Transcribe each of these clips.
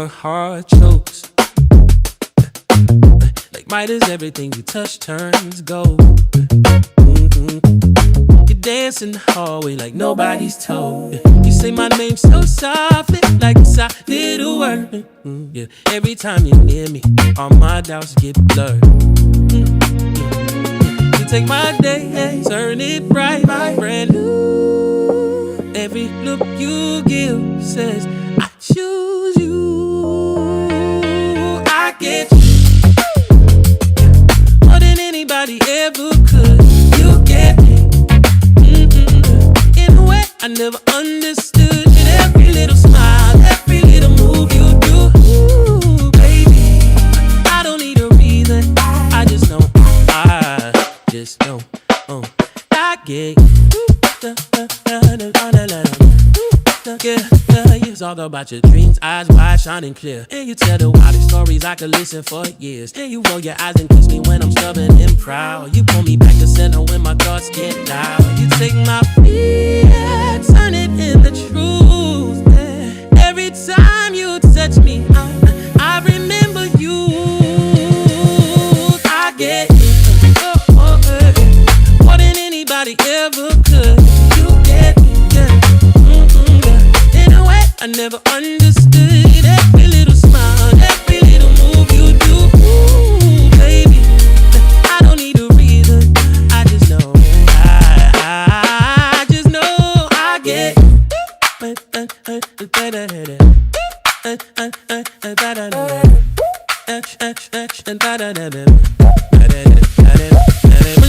her heart chokes. Like Midas, everything you touch turns gold. You dance in the hallway like nobody's told. You say my name so softly, like it's a little word. Yeah. Every time you're near me, all my doubts get blurred. You take my day, turn it bright, brand new. Every look you give says I choose you. I get you more than anybody ever could. You get me. In a way I never understood. In every little smile, every little move you do. Ooh, baby, I don't need a reason. I just know. I just know. I get you. Yeah, it's all about your dreams, eyes wide, shining clear. And you tell the wildest stories I could listen for years. And you roll your eyes and kiss me when I'm stubborn and proud. You pull me back to center when my thoughts get loud. You take my fear, turn it into truth. Yeah. Every time you touch me, I remember you. I get you. More than anybody ever could. You get me, yeah. In a way I never understood. Every little smile, every little move you do. Ooh, baby, I don't need a reason. I just know. I just know. I get you. When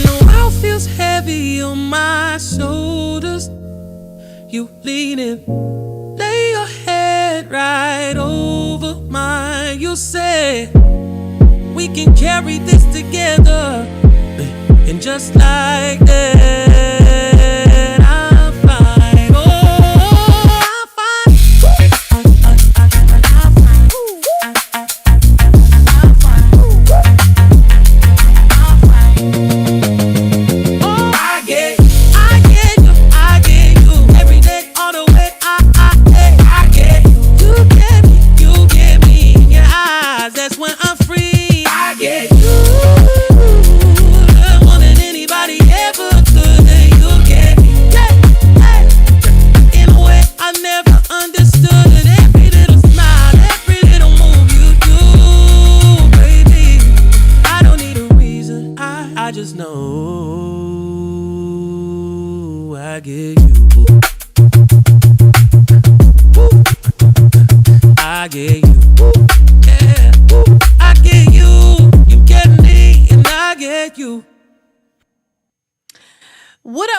the world feels heavy on my shoulders, you lean in, lay your head right over mine. You say we can carry this together, and just like that, I'm fine. Oh, I'm fine. I just know I get you. I get you. Yeah. I get you. You get me, and I get you. What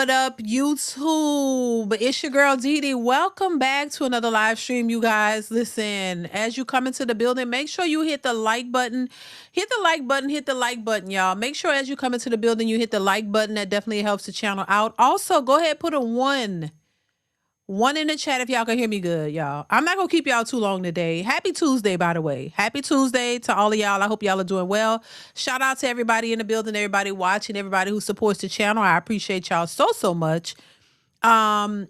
up, YouTube? It's your girl DeeDee. Welcome back to another live stream, you guys. Listen, as you come into the building, make sure you hit the like button. Hit the like button, y'all. Make sure as you come into the building, you hit the like button. That definitely helps the channel out. Also, go ahead, put a one in the chat if y'all can hear me good, y'all. I'm not gonna keep y'all too long today. Happy Tuesday, by the way. Happy Tuesday to all of y'all. I hope y'all are doing well. Shout out to everybody in the building, everybody watching, everybody who supports the channel. I appreciate y'all so much. One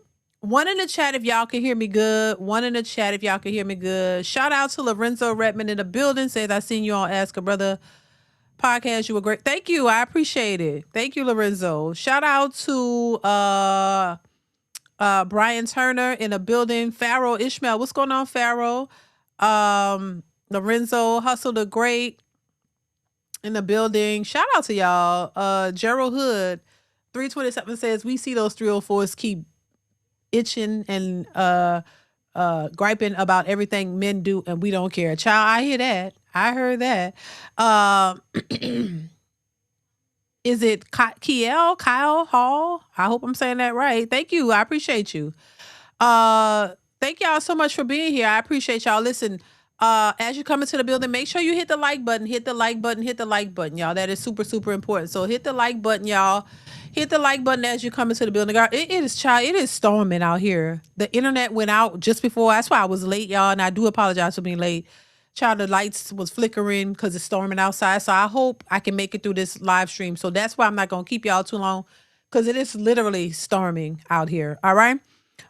in the chat if y'all can hear me good. One in the chat if y'all can hear me good. Shout out to Lorenzo Redmond in the building. Says I seen you on Ask a Brother podcast. You were great. Thank you. I appreciate it. Thank you, Lorenzo. Shout out to Brian Turner in the building. Pharaoh Ishmael. What's going on, Pharaoh? Lorenzo Hustle the Great in the building. Shout out to y'all. Gerald Hood 327 says we see those 304s keep itching and griping about everything men do and we don't care. Child, I hear that. I heard that. Is it Kyle Hall? I hope I'm saying that right. Thank you. I appreciate you. Thank y'all so much for being here. I appreciate y'all. Listen, as you come into the building, make sure you hit the like button, y'all. That is super important. So hit the like button, y'all. Hit the like button as you come into the building. It is storming out here. The internet went out just before. That's why I was late, y'all. And I do apologize for being late. Child, the lights was flickering because it's storming outside. So I hope I can make it through this live stream. So that's why I'm not going to keep y'all too long because it is literally storming out here. All right.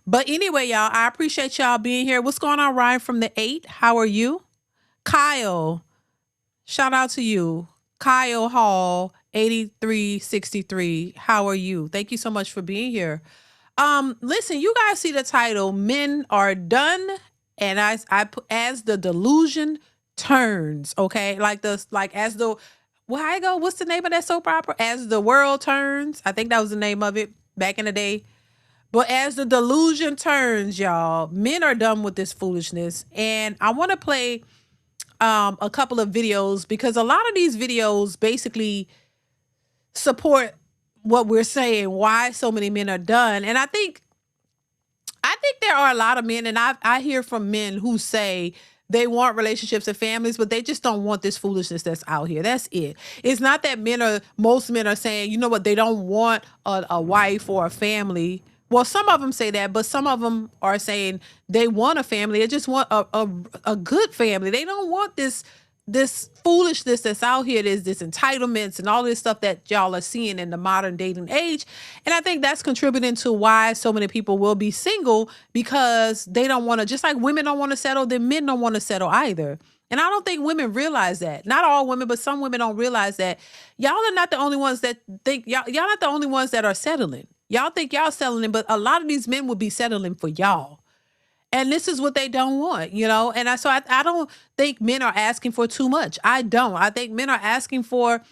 But anyway, y'all, I appreciate y'all being here. What's going on, Ryan from the 8? How are you? Kyle, shout out to you. Kyle Hall, 8363. How are you? Thank you so much for being here. Listen, you guys see the title, Men Are Done, and I put as the delusion turns, okay? As the well, I go, what's the name of that soap opera? As the world turns. I think that was the name of it back in the day. But as the delusion turns, y'all, men are done with this foolishness. And I want to play a couple of videos because a lot of these videos basically support what we're saying, why so many men are done. And I think there are a lot of men, and I hear from men who say they want relationships and families, but they just don't want this foolishness that's out here. That's it. It's not that most men are saying, you know what, they don't want a wife or a family. Well, some of them say that, but some of them are saying they want a family. They just want a good family. They don't want this foolishness that's out here. There's this entitlements and all this stuff that y'all are seeing in the modern dating age. And I think that's contributing to why so many people will be single, because they don't want to, just like women don't want to settle, then men don't want to settle either. And I don't think women realize that. Not all women, but some women don't realize that. Y'all are not the only ones that think, y'all not the only ones that are settling. Y'all think y'all settling, but a lot of these men will be settling for y'all. And this is what they don't want, you know? And so I don't think men are asking for too much. I don't. I think men are asking for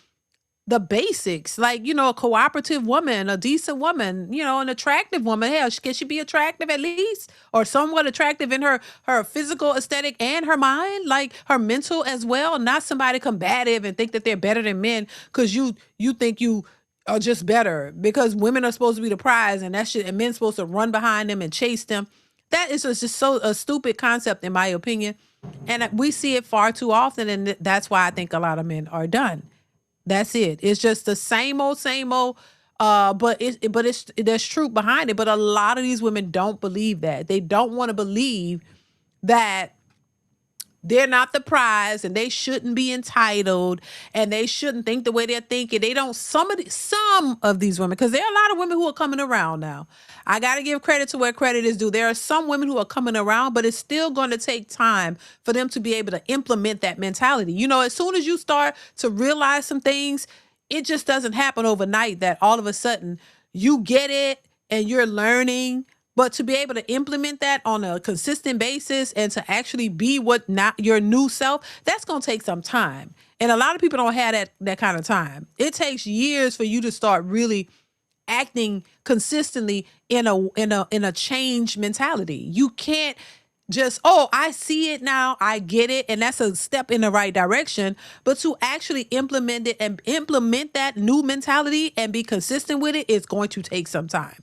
the basics, like, you know, a cooperative woman, a decent woman, you know, an attractive woman. Hell, can she be attractive at least? Or somewhat attractive in her physical aesthetic and her mind, like her mental as well? Not somebody combative and think that they're better than men because you think you are just better because women are supposed to be the prize and that shit, and men supposed to run behind them and chase them. That is just so a stupid concept, in my opinion. And we see it far too often. And that's why I think a lot of men are done. That's it. It's just the same old. But there's truth behind it. But a lot of these women don't believe that. They don't want to believe that they're not the prize and they shouldn't be entitled and they shouldn't think the way they're thinking. They don't, some of these women, because there are a lot of women who are coming around now. I got to give credit to where credit is due. There are some women who are coming around, but it's still going to take time for them to be able to implement that mentality. You know, as soon as you start to realize some things, it just doesn't happen overnight that all of a sudden you get it and you're learning. But to be able to implement that on a consistent basis and to actually be not your new self, that's going to take some time. And a lot of people don't have that kind of time. It takes years for you to start really acting consistently in a change mentality. You can't just, oh, I see it now, I get it, and that's a step in the right direction. But to actually implement it and implement that new mentality and be consistent with it is going to take some time.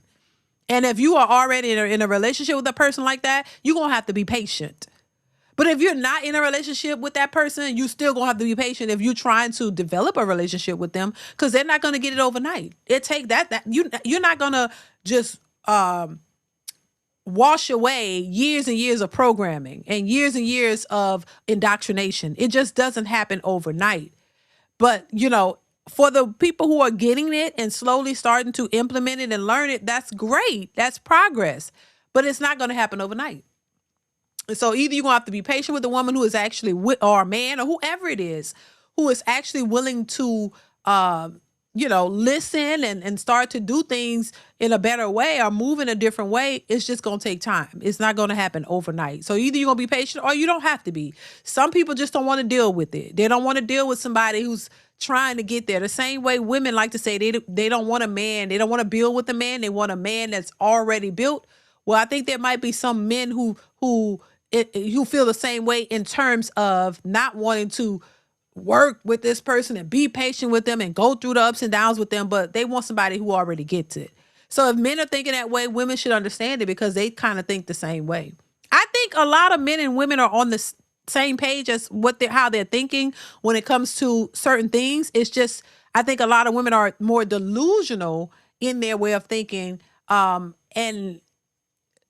And if you are already in a relationship with a person like that, you're going to have to be patient. But if you're not in a relationship with that person, you still going to have to be patient if you're trying to develop a relationship with them, because they're not going to get it overnight. It take that you're not going to just wash away years and years of programming and years of indoctrination. It just doesn't happen overnight. But, you know, for the people who are getting it and slowly starting to implement it and learn it, that's great. That's progress. But it's not going to happen overnight. So either you're going to have to be patient with the woman who is actually or a man or whoever it is who is actually willing to, listen and start to do things in a better way or move in a different way. It's just going to take time. It's not going to happen overnight. So either you're going to be patient or you don't have to be. Some people just don't want to deal with it. They don't want to deal with somebody who's trying to get there. The same way women like to say they don't want a man. They don't want to build with a man. They want a man that's already built. Well, I think there might be some men who feel the same way in terms of not wanting to work with this person and be patient with them and go through the ups and downs with them, but they want somebody who already gets it. So if men are thinking that way, women should understand it because they kind of think the same way. I think a lot of men and women are on the same page as how they're thinking when it comes to certain things. It's just, I think a lot of women are more delusional in their way of thinking, and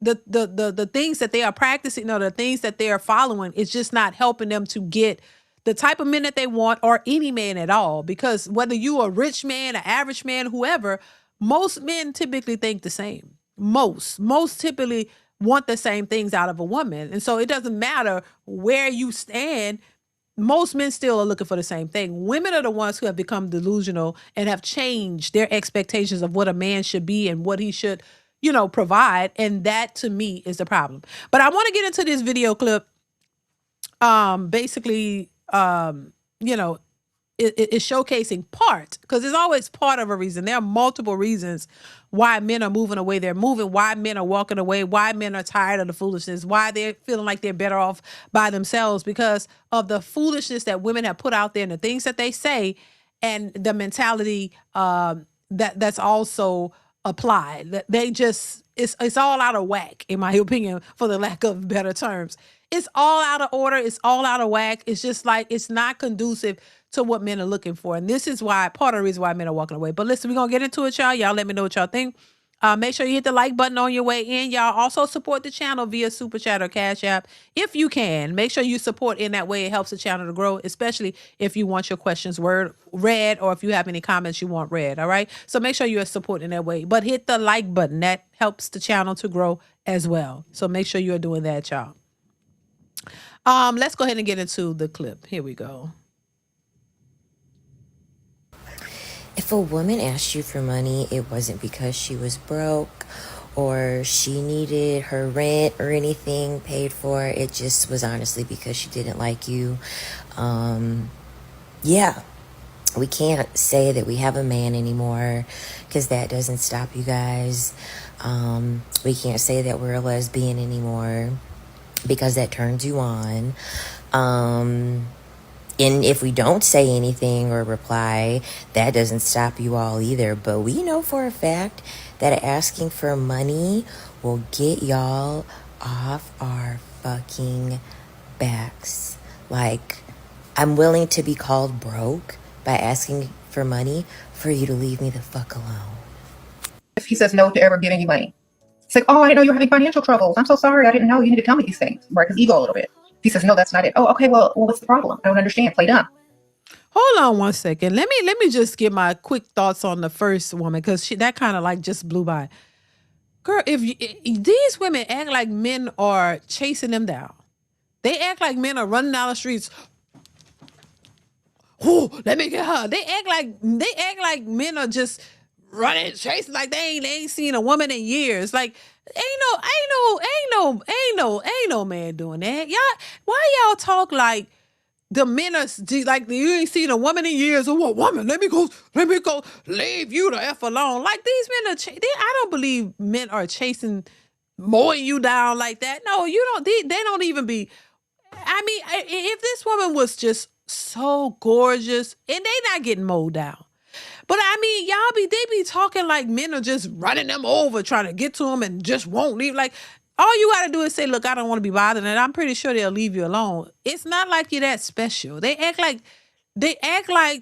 the things that they are practicing or the things that they are following is just not helping them to get the type of men that they want or any man at all. Because whether you a rich man, an average man, whoever, most men typically think the same. Most typically want the same things out of a woman. And so it doesn't matter where you stand. Most men still are looking for the same thing. Women are the ones who have become delusional and have changed their expectations of what a man should be and what he should, provide. And that to me is the problem. But I want to get into this video clip. Basically, you know, it's showcasing part, because it's always part of a reason. There are multiple reasons why men are moving away. They're moving, why men are walking away, why men are tired of the foolishness, why they're feeling like they're better off by themselves because of the foolishness that women have put out there and the things that they say and the mentality that's also applied. That they just it's all out of whack, in my opinion, for the lack of better terms. It's all out of order. It's all out of whack. It's just like it's not conducive to what men are looking for. And this is why, part of the reason why men are walking away. But listen, we're going to get into it, y'all. Y'all let me know what y'all think. Make sure you hit the like button on your way in. Y'all also support the channel via Super Chat or Cash App if you can. Make sure you support in that way. It helps the channel to grow, especially if you want your questions read or if you have any comments you want read. All right. So make sure you're supporting that way. But hit the like button. That helps the channel to grow as well. So make sure you're doing that, y'all. Let's go ahead and get into the clip. Here we go. If a woman asked you for money, it wasn't because she was broke or she needed her rent or anything paid for. It just was honestly because she didn't like you. Yeah, we can't say that we have a man anymore because that doesn't stop you guys. We can't say that we're a lesbian anymore because that turns you on. And if we don't say anything or reply, that doesn't stop you all either. But we know for a fact that asking for money will get y'all off our fucking backs. Like, I'm willing to be called broke by asking for money for you to leave me the fuck alone. If he says no to ever giving you money, it's like, oh, I didn't know you were having financial troubles. I'm so sorry. I didn't know. You need to tell me these things. Right? His ego a little bit. He says, no, that's not it. Oh, okay. Well, what's the problem? I don't understand. Play dumb. Hold on one second. Let me just get my quick thoughts on the first woman, because that kind of like just blew by. Girl, if these women act like men are chasing them down, they act like men are running down the streets. Oh, let me get her. They act like men are just running, chasing, like they ain't seen a woman in years. Like ain't no man doing that. Y'all, why y'all talk like the men are like you ain't seen a woman in years? Or what woman? Let me go. Leave you the F alone. Like these men are. I don't believe men are chasing, mowing you down like that. No, you don't. They don't even be. I mean, if this woman was just so gorgeous, and they not getting mowed down. But I mean, they be talking like men are just running them over, trying to get to them and just won't leave. Like, all you got to do is say, look, I don't want to be bothered. And I'm pretty sure they'll leave you alone. It's not like you're that special. They act like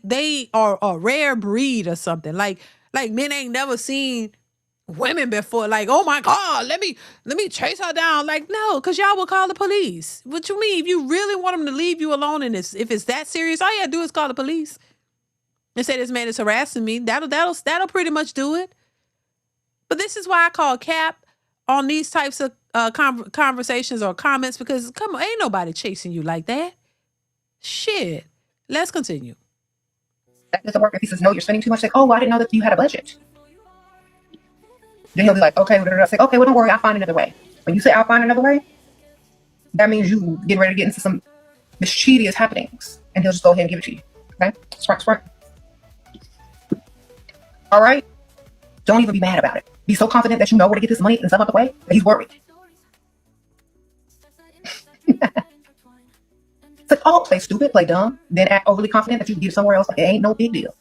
they are a rare breed or something. Like men ain't never seen women before. Like, oh my God, let me chase her down. Like, no, because y'all will call the police. What you mean? If you really want them to leave you alone and if it's that serious, all you gotta do is call the police and say this man is harassing me. That'll pretty much do it. But this is why I call cap on these types of conversations or comments, because come on, ain't nobody chasing you like that. Shit. Let's continue. That doesn't work. If he says no, you're spending too much. Like, oh, I didn't know that you had a budget. Then he'll be like, okay, say, okay, well, don't worry, I'll find another way. When you say I'll find another way, that means you getting ready to get into some mischievous happenings, and he'll just go ahead and give it to you. Okay, smart. All right. Don't even be mad about it. Be so confident that you know where to get this money and stuff out the way that he's worried. It's like, oh, play stupid, play dumb, then act overly confident that you can get somewhere else. Like, it ain't no big deal.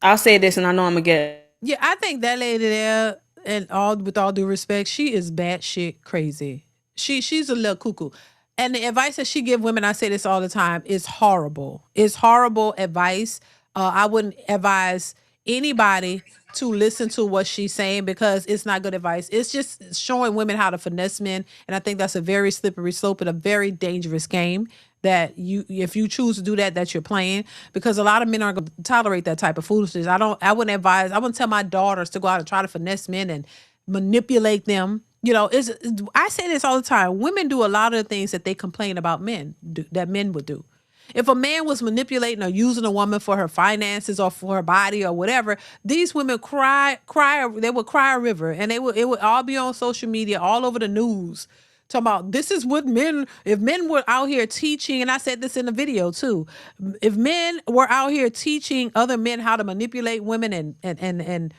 I'll say this, and I know I'm gonna get. Yeah, I think that lady there, and with all due respect, she is batshit crazy. She's a little cuckoo. And the advice that she give women, I say this all the time, is horrible. It's horrible advice. I wouldn't advise anybody to listen to what she's saying, because it's not good advice. It's just showing women how to finesse men. And I think that's a very slippery slope and a very dangerous game that if you choose to do that you're playing, because a lot of men aren't going to tolerate that type of foolishness. I wouldn't tell my daughters to go out and try to finesse men and manipulate them. You know, I say this all the time. Women do a lot of the things that they complain about that men would do. If a man was manipulating or using a woman for her finances or for her body or whatever, these women they would cry a river, and it would all be on social media, all over the news. Talking about this is what if men were out here teaching, and I said this in the video too, if men were out here teaching other men how to manipulate women and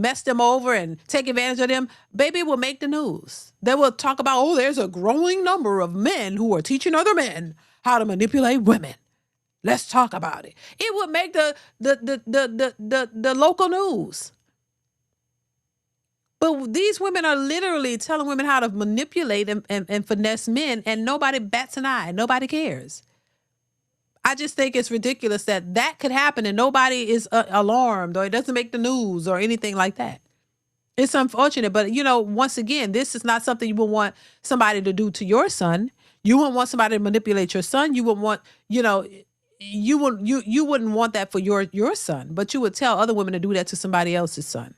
mess them over and take advantage of them, baby, it will make the news. They will talk about, oh, there's a growing number of men who are teaching other men how to manipulate women. Let's talk about it. It would make the local news. But these women are literally telling women how to manipulate and finesse men, and nobody bats an eye. Nobody cares. I just think it's ridiculous that could happen and nobody is alarmed, or it doesn't make the news or anything like that. It's unfortunate, but once again, this is not something you would want somebody to do to your son. You wouldn't want somebody to manipulate your son. You wouldn't want, you wouldn't want that for your son, but you would tell other women to do that to somebody else's son.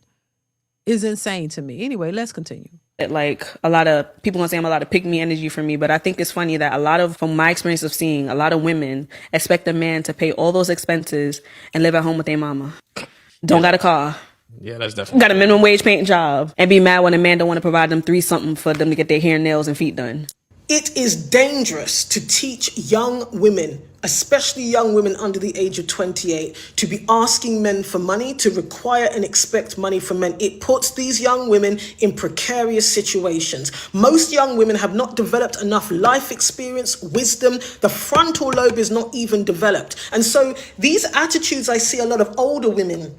Is insane to me. Anyway, let's continue. Like, a lot of people gonna say I'm a lot of pick me energy for me, but I think it's funny that from my experience of seeing, a lot of women expect a man to pay all those expenses and live at home with their mama. Don't got a car. Yeah, that's definitely got a minimum wage paying job, and be mad when a man don't want to provide them $3 for them to get their hair, nails, and feet done. It is dangerous to teach young women, especially young women under the age of 28, to be asking men for money, to require and expect money from men. It puts these young women in precarious situations. Most young women have not developed enough life experience, wisdom. The frontal lobe is not even developed. And so these attitudes I see a lot of older women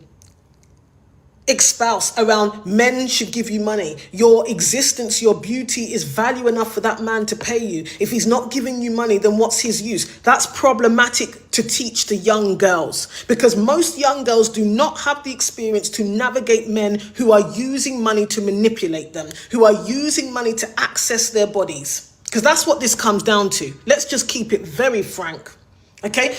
espouse around men should give you money. Your existence, your beauty is value enough for that man to pay you. If he's not giving you money, then what's his use? That's problematic to teach the young girls, because most young girls do not have the experience to navigate men who are using money to manipulate them, who are using money to access their bodies. Because that's what this comes down to. Let's just keep it very frank. Okay?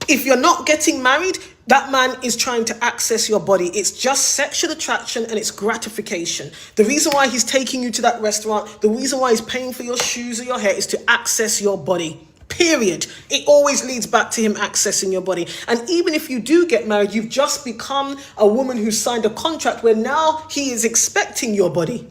If you're not getting married, that man is trying to access your body. It's just sexual attraction and it's gratification. The reason why he's taking you to that restaurant, the reason why he's paying for your shoes or your hair is to access your body. Period. It always leads back to him accessing your body. And even if you do get married, you've just become a woman who signed a contract where now he is expecting your body.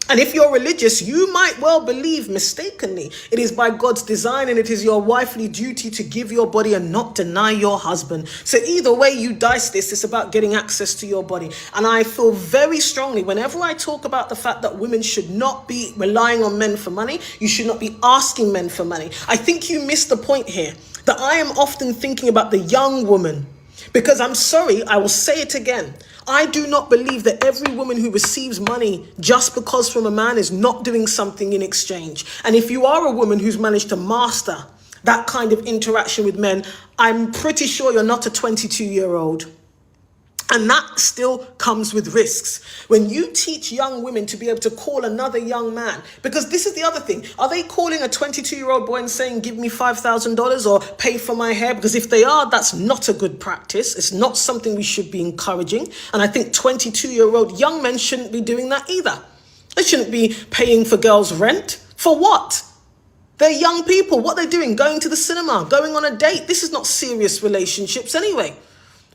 And if you're religious, you might well believe mistakenly it is by God's design and it is your wifely duty to give your body and not deny your husband. So either way you dice this, it's about getting access to your body. And I feel very strongly whenever I talk about the fact that women should not be relying on men for money, you should not be asking men for money. I think you missed the point here, that I am often thinking about the young woman. Because I'm sorry, I will say it again. I do not believe that every woman who receives money just because from a man is not doing something in exchange. And if you are a woman who's managed to master that kind of interaction with men, I'm pretty sure you're not a 22-year-old. And that still comes with risks. When you teach young women to be able to call another young man, because this is the other thing, are they calling a 22-year-old boy and saying, give me $5,000 or pay for my hair? Because if they are, that's not a good practice. It's not something we should be encouraging. And I think 22-year-old young men shouldn't be doing that either. They shouldn't be paying for girls' rent. For what? They're young people. What are they doing? Going to the cinema, going on a date. This is not serious relationships anyway.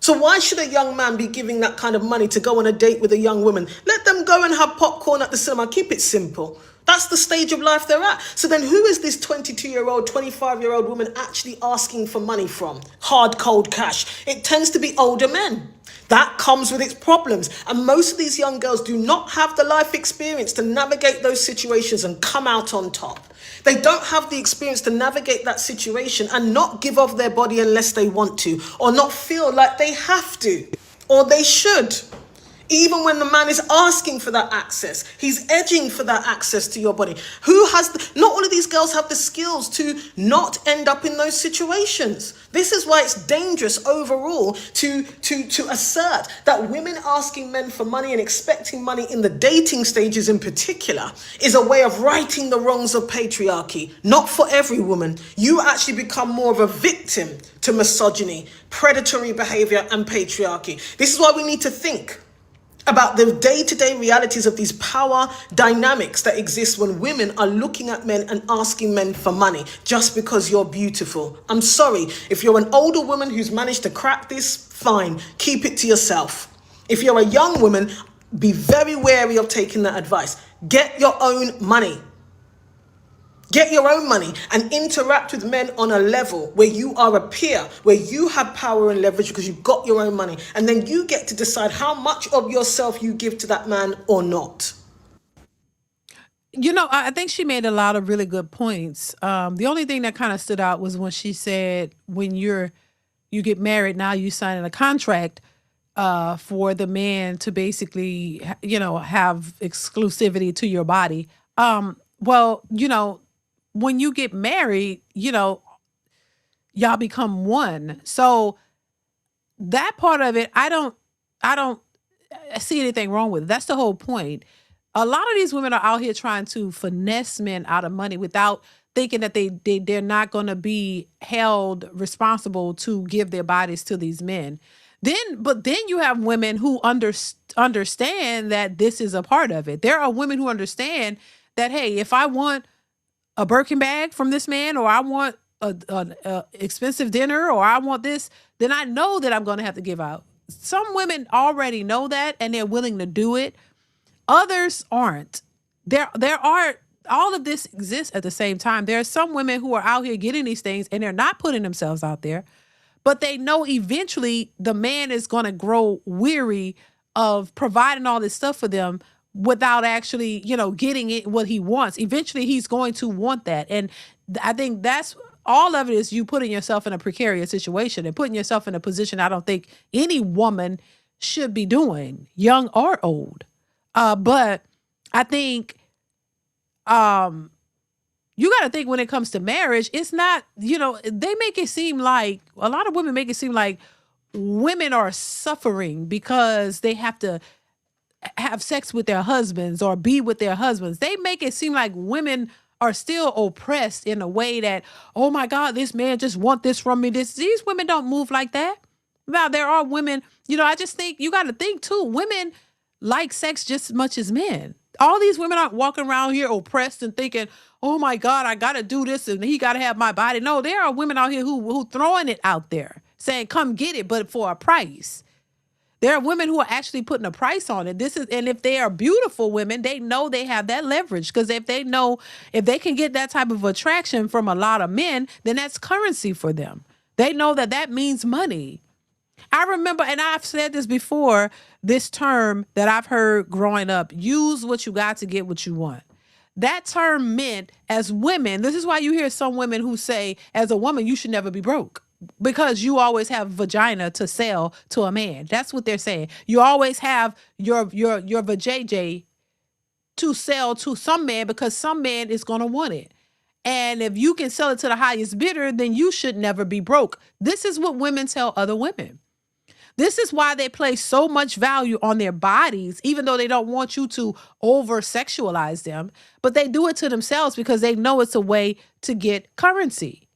So why should a young man be giving that kind of money to go on a date with a young woman? Let them go and have popcorn at the cinema. Keep it simple. That's the stage of life they're at. So then who is this 22-year-old, 25-year-old woman actually asking for money from? Hard, cold cash. It tends to be older men. That comes with its problems. And most of these young girls do not have the life experience to navigate those situations and come out on top. They don't have the experience to navigate that situation and not give off their body unless they want to, or not feel like they have to, or they should. Even when the man is asking for that access, he's edging for that access to your body. Not all of these girls have the skills to not end up in those situations. This is why it's dangerous overall to assert that women asking men for money and expecting money in the dating stages in particular is a way of righting the wrongs of patriarchy. Not for every woman. You actually become more of a victim to misogyny, predatory behavior, and patriarchy. This is why we need to think about the day-to-day realities of these power dynamics that exist when women are looking at men and asking men for money just because you're beautiful. I'm sorry, if you're an older woman who's managed to crack this, fine, keep it to yourself. If you're a young woman, be very wary of taking that advice. Get your own money. Get your own money and interact with men on a level where you are a peer, where you have power and leverage because you've got your own money. And then you get to decide how much of yourself you give to that man or not. You know, I think she made a lot of really good points. The only thing that kind of stood out was when she said, when you get married, now you sign a contract for the man to basically, have exclusivity to your body. Well, when you get married, y'all become one. So that part of it, I don't see anything wrong with it. That's the whole point. A lot of these women are out here trying to finesse men out of money without thinking that they're not going to be held responsible to give their bodies to these men. But then you have women who understand that this is a part of it. There are women who understand that, hey, if I want a Birkin bag from this man, or I want a expensive dinner, or I want this, then I know that I'm going to have to give out. Some women already know that and they're willing to do it. Others aren't. There are, all of this exists at the same time. There are some women who are out here getting these things and they're not putting themselves out there, but they know eventually the man is going to grow weary of providing all this stuff for them without actually, getting it what he wants. Eventually he's going to want that. And I think that's all of it, is you putting yourself in a precarious situation and putting yourself in a position I don't think any woman should be doing, young or old. But I think you got to think, when it comes to marriage, it's not, they make it seem like, a lot of women make it seem like women are suffering because they have to have sex with their husbands or be with their husbands. They make it seem like women are still oppressed in a way that, oh my God, this man just want this from me. These women don't move like that. Now, there are women, I just think you got to think too, women like sex just as much as men. All these women aren't walking around here oppressed and thinking, oh my God, I got to do this and he got to have my body. No, there are women out here who throwing it out there saying, come get it, but for a price. There are women who are actually putting a price on it. And if they are beautiful women, they know they have that leverage, because if they can get that type of attraction from a lot of men, then that's currency for them. They know that means money. I remember, and I've said this before, this term that I've heard growing up, use what you got to get what you want. That term meant, as women, this is why you hear some women who say, as a woman, you should never be broke, because you always have vagina to sell to a man. That's what they're saying. You always have your vajayjay to sell to some man, because some man is going to want it. And if you can sell it to the highest bidder, then you should never be broke. This is what women tell other women. This is why they place so much value on their bodies, even though they don't want you to over-sexualize them. But they do it to themselves because they know it's a way to get currency.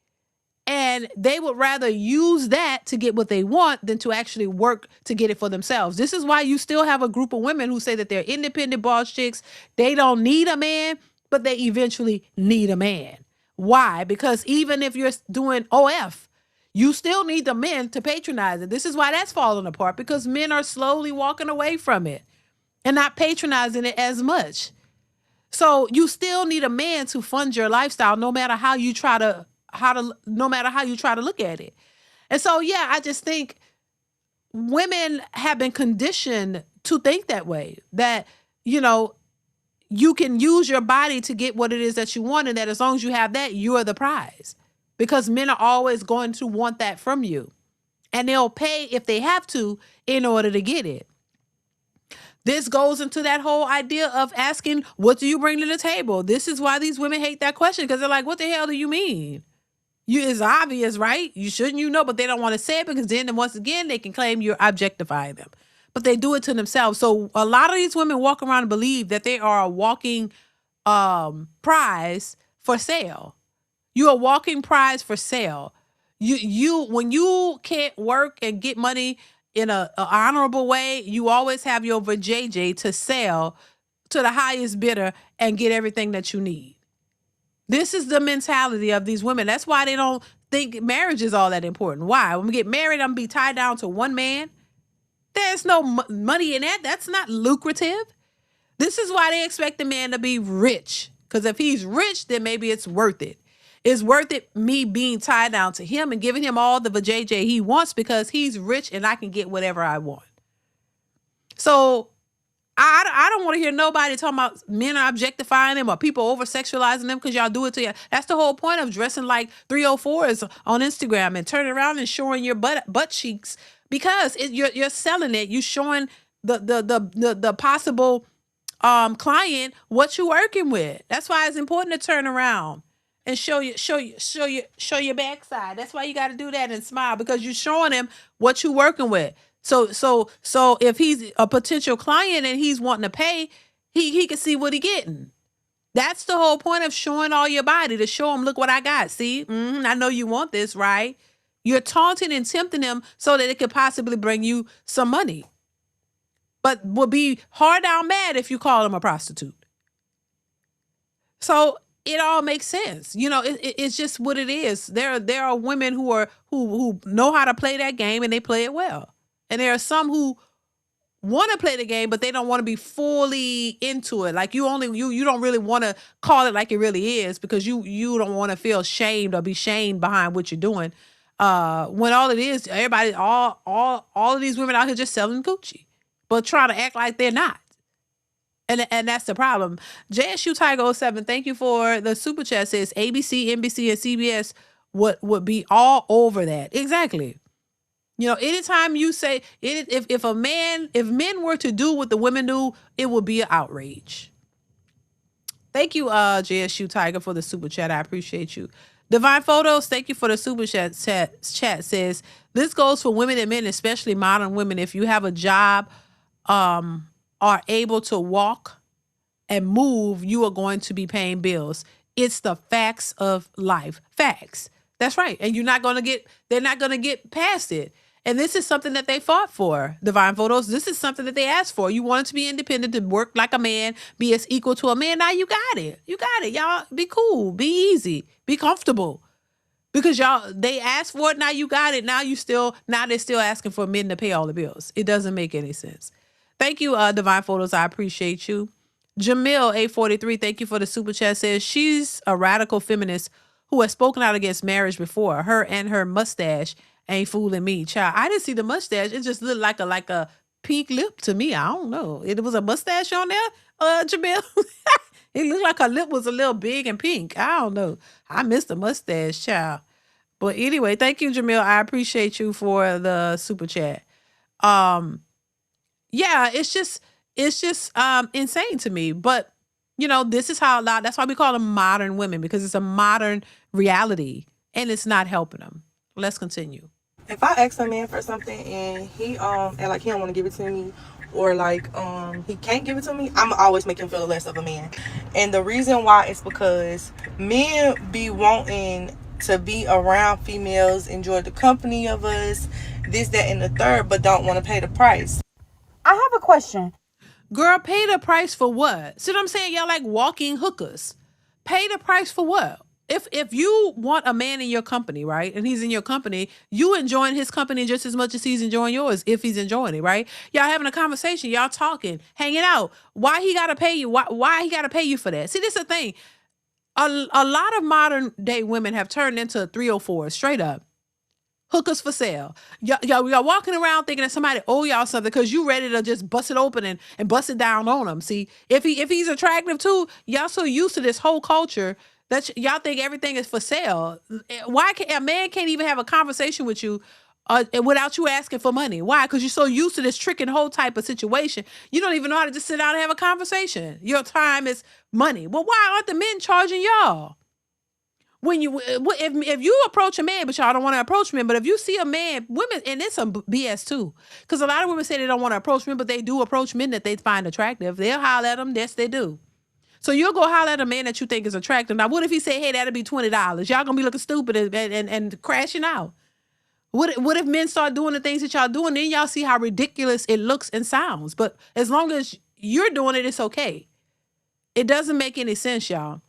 And they would rather use that to get what they want than to actually work to get it for themselves. This is why you still have a group of women who say that they're independent boss chicks. They don't need a man, but they eventually need a man. Why? Because even if you're doing OF, you still need the men to patronize it. This is why that's falling apart, because men are slowly walking away from it and not patronizing it as much. So you still need a man to fund your lifestyle, no matter how you try to look at it. And so, yeah, I just think women have been conditioned to think that way, that, you can use your body to get what it is that you want, and that as long as you have that, you are the prize. Because men are always going to want that from you. And they'll pay if they have to in order to get it. This goes into that whole idea of asking, what do you bring to the table? This is why these women hate that question, because they're like, what the hell do you mean? It's obvious, right? Shouldn't you know? But they don't want to say it, because then once again, they can claim you're objectifying them. But they do it to themselves. So a lot of these women walk around and believe that they are a walking prize for sale. You're a walking prize for sale. You when you can't work and get money in a honorable way, you always have your vajayjay to sell to the highest bidder and get everything that you need. This is the mentality of these women. That's why they don't think marriage is all that important. Why? When we get married, I'm going to be tied down to one man. There's no money in that. That's not lucrative. This is why they expect the man to be rich. Because if he's rich, then maybe it's worth it. It's worth it me being tied down to him and giving him all the vajayjay he wants because he's rich and I can get whatever I want. So I don't want to hear nobody talking about men are objectifying them or people over-sexualizing them because y'all do it to you. That's the whole point of dressing like 304s on Instagram and turning around and showing your butt cheeks because you're selling it. You're showing the possible client what you're working with. That's why it's important to turn around and show your backside. That's why you got to do that and smile because you're showing him what you're working with. So if he's a potential client and he's wanting to pay, he can see what he getting. That's the whole point of showing all your body, to show him, look what I got. See, I know you want this, right? You're taunting and tempting him so that it could possibly bring you some money. But would be hard down mad if you call him a prostitute. So it all makes sense. You know, it's just what it is. There are women who know how to play that game and they play it well. And there are some who want to play the game, but they don't want to be fully into it. Like you don't really want to call it like it really is because you don't want to feel shamed or be shamed behind what you're doing. When all it is, everybody, all of these women out here just selling Gucci, but trying to act like they're not. And that's the problem. JSU Tiger 07, thank you for the super chat. Says ABC, NBC, and CBS would be all over that. Exactly. You know, anytime you say if men were to do what the women do, it would be an outrage. Thank you, JSU Tiger, for the super chat. I appreciate you. Divine Photos, thank you for the super chat. Chat says this goes for women and men, especially modern women. If you have a job, are able to walk and move, you are going to be paying bills. It's the facts of life. Facts. That's right. And they're not going to get past it. And this is something that they fought for, Divine Photos. This is something that they asked for. You wanted to be independent, to work like a man, be as equal to a man. Now you got it. You got it. Y'all be cool, be easy, be comfortable. Because they asked for it, now you got it. Now they're still asking for men to pay all the bills. It doesn't make any sense. Thank you, Divine Photos. I appreciate you. Jamil, 843, thank you for the super chat. Says she's a radical feminist who has spoken out against marriage before. Her and her mustache ain't fooling me. Child, I didn't see the mustache. It just looked like a pink lip to me. I don't know. It was a mustache on there, Jamil. It looked like her lip was a little big and pink. I don't know. I missed the mustache, child. But anyway, thank you, Jamil. I appreciate you for the super chat. Yeah, it's just insane to me. But you know, this is how that's why we call them modern women, because it's a modern reality and it's not helping them. Let's continue. If I ask a man for something and he and like he don't want to give it to me, or like he can't give it to me, I'm always make him feel less of a man. And the reason why is because men be wanting to be around females, enjoy the company of us, this, that, and the third, but don't want to pay the price. I have a question. Girl, pay the price for what? See what I'm saying? Y'all like walking hookers. Pay the price for what? If you want a man in your company, right, and he's in your company, you enjoying his company just as much as he's enjoying yours, if he's enjoying it, right? Y'all having a conversation, y'all talking, hanging out. Why he gotta pay you? Why he gotta pay you for that? See, this is the thing. A lot of modern day women have turned into 304s, straight up. Hookers for sale. Y'all walking around thinking that somebody owe y'all something because you ready to just bust it open and bust it down on them. See, if he's attractive too, y'all so used to this whole culture that y'all think everything is for sale. Why can't a man can't even have a conversation with you without you asking for money? Why? Because you're so used to this trick and hold type of situation. You don't even know how to just sit down and have a conversation. Your time is money. Well, why aren't the men charging y'all? When if you approach a man, but y'all don't want to approach men, but if you see a man, women, and it's some BS too, because a lot of women say they don't want to approach men, but they do approach men that they find attractive. They'll holler at them. Yes, they do. So you'll go holler at a man that you think is attractive. Now, what if he say, hey, that'll be $20? Y'all gonna be looking stupid and crashing out. What if men start doing the things that y'all doing? Then y'all see how ridiculous it looks and sounds. But as long as you're doing it, it's okay. It doesn't make any sense, y'all.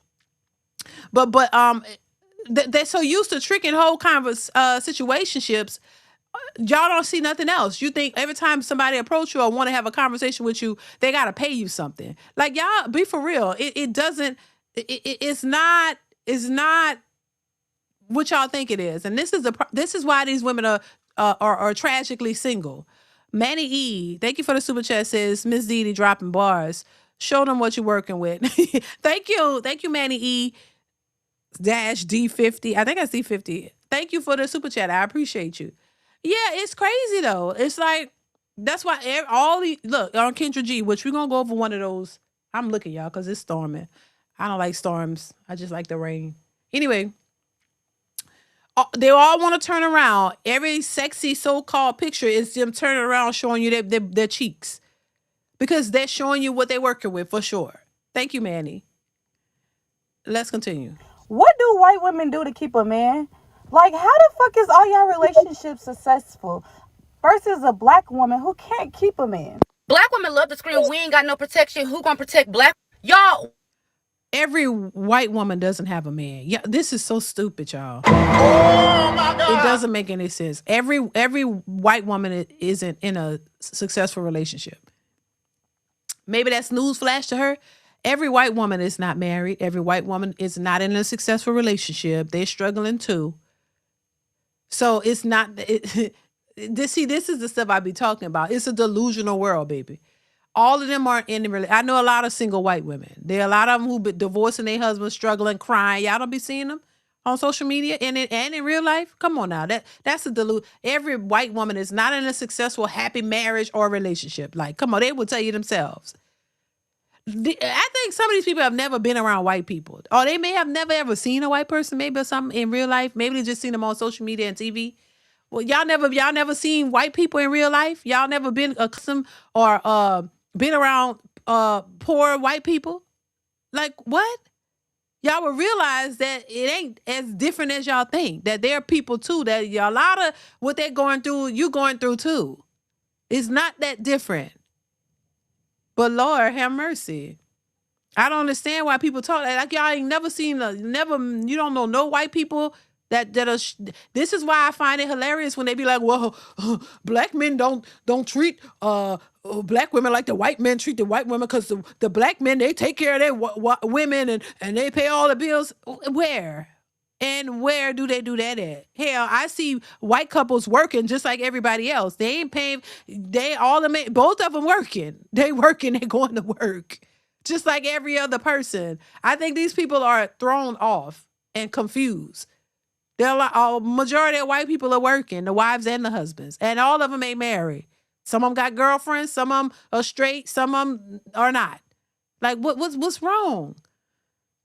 But they're so used to tricking whole kind of situationships. Y'all don't see nothing else. You think every time somebody approach you or want to have a conversation with you, they gotta pay you something. Like, y'all, be for real. It doesn't. It's not. It's not what y'all think it is. And this is why these women are tragically single. Manny E, thank you for the super chat, says Miss Dee dropping bars. Show them what you're working with. Thank you, Manny E dash D50. I think that's D50. Thank you for the super chat. I appreciate you. Yeah, it's crazy though. It's like, that's why all the look on Kendra G, which we're gonna go over one of those. I'm looking, y'all, because it's storming. I don't like storms. I just like the rain. Anyway, they all want to turn around. Every sexy so-called picture is them turning around showing you their cheeks, because they're showing you what they're working with for sure. Thank you, Manny. Let's continue. What do white women do to keep a man? Like, how the fuck is all y'all relationships successful versus a black woman who can't keep a man? Black women love to scream, we ain't got no protection. Who gonna protect black? Y'all. Every white woman doesn't have a man. Yeah, this is so stupid, y'all. Oh my God. It doesn't make any sense. Every white woman isn't in a successful relationship. Maybe that's newsflash to her. Every white woman is not married. Every white woman is not in a successful relationship. They're struggling too. So it's not. This is the stuff I be talking about. It's a delusional world, baby. All of them aren't in the relationship. I know a lot of single white women. There are a lot of them who be divorcing their husbands, struggling, crying. Y'all don't be seeing them on social media and in real life. Come on now, that's a delusion. Every white woman is not in a successful, happy marriage or relationship. Like, come on, they will tell you themselves. I think some of these people have never been around white people, or they may have never ever seen a white person, maybe or something in real life. Maybe they just seen them on social media and TV. Well, y'all never seen white people in real life. Y'all never been accustomed or been around poor white people. Like, what? Y'all will realize that it ain't as different as y'all think. That there are people too that a lot of what they're going through, you going through too. It's not that different. But Lord have mercy. I don't understand why people talk like y'all ain't never seen you don't know no white people that are. This is why I find it hilarious when they be like, well, black men don't treat black women like the white men treat the white women, because the black men, they take care of their women and they pay all the bills. Where? And where do they do that at? Hell, I see white couples working just like everybody else. They ain't paying. Both of them working. They working. They going to work, just like every other person. I think these people are thrown off and confused. They're like, a majority of white people are working, the wives and the husbands, and all of them ain't married. Some of them got girlfriends. Some of them are straight. Some of them are not. Like, what's wrong?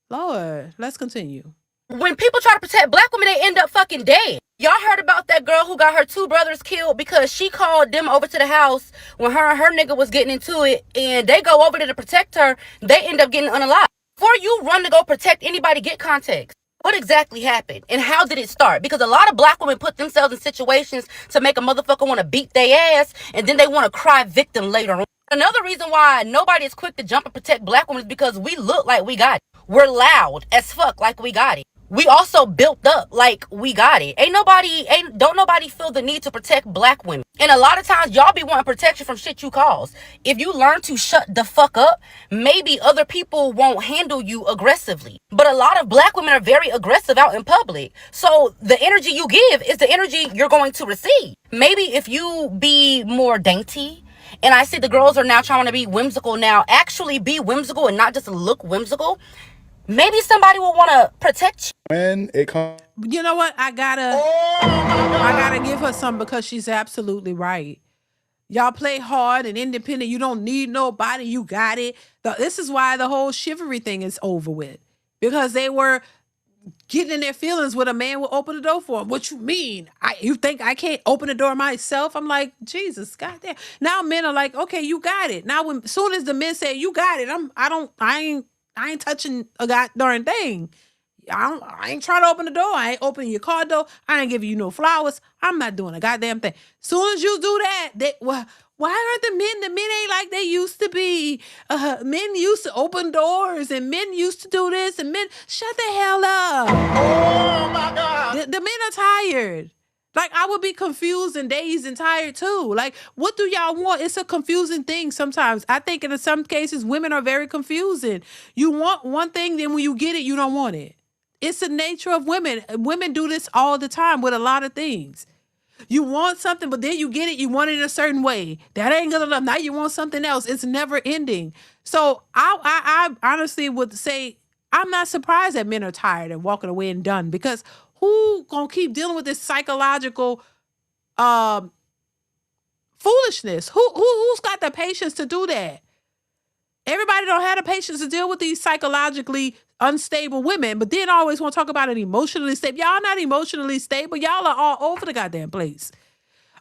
Lord, let's continue. When people try to protect black women, they end up fucking dead. Y'all heard about that girl who got her 2 brothers killed because she called them over to the house when her and her nigga was getting into it, and they go over there to protect her. They end up getting unalive. Before you run to go protect anybody, get context. What exactly happened and how did it start? Because a lot of black women put themselves in situations to make a motherfucker want to beat their ass, and then they want to cry victim later on. Another reason why nobody is quick to jump and protect black women is because we look like we got it. We're loud as fuck like we got it. We also built up like we got it. Don't nobody feel the need to protect black women. And a lot of times y'all be wanting protection from shit you cause. If you learn to shut the fuck up, maybe other people won't handle you aggressively. But a lot of black women are very aggressive out in public. So the energy you give is the energy you're going to receive. Maybe if you be more dainty, and I see the girls are now trying to be whimsical now, actually be whimsical and not just look whimsical, maybe somebody will want to protect you. When it comes, you know what? I gotta give her some, because she's absolutely right. Y'all play hard and independent. You don't need nobody. You got it. This is why the whole chivalry thing is over with, because they were getting in their feelings when a man will open the door for them. What you mean? You think I can't open the door myself? I'm like, Jesus, goddamn. Now men are like, okay, you got it. Now, as soon as the men say you got it, I ain't touching a god darn thing. I ain't trying to open the door. I ain't opening your car door. I ain't giving you no flowers. I'm not doing a goddamn thing. Soon as you do that, why aren't the men? The men ain't like they used to be. Men used to open doors, and men used to do this, and men shut the hell up. Oh my God. The men are tired. Like, I would be confused and dazed and tired too. Like, what do y'all want? It's a confusing thing sometimes. I think in some cases, women are very confusing. You want one thing, then when you get it, you don't want it. It's the nature of women. Women do this all the time with a lot of things. You want something, but then you get it, you want it in a certain way. That ain't good enough. Now you want something else. It's never ending. So I honestly would say I'm not surprised that men are tired and walking away and done, because who gonna keep dealing with this psychological foolishness? Who's got the patience to do that? Everybody don't have the patience to deal with these psychologically unstable women, but then always want to talk about it emotionally stable. Y'all not emotionally stable. Y'all are all over the goddamn place.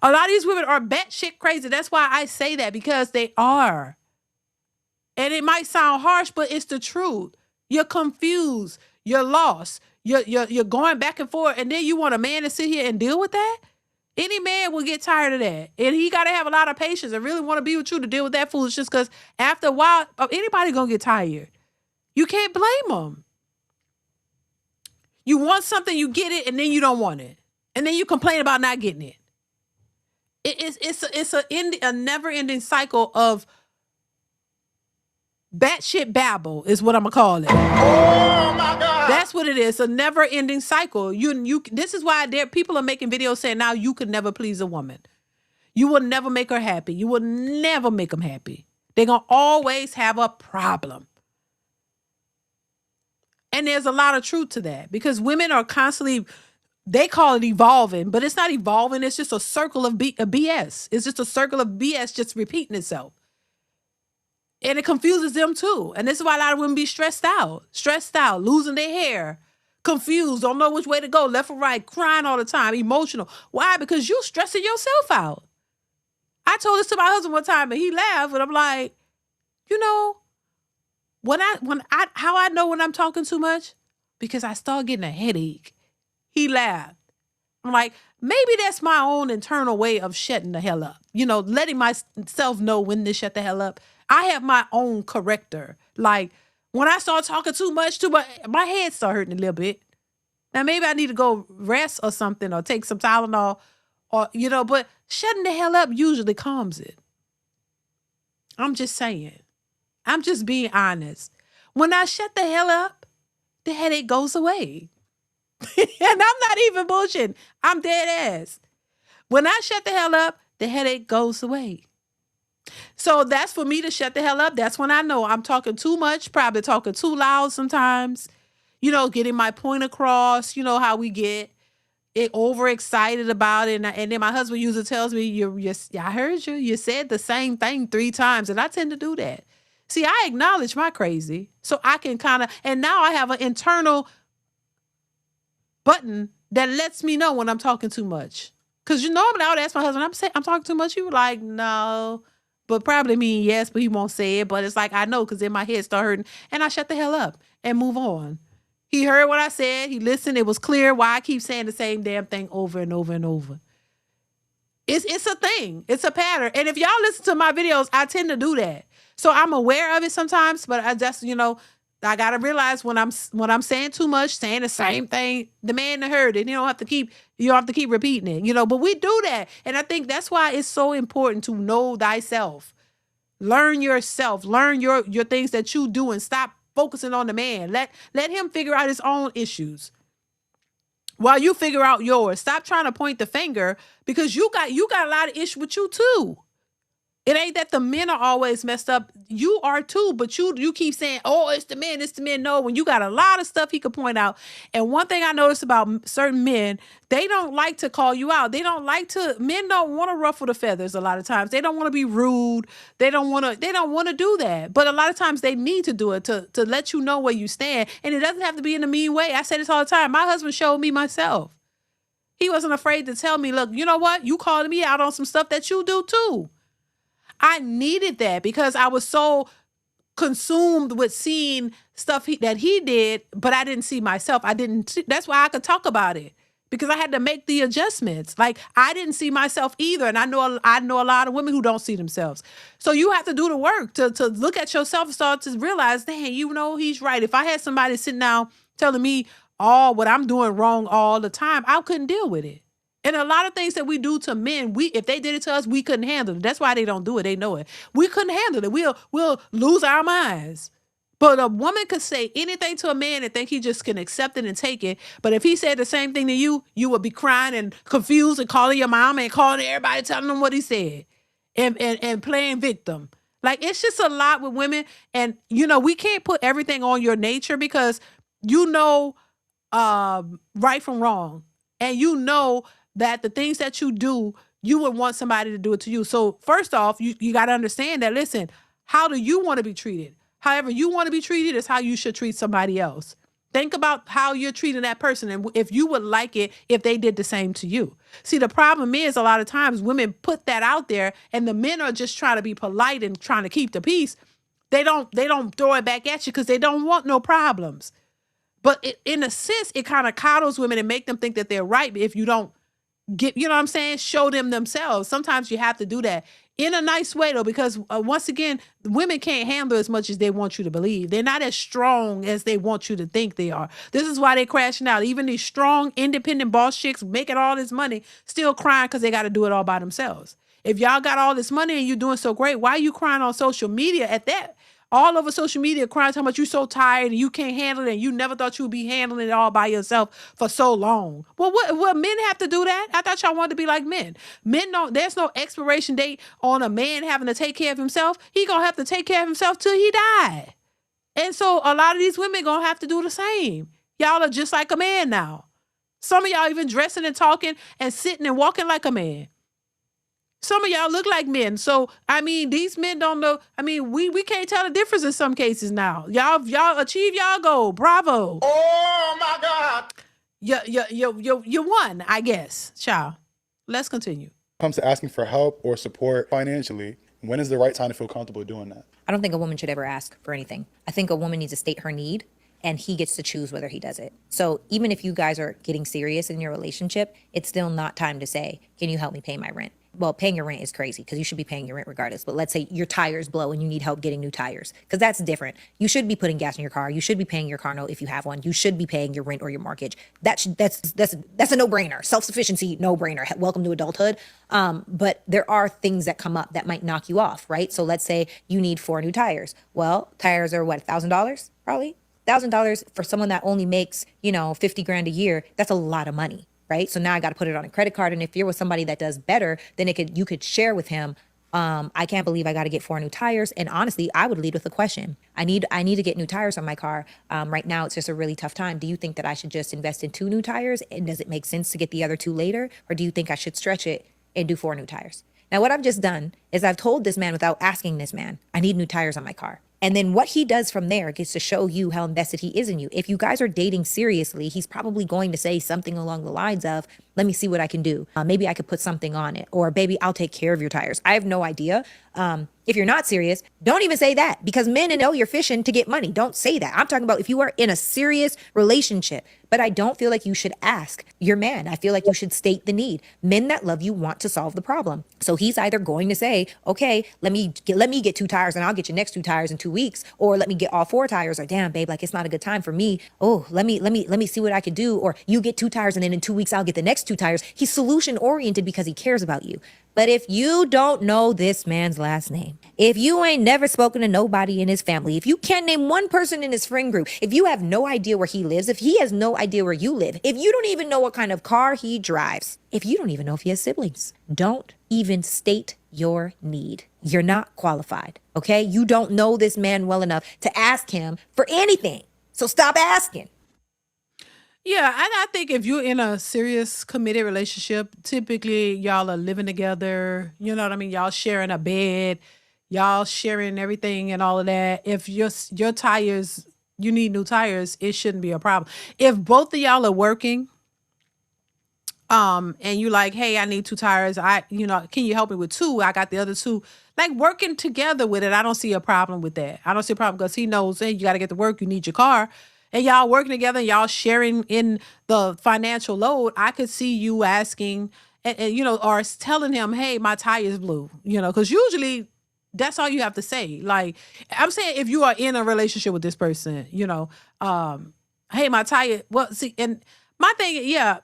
A lot of these women are batshit crazy. That's why I say that, because they are. And it might sound harsh, but it's the truth. You're confused. You're lost. You're going back and forth, and then you want a man to sit here and deal with that? Any man will get tired of that. And he got to have a lot of patience and really want to be with you to deal with that foolishness, because after a while, anybody going to get tired. You can't blame them. You want something, you get it, and then you don't want it. And then you complain about not getting it. It's a never-ending cycle of batshit babble is what I'm going to call it. Oh, my God. That's what it is. A never-ending cycle. This is why people are making videos saying now you could never please a woman. You will never make her happy. You will never make them happy. They're going to always have a problem. And there's a lot of truth to that, because women are constantly, they call it evolving, but it's not evolving. It's just a circle of BS. It's just a circle of BS just repeating itself. And it confuses them too. And this is why a lot of women be stressed out, losing their hair, confused, don't know which way to go, left or right, crying all the time, emotional. Why? Because you stressing yourself out. I told this to my husband one time and he laughed, and I'm like, you know, how I know when I'm talking too much? Because I start getting a headache. He laughed. I'm like, maybe that's my own internal way of shutting the hell up. You know, letting myself know when to shut the hell up. I have my own corrector. Like, when I start talking too much, my head start hurting a little bit. Now, maybe I need to go rest or something, or take some Tylenol, or, you know, but shutting the hell up usually calms it. I'm just saying. I'm just being honest. When I shut the hell up, the headache goes away. And I'm not even bullshitting. I'm dead ass. When I shut the hell up, the headache goes away. So that's for me to shut the hell up. That's when I know I'm talking too much, probably talking too loud sometimes, you know, getting my point across, you know how we get overexcited about it. And then my husband usually tells me, I heard you. You said the same thing 3 times. And I tend to do that. See, I acknowledge my crazy, so I can and now I have an internal button that lets me know when I'm talking too much. Because normally I would ask my husband, I'm talking too much. He was like, no, but probably mean yes, but he won't say it. But it's like, I know, because then my head start hurting, and I shut the hell up and move on. He heard what I said. He listened. It was clear why I keep saying the same damn thing over and over and over. It's a thing. It's a pattern. And if y'all listen to my videos, I tend to do that. So I'm aware of it sometimes, but I just, you know, I gotta realize when I'm saying too much, saying the same thing, the man heard it. You don't have to keep repeating it, you know. But we do that, and I think that's why it's so important to know thyself, learn yourself, learn your things that you do, and stop focusing on the man. Let him figure out his own issues while you figure out yours. Stop trying to point the finger, because you got a lot of issues with you too. It ain't that the men are always messed up. You are too, but you keep saying, oh, it's the men. No, when you got a lot of stuff he could point out. And one thing I noticed about certain men, they don't like to call you out. Men don't want to ruffle the feathers a lot of times. They don't want to be rude. They don't want to do that. But a lot of times they need to do it to let you know where you stand. And it doesn't have to be in a mean way. I say this all the time. My husband showed me myself. He wasn't afraid to tell me, look, you know what? You called me out on some stuff that you do too. I needed that, because I was so consumed with seeing stuff that he did, but I didn't see myself. That's why I could talk about it, because I had to make the adjustments. Like, I didn't see myself either. And I know a lot of women who don't see themselves. So you have to do the work to look at yourself and start to realize, dang, he's right. If I had somebody sitting down telling me all what I'm doing wrong all the time, I couldn't deal with it. And a lot of things that we do to men, if they did it to us, we couldn't handle it. That's why they don't do it. They know it. We couldn't handle it. We'll lose our minds. But a woman could say anything to a man and think he just can accept it and take it. But if he said the same thing to you, you would be crying and confused and calling your mama and calling everybody, telling them what he said and playing victim. Like, it's just a lot with women. And, we can't put everything on your nature, because right from wrong. And that the things that you do, you would want somebody to do it to you. So first off, you got to understand that, listen, how do you want to be treated? However you want to be treated is how you should treat somebody else. Think about how you're treating that person and if you would like it if they did the same to you. See, the problem is a lot of times women put that out there and the men are just trying to be polite and trying to keep the peace. They don't throw it back at you because they don't want no problems. But in a sense, it kind of coddles women and make them think that they're right if you don't show them themselves. Sometimes you have to do that in a nice way, though, because once again, women can't handle as much as they want you to believe. They're not as strong as they want you to think they are. This is why they're crashing out. Even these strong, independent boss chicks making all this money, still crying because they got to do it all by themselves. If y'all got all this money and you're doing so great, why are you crying on social media at that? All over social media crying how much you're so tired and you can't handle it and you never thought you would be handling it all by yourself for so long. Well, what men have to do that? I thought y'all wanted to be like men. There's no expiration date on a man having to take care of himself. He gonna have to take care of himself till he die. And so a lot of these women gonna have to do the same. Y'all are just like a man now. Some of y'all even dressing and talking and sitting and walking like a man. Some of y'all look like men. So, these men don't know. We can't tell the difference in some cases now. Y'all achieve y'all goal. Bravo. Oh my God. You won, I guess. Ciao. Let's continue. Comes to asking for help or support financially, when is the right time to feel comfortable doing that? I don't think a woman should ever ask for anything. I think a woman needs to state her need, and he gets to choose whether he does it. So even if you guys are getting serious in your relationship, it's still not time to say, can you help me pay my rent? Well, paying your rent is crazy because you should be paying your rent regardless. But let's say your tires blow and you need help getting new tires, because that's different. You should be putting gas in your car. You should be paying your car note if you have one. You should be paying your rent or your mortgage. That's a no-brainer. Self-sufficiency, no-brainer. Welcome to adulthood. But there are things that come up that might knock you off, right? So let's say you need 4 new tires. Well, tires are what, $1,000 probably? $1,000 for someone that only makes, 50 grand a year. That's a lot of money. Right? So now I got to put it on a credit card. And if you're with somebody that does better, then you could share with him. I can't believe I got to get 4 new tires. And honestly, I would lead with a question. I need to get new tires on my car. Right now, it's just a really tough time. Do you think that I should just invest in 2 new tires? And does it make sense to get the other 2 later? Or do you think I should stretch it and do 4 new tires? Now, what I've just done is I've told this man without asking this man, I need new tires on my car. And then what he does from there gets to show you how invested he is in you. If you guys are dating seriously, he's probably going to say something along the lines of, let me see what I can do. Maybe I could put something on it. Or baby, I'll take care of your tires. I have no idea. If you're not serious, don't even say that, because men know you're fishing to get money. Don't say that. I'm talking about if you are in a serious relationship. But I don't feel like you should ask your man. I feel like you should state the need. Men that love you want to solve the problem. So he's either going to say, okay, let me get 2 tires and I'll get your next 2 tires in 2 weeks, or let me get all 4 tires, or damn babe, like it's not a good time for me. Oh, let me see what I could do. Or you get 2 tires and then in 2 weeks I'll get the next 2 tires. He's solution oriented because he cares about you. But if you don't know this man's last name, if you ain't never spoken to nobody in his family, if you can't name one person in his friend group, if you have no idea where he lives, if he has no idea where you live, if you don't even know what kind of car he drives, if you don't even know if he has siblings, don't even state your need. You're not qualified, okay? You don't know this man well enough to ask him for anything. So stop asking. Yeah, and I think if you're in a serious committed relationship, typically y'all are living together, you know what I mean? Y'all sharing a bed, y'all sharing everything and all of that. If your tires, you need new tires, it shouldn't be a problem. If both of y'all are working, and you like, hey, I need 2 tires. Can you help me with 2? I got the other 2. Like working together with it. I don't see a problem with that. I don't see a problem because he knows, hey, you got to get to work. You need your car. And y'all working together, and y'all sharing in the financial load. I could see you asking, or telling him, hey, my tire is blue, because usually that's all you have to say. Like, I'm saying if you are in a relationship with this person, hey, my tire, well, see, and my thing, yeah,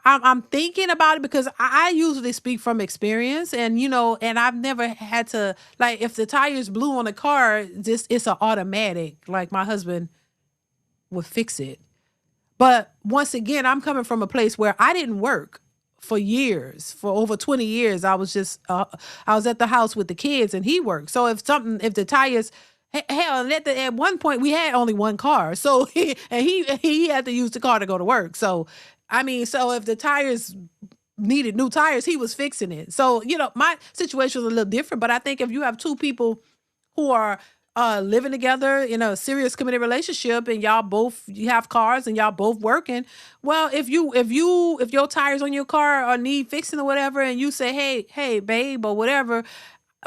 I'm thinking about it because I usually speak from experience, and and I've never had to, like, if the tire is blue on the car, it's an automatic. Like, my husband would fix it. But once again, I'm coming from a place where I didn't work for years. For over 20 years, I was just I was at the house with the kids, and he worked. So if the tires, hell, at one point we had only one car, so he had to use the car to go to work. So I mean, so if the tires needed new tires, he was fixing it. So my situation was a little different. But I think if you have 2 people who are living together in a serious committed relationship, and you have cars and y'all both working, well, if your tires on your car or need fixing or whatever, and you say, hey babe, or whatever,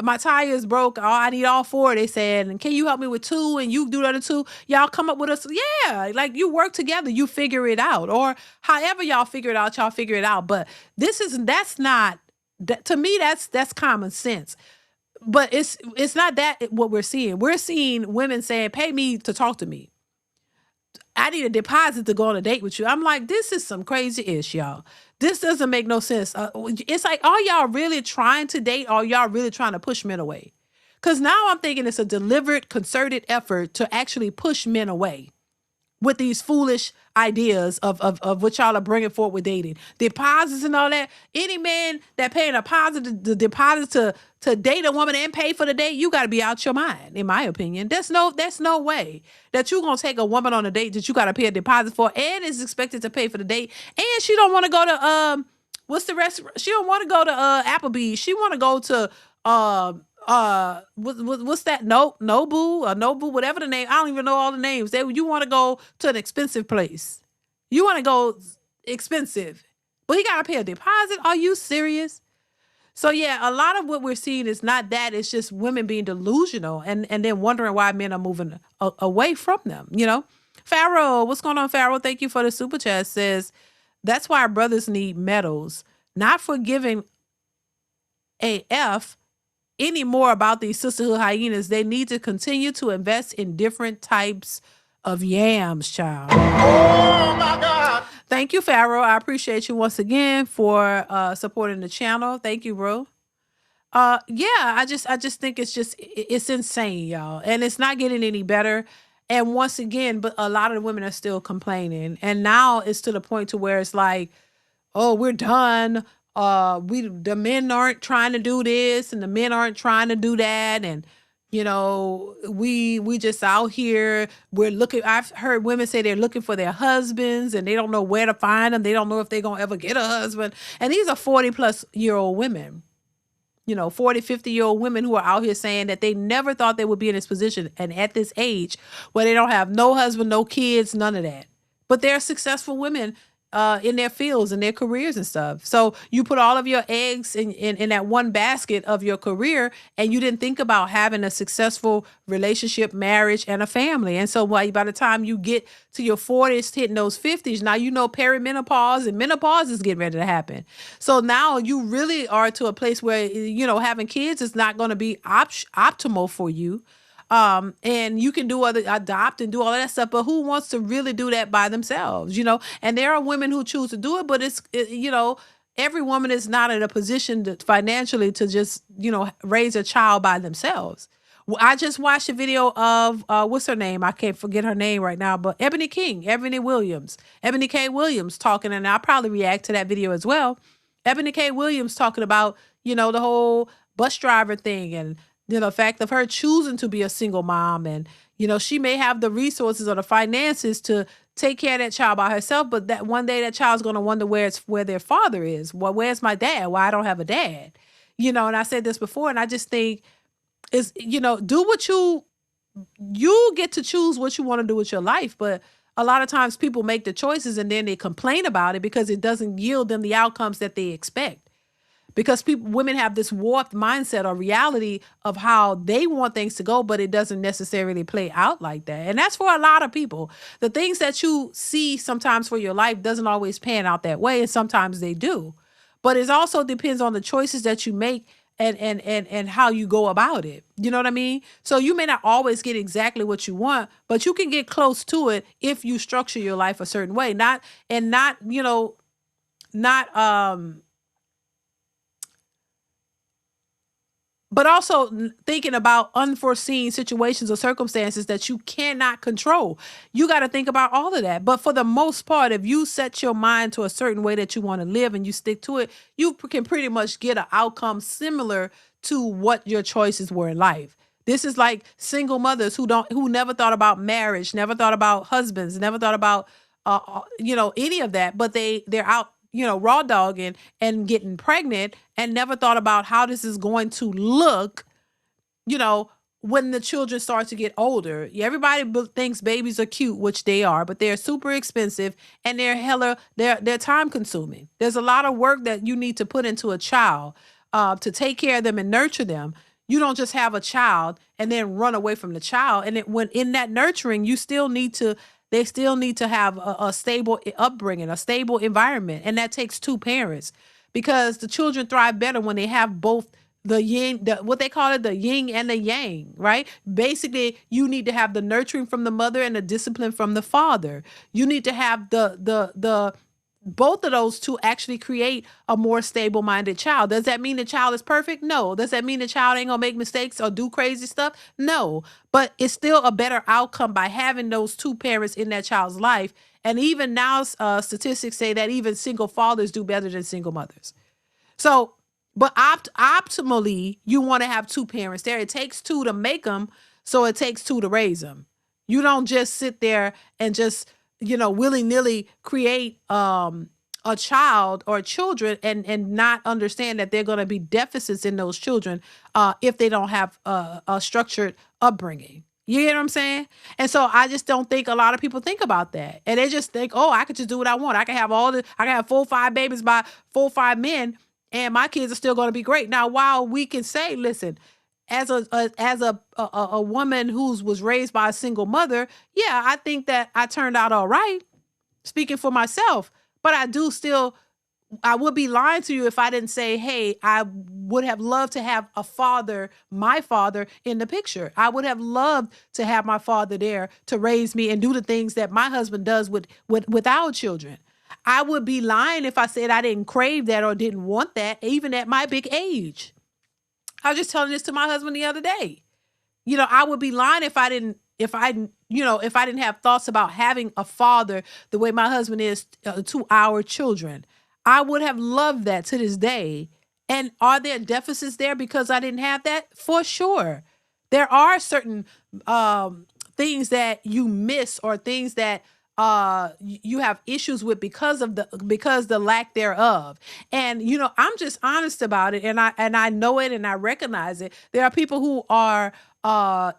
my tire is broke, I need all 4, they said, and can you help me with 2, and you do the other 2, y'all come up with us, yeah, like, you work together, you figure it out, or however y'all figure it out. But that's not, to me, that's common sense. But it's not that what we're seeing. We're seeing women saying, pay me to talk to me. I need a deposit to go on a date with you. I'm like, this is some crazy ish, y'all. This doesn't make no sense. It's like, are y'all really trying to date, or y'all really trying to push men away? Because now I'm thinking it's a deliberate, concerted effort to actually push men away with these foolish ideas of what y'all are bringing forward with dating. Deposits and all that. Any man that paying the deposit to date a woman and pay for the date, you got to be out your mind, in my opinion. That's no way that you're going to take a woman on a date that you got to pay a deposit for and is expected to pay for the date. And she don't want to go to, what's the rest? She don't want to go to Applebee's. She want to go to, what's that? Nobu, whatever the name. I don't even know all the names. You want to go to an expensive place. You want to go expensive, but he got to pay a deposit. Are you serious? So yeah, a lot of what we're seeing is not that. It's just women being delusional and then wondering why men are moving away from them. Pharaoh, what's going on, Pharaoh? Thank you for the super chat. Says that's why our brothers need medals, not for giving a F any more about these sisterhood hyenas. They need to continue to invest in different types of yams, child. Oh my God. Thank you, Pharaoh. I appreciate you once again for supporting the channel. Thank you, bro. Yeah, I just think it's insane, y'all. And it's not getting any better. And once again, but a lot of the women are still complaining. And now it's to the point to where it's like, oh, we're done. The men aren't trying to do this and the men aren't trying to do that. And, we just out here, we're looking, I've heard women say they're looking for their husbands and they don't know where to find them. They don't know if they're going to ever get a husband. And these are 40-plus-year-old women, 40, 50-year-old women who are out here saying that they never thought they would be in this position. And at this age where they don't have no husband, no kids, none of that. But they're successful women in their fields and their careers and stuff. So you put all of your eggs in that one basket of your career, and you didn't think about having a successful relationship, marriage, and a family. And so by the time you get to your 40s, hitting those 50s, now perimenopause and menopause is getting ready to happen. So now you really are to a place where, having kids is not going to be optimal for you. And you can adopt and do all of that stuff, but who wants to really do that by themselves, And there are women who choose to do it, but every woman is not in a position financially to just, raise a child by themselves. I just watched a video of, what's her name? I can't forget her name right now, but Ebony K. Williams talking, and I'll probably react to that video as well. Ebony K. Williams talking about, the whole bus driver thing and, the fact of her choosing to be a single mom, and, she may have the resources or the finances to take care of that child by herself, but that one day that child's going to wonder where their father is. Well, where's my dad? Why I don't have a dad? And I said this before, and I just think do what you get to choose what you want to do with your life. But A lot of times people make the choices and then they complain about it because it doesn't yield them the outcomes that they expect. Because women have this warped mindset or reality of how they want things to go, but it doesn't necessarily play out like that. And that's for a lot of people. The things that you see sometimes for your life doesn't always pan out that way, and sometimes they do. But it also depends on the choices that you make and how you go about it. You know what I mean? So you may not always get exactly what you want, but you can get close to it if you structure your life a certain way. Not but also thinking about unforeseen situations or circumstances that you cannot control. You got to think about all of that. But for the most part, if you set your mind to a certain way that you want to live and you stick to it, you can pretty much get an outcome similar to what your choices were in life. This is like single mothers who never thought about marriage, never thought about husbands, never thought about any of that, but they're out raw dogging and getting pregnant and never thought about how this is going to look, when the children start to get older. Everybody thinks babies are cute, which they are, but they're super expensive and they're time consuming. There's a lot of work that you need to put into a child to take care of them and nurture them. You don't just have a child and then run away from the child. And when in that nurturing, they still need to have a stable upbringing, a stable environment. And that takes two parents, because the children thrive better when they have both the yin, what they call it, the yin and the yang, right? Basically, you need to have the nurturing from the mother and the discipline from the father. You need to have the both of those to actually create a more stable-minded child. Does that mean the child is perfect? No. Does that mean the child ain't gonna make mistakes or do crazy stuff? No. But it's still a better outcome by having those two parents in that child's life. And even now, statistics say that even single fathers do better than single mothers. So, but optimally, you want to have two parents there. It takes two to make them, so it takes two to raise them. You don't just sit there and just willy-nilly create a child or children and not understand that there are going to be deficits in those children if they don't have a structured upbringing. You get what I'm saying? And so I just don't think a lot of people think about that. And they just think, oh, I could just do what I want. I can have I can have 4 or 5 babies by 4 or 5 men, and my kids are still going to be great. Now, while we can say, listen, as a woman who was raised by a single mother, yeah, I think that I turned out all right, speaking for myself. But I would be lying to you if I didn't say, hey, I would have loved to have my father in the picture. I would have loved to have my father there to raise me and do the things that my husband does with our children. I would be lying if I said I didn't crave that or didn't want that, even at my big age. I was just telling this to my husband the other day. I would be lying if I didn't have thoughts about having a father the way my husband is to our children. I would have loved that to this day. And are there deficits there because I didn't have that? For sure. There are certain things that you miss or things that you have issues with because the lack thereof. And I'm just honest about it, and I know it and I recognize it. There are people who are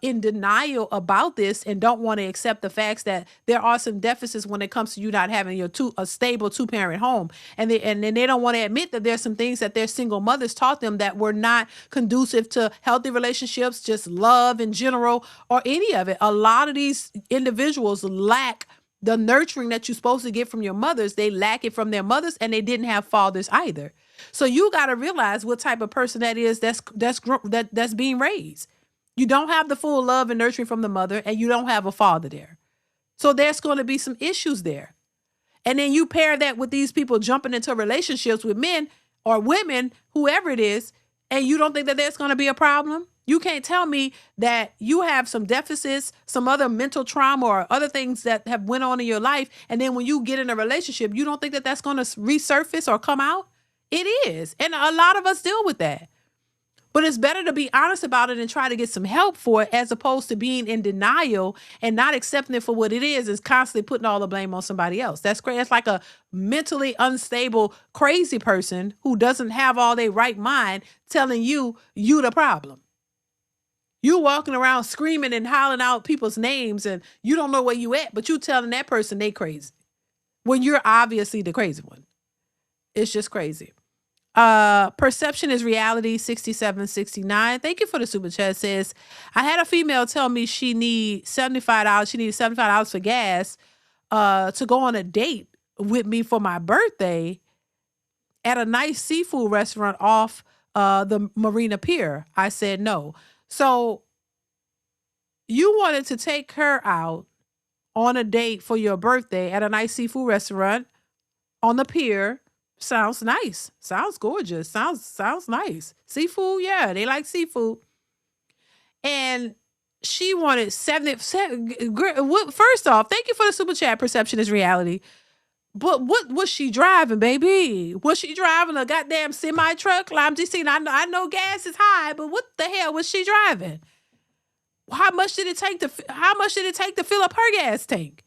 in denial about this and don't want to accept the facts that there are some deficits when it comes to you not having a stable 2-parent home, and they don't want to admit that there's some things that their single mothers taught them that were not conducive to healthy relationships, just love in general, or any of it. A lot of these individuals lack the nurturing that you're supposed to get from your mothers. They lack it from their mothers, and they didn't have fathers either. So you got to realize what type of person that is that's being raised. You don't have the full love and nurturing from the mother, and you don't have a father there. So there's going to be some issues there. And then you pair that with these people jumping into relationships with men or women, whoever it is, and you don't think that there's going to be a problem? You can't tell me that you have some deficits, some other mental trauma or other things that have went on in your life, and then when you get in a relationship, you don't think that that's going to resurface or come out? It is. And a lot of us deal with that. But it's better to be honest about it and try to get some help for it, as opposed to being in denial and not accepting it for what it is constantly putting all the blame on somebody else. That's crazy. It's like a mentally unstable, crazy person who doesn't have all their right mind telling you the problem. You walking around screaming and hollering out people's names and you don't know where you at, but you telling that person they crazy when you're obviously the crazy one. It's just crazy. Perception is reality 6769. Thank you for the super chat. Says, I had a female tell me she needed $75. She needed $75 for gas to go on a date with me for my birthday at a nice seafood restaurant off the Marina Pier. I said no. So you wanted to take her out on a date for your birthday at a nice seafood restaurant on the pier. Sounds nice. Sounds gorgeous. Sounds nice. Seafood, yeah, they like seafood. And she wanted 70. First off, thank you for the super chat. Perception is reality. But what was she driving, baby? Was she driving a goddamn semi truck? I'm just saying, I know gas is high, but what the hell was she driving? How much did it take to fill up her gas tank?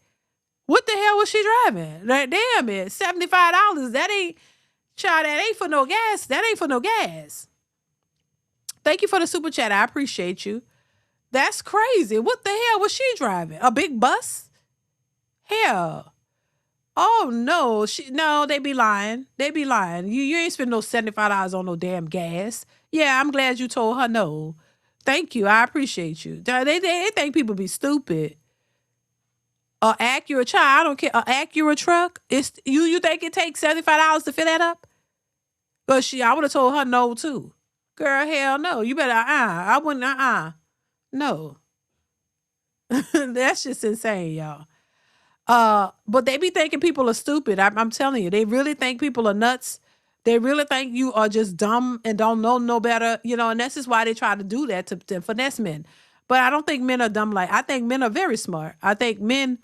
What the hell was she driving? Like, damn it, $75. That ain't, child, that ain't for no gas. That ain't for no gas. Thank you for the super chat. I appreciate you. That's crazy. What the hell was she driving? A big bus? Hell. Oh no, they be lying. They be lying. You ain't spend no $75 on no damn gas. Yeah, I'm glad you told her no. Thank you. I appreciate you. They think people be stupid. A Acura child, I don't care. A Acura truck, it's you think it takes $75 to fill that up? But I would have told her no too. Girl, hell no. You better I wouldn't no. That's just insane, y'all. But they be thinking people are stupid. I'm telling you, they really think people are nuts. They really think you are just dumb and don't know no better, and this is why they try to do that to finesse men. But I don't think men are dumb. I think men are very smart. I think men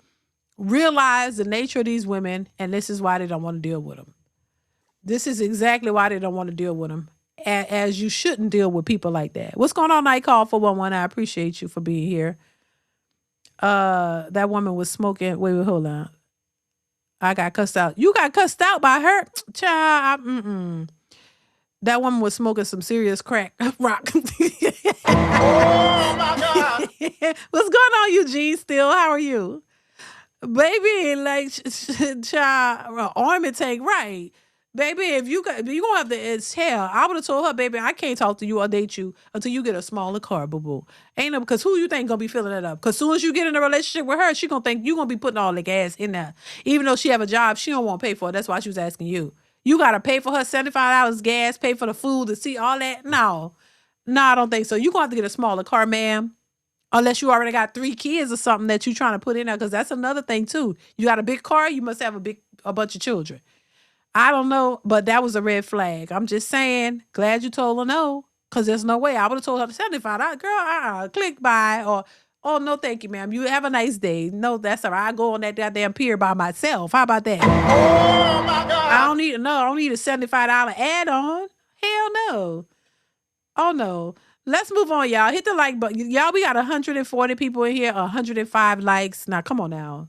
realize the nature of these women, and this is why they don't want to deal with them. This is exactly why they don't want to deal with them, as you shouldn't deal with people like that. What's going on, Night Call 411? I appreciate you for being here. That woman was smoking. Wait, hold on. I got cussed out. You got cussed out by her? Child, that woman was smoking some serious crack rock. Oh, my God. What's going on, Eugene, still? How are you? Baby, child, army tank, right. Baby, if you gonna have to, it's hell. I would have told her, baby, I can't talk to you or date you until you get a smaller car, boo-boo. Ain't no, because who you think gonna be filling it up? Because soon as you get in a relationship with her, she gonna think you gonna be putting all the gas in there. Even though she have a job, she don't want to pay for it. That's why she was asking you. You gotta pay for her $75 gas, pay for the food, to see all that. No, I don't think so. You gonna have to get a smaller car, ma'am. Unless you already got 3 kids or something that you trying to put in there, because that's another thing too. You got a big car, you must have a bunch of children. I don't know, but that was a red flag. I'm just saying, glad you told her no, because there's no way. I would have told her to $75. Girl, click buy, or, oh, no, thank you, ma'am. You have a nice day. No, that's all right. I go on that goddamn pier by myself. How about that? Oh, my God. I don't need a $75 add-on. Hell no. Oh, no. Let's move on, y'all. Hit the like button. Y'all, we got 140 people in here, 105 likes. Now, come on now.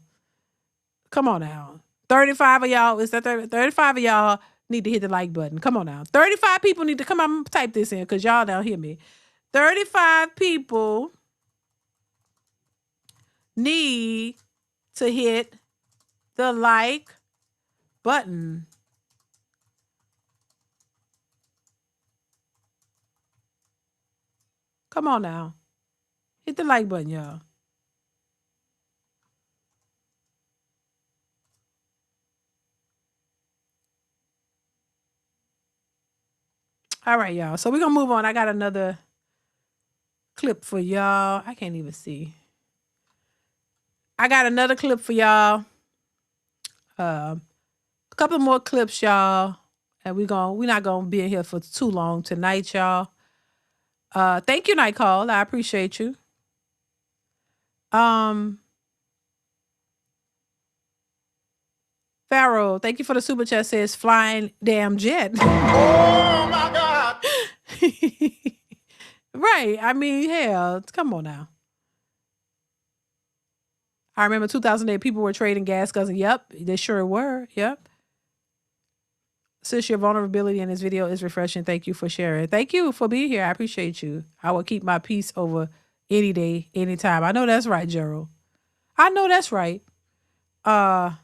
35 of y'all, is that 35 of y'all need to hit the like button. Come on now. 35 people need to come on, type this in because y'all don't hear me. 35 people need to hit the like button. Come on now. Hit the like button, y'all. All right, y'all. So we're going to move on. I got another clip for y'all. I can't even see. I got another clip for y'all. A couple more clips, y'all. And we're not going to be in here for too long tonight, y'all. Thank you, Night Call. I appreciate you. Pharaoh, thank you for the super chat. Says flying damn jet. Oh my God. Right. I mean, hell, come on now. I remember 2008, people were trading gas guzzling. Yep, they sure were. Yep. Sis, your vulnerability in this video is refreshing. Thank you for sharing. Thank you for being here. I appreciate you. I will keep my peace over any day, anytime. I know that's right, Gerald. I know that's right. Yeah,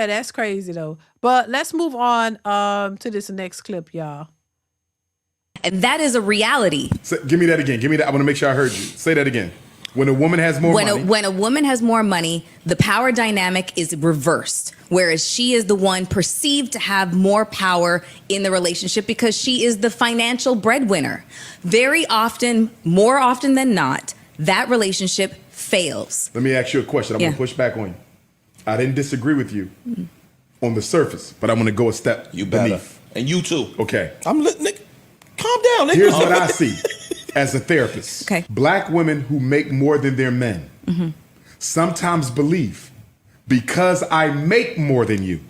that's crazy though. But let's move on to this next clip, y'all. And that is a reality. Give me that again. Give me that. I want to make sure I heard you. Say that again. When a woman has more money. When a woman has more money, the power dynamic is reversed. Whereas she is the one perceived to have more power in the relationship because she is the financial breadwinner. Very often, more often than not, that relationship fails. Let me ask you a question. I'm going to push back on you. I didn't disagree with you on the surface, but I'm going to go a step beneath. And you too. Okay. I'm nigga, calm down, nigga. Here's what I see as a therapist. Okay. Black women who make more than their men sometimes believe because I make more than you,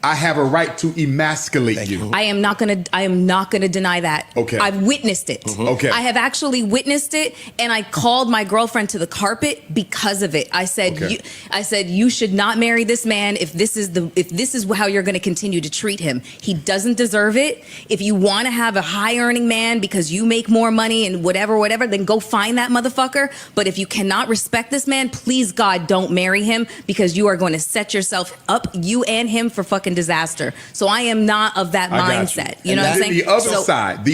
I have a right to emasculate you. I am not gonna deny that. Okay. I've witnessed it. Okay. I have actually witnessed it, and I called my girlfriend to the carpet because of it. I said, you should not marry this man if this is how you're gonna continue to treat him. He doesn't deserve it. If you wanna have a high earning man because you make more money and whatever, then go find that motherfucker. But if you cannot respect this man, please God, don't marry him because you are going to set yourself up, you and him, for fucking disaster. So I am not of that mindset. You know what I'm saying? The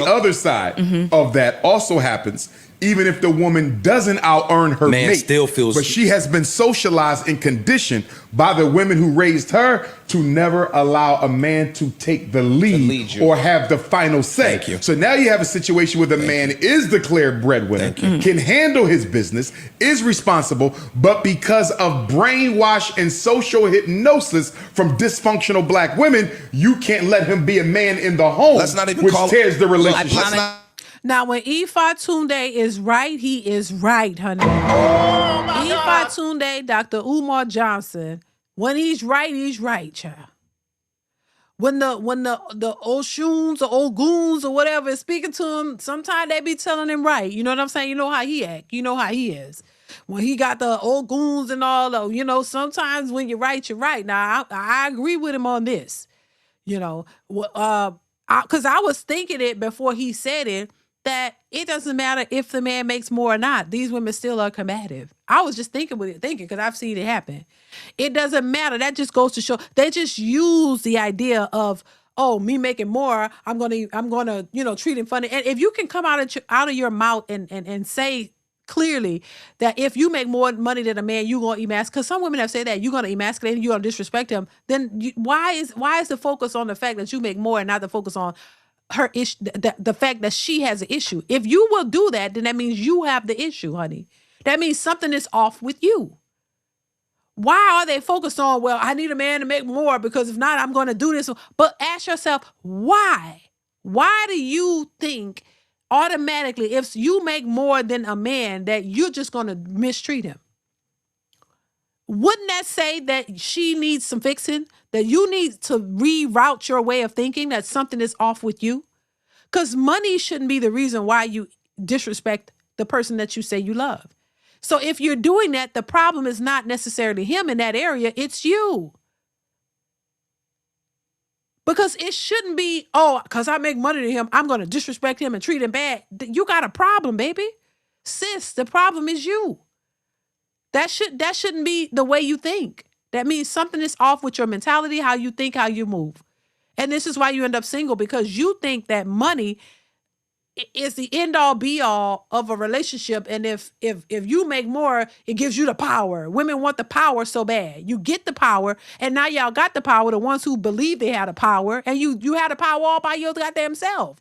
other side of that also happens even if the woman doesn't out-earn her mate. Still feels, but she has been socialized and conditioned by the women who raised her to never allow a man to take the lead or have the final say. So now you have a situation where the man is declared breadwinner, can handle his business, is responsible, but because of brainwash and social hypnosis from dysfunctional black women, you can't let him be a man in the home, which tears the relationship. Now, when Ifatunde is right, he is right, honey. Ifatunde, Dr. Umar Johnson, when he's right, child. When the Oshuns or Oguns or whatever is speaking to him, sometimes they be telling him right. You know what I'm saying? You know how he act. You know how he is. When he got the Oguns and all of, sometimes when you're right, you're right. Now, I agree with him on this. Because I was thinking it before he said it, that it doesn't matter if the man makes more or not. These women still are combative. I was just thinking because I've seen it happen. It doesn't matter. That just goes to show they just use the idea of, oh, me making more, I'm gonna treat him funny. And if you can come out of your mouth and say clearly that if you make more money than a man, you're gonna emasculate. Because some women have said that you're gonna emasculate him, you're gonna disrespect him. Then why is the focus on the fact that you make more and not the focus on her issue, the fact that she has an issue? If you will do that, then that means you have the issue, honey. That means something is off with you. Why are they focused on, well, I need a man to make more because if not, I'm going to do this? But ask yourself, why? Why do you think automatically if you make more than a man that you're just going to mistreat him? Wouldn't that say that she needs some fixing? That you need to reroute your way of thinking, that something is off with you? Because money shouldn't be the reason why you disrespect the person that you say you love. So if you're doing that, the problem is not necessarily him in that area, it's you. Because it shouldn't be, oh, because I make money to him, I'm going to disrespect him and treat him bad. You got a problem, baby. Sis, the problem is you. That shouldn't be the way you think. That means something is off with your mentality, how you think, how you move. And this is why you end up single, because you think that money is the end all be all of a relationship. And if you make more, it gives you the power. Women want the power so bad. You get the power, and now y'all got the power, the ones who believe they had the power, and you had the power all by your goddamn self.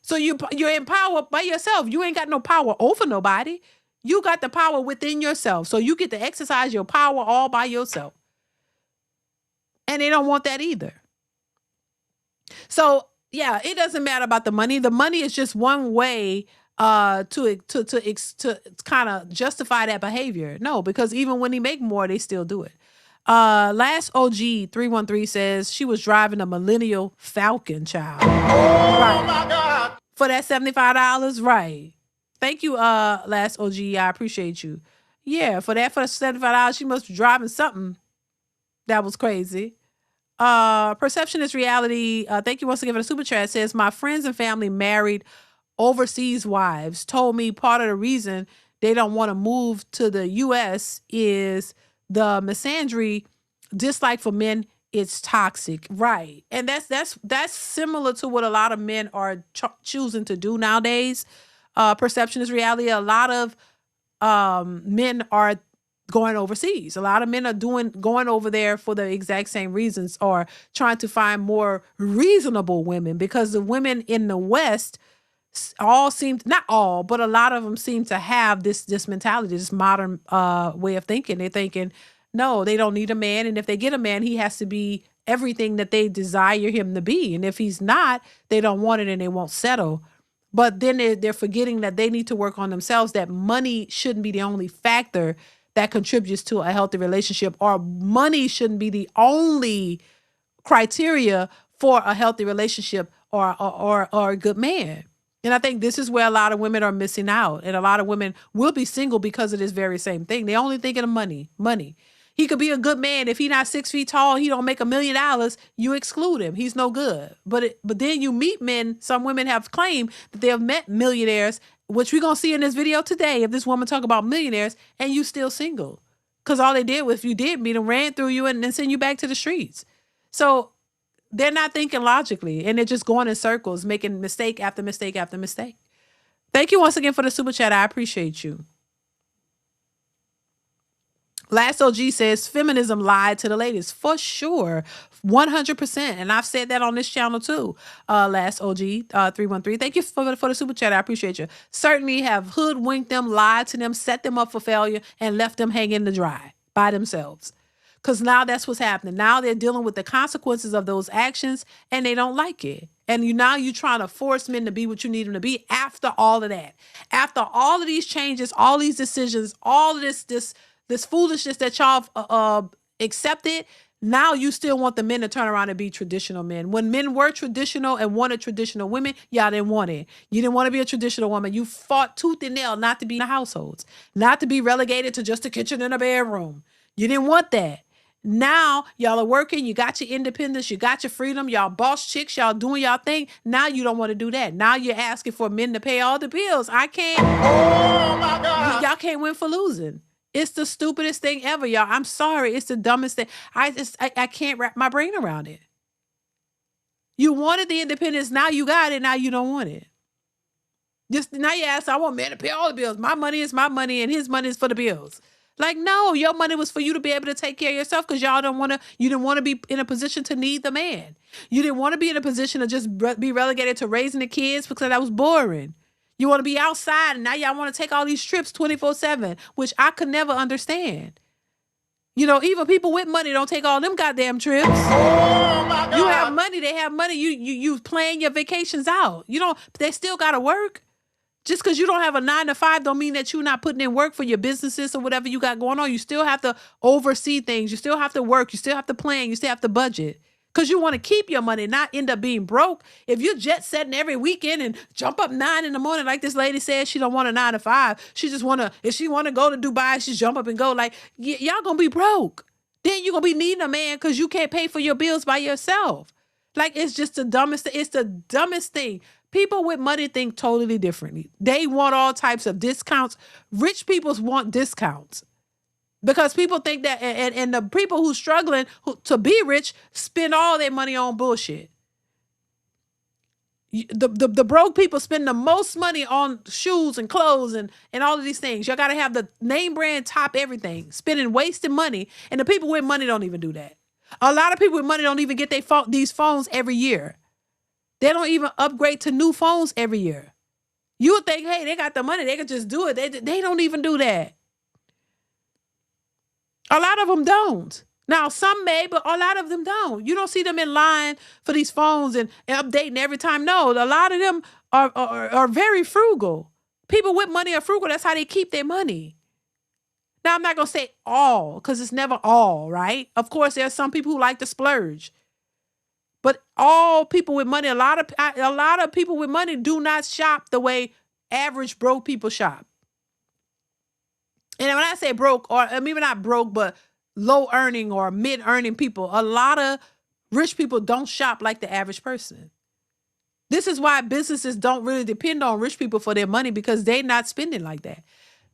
So you're in power by yourself. You ain't got no power over nobody. You got the power within yourself. So you get to exercise your power all by yourself. And they don't want that either. So, yeah, it doesn't matter about the money. The money is just one way to kind of justify that behavior. No, because even when they make more, they still do it. Last OG 313 says she was driving a Millennial Falcon, child. Oh, my God. For that $75, right. Thank you, last OG. I appreciate you. Yeah, for $75, she must be driving something that was crazy. Perception is reality. Thank you once again for the super chat. It says, my friends and family married overseas wives told me part of the reason they don't want to move to the U.S. is the misandry, dislike for men. It's toxic, right? And that's similar to what a lot of men are choosing to do nowadays. Perception is reality. A lot of men are going overseas. A lot of men are going over there for the exact same reasons, or trying to find more reasonable women, because the women in the West all seem, not all, but a lot of them seem to have this mentality, this modern way of thinking. They're thinking, no, they don't need a man, and if they get a man, he has to be everything that they desire him to be, and if he's not, they don't want it and they won't settle. But then they're forgetting that they need to work on themselves, that money shouldn't be the only factor that contributes to a healthy relationship, or money shouldn't be the only criteria for a healthy relationship or a good man. And I think this is where a lot of women are missing out. And a lot of women will be single because of this very same thing. They only thinking of money. He could be a good man. If he's not 6 feet tall, he don't make $1 million, you exclude him. He's no good. But then you meet men. Some women have claimed that they have met millionaires, which we're going to see in this video today. If this woman talk about millionaires, and you still single. Because all they did was, if you did meet them, ran through you and then send you back to the streets. So they're not thinking logically, and they're just going in circles, making mistake after mistake after mistake. Thank you once again for the super chat. I appreciate you. Last OG says feminism lied to the ladies, for sure, 100%. And I've said that on this channel too. Last OG 313. Thank you for the super chat. I appreciate you. Certainly have hoodwinked them, lied to them, set them up for failure, and left them hanging in the dry by themselves. Because now that's what's happening. Now they're dealing with the consequences of those actions, and they don't like it. And now you're trying to force men to be what you need them to be after all of that. After all of these changes, all these decisions, all of this foolishness that y'all accepted, now you still want the men to turn around and be traditional men. When men were traditional and wanted traditional women, y'all didn't want it. You didn't want to be a traditional woman. You fought tooth and nail not to be in the households, not to be relegated to just a kitchen and a bedroom. You didn't want that. Now y'all are working, you got your independence, you got your freedom, y'all boss chicks, y'all doing y'all thing. Now you don't want to do that. Now you're asking for men to pay all the bills. I can't. Oh my God. Y'all can't win for losing. It's the stupidest thing ever, y'all. I'm sorry. It's the dumbest thing. I can't wrap my brain around it. You wanted the independence. Now you got it. Now you don't want it. Just now you ask, I want men to pay all the bills. My money is my money and his money is for the bills. Like, no, your money was for you to be able to take care of yourself, because you didn't want to be in a position to need the man. You didn't want to be in a position to just be relegated to raising the kids because that was boring. You want to be outside, and now y'all want to take all these trips 24/7, which I could never understand. You know, even people with money don't take all them goddamn trips. Oh my God. You have money, they have money. You plan your vacations out. They still gotta work. Just because you don't have a 9 to 5 don't mean that you're not putting in work for your businesses or whatever you got going on. You still have to oversee things. You still have to work. You still have to plan. You still have to budget. Because you want to keep your money, not end up being broke. If you're jet setting every weekend and jump up 9 in the morning, like this lady said, she don't want a 9 to 5. She just want to, if she want to go to Dubai, she jump up and go. Like, y'all going to be broke. Then you're going to be needing a man because you can't pay for your bills by yourself. Like, it's just the dumbest thing. It's the dumbest thing. People with money think totally differently. They want all types of discounts. Rich people want discounts. Because people think that, and the people who's struggling to be rich spend all their money on bullshit. The broke people spend the most money on shoes and clothes and all of these things. Y'all got to have the name brand top everything, spending wasted money. And the people with money don't even do that. A lot of people with money don't even get these phones every year. They don't even upgrade to new phones every year. You would think, hey, they got the money, they could just do it. They don't even do that. A lot of them don't. Now, some may, but a lot of them don't. You don't see them in line for these phones and updating every time. No, a lot of them are very frugal. People with money are frugal. That's how they keep their money. Now, I'm not going to say all, because it's never all, right? Of course, there are some people who like to splurge. But all people with money, a lot of people with money do not shop the way average broke people shop. And when I say broke, or maybe not broke, but low earning or mid earning people, a lot of Rich people don't shop like the average person. This is why businesses don't really depend on rich people for their money, because they're not spending like that.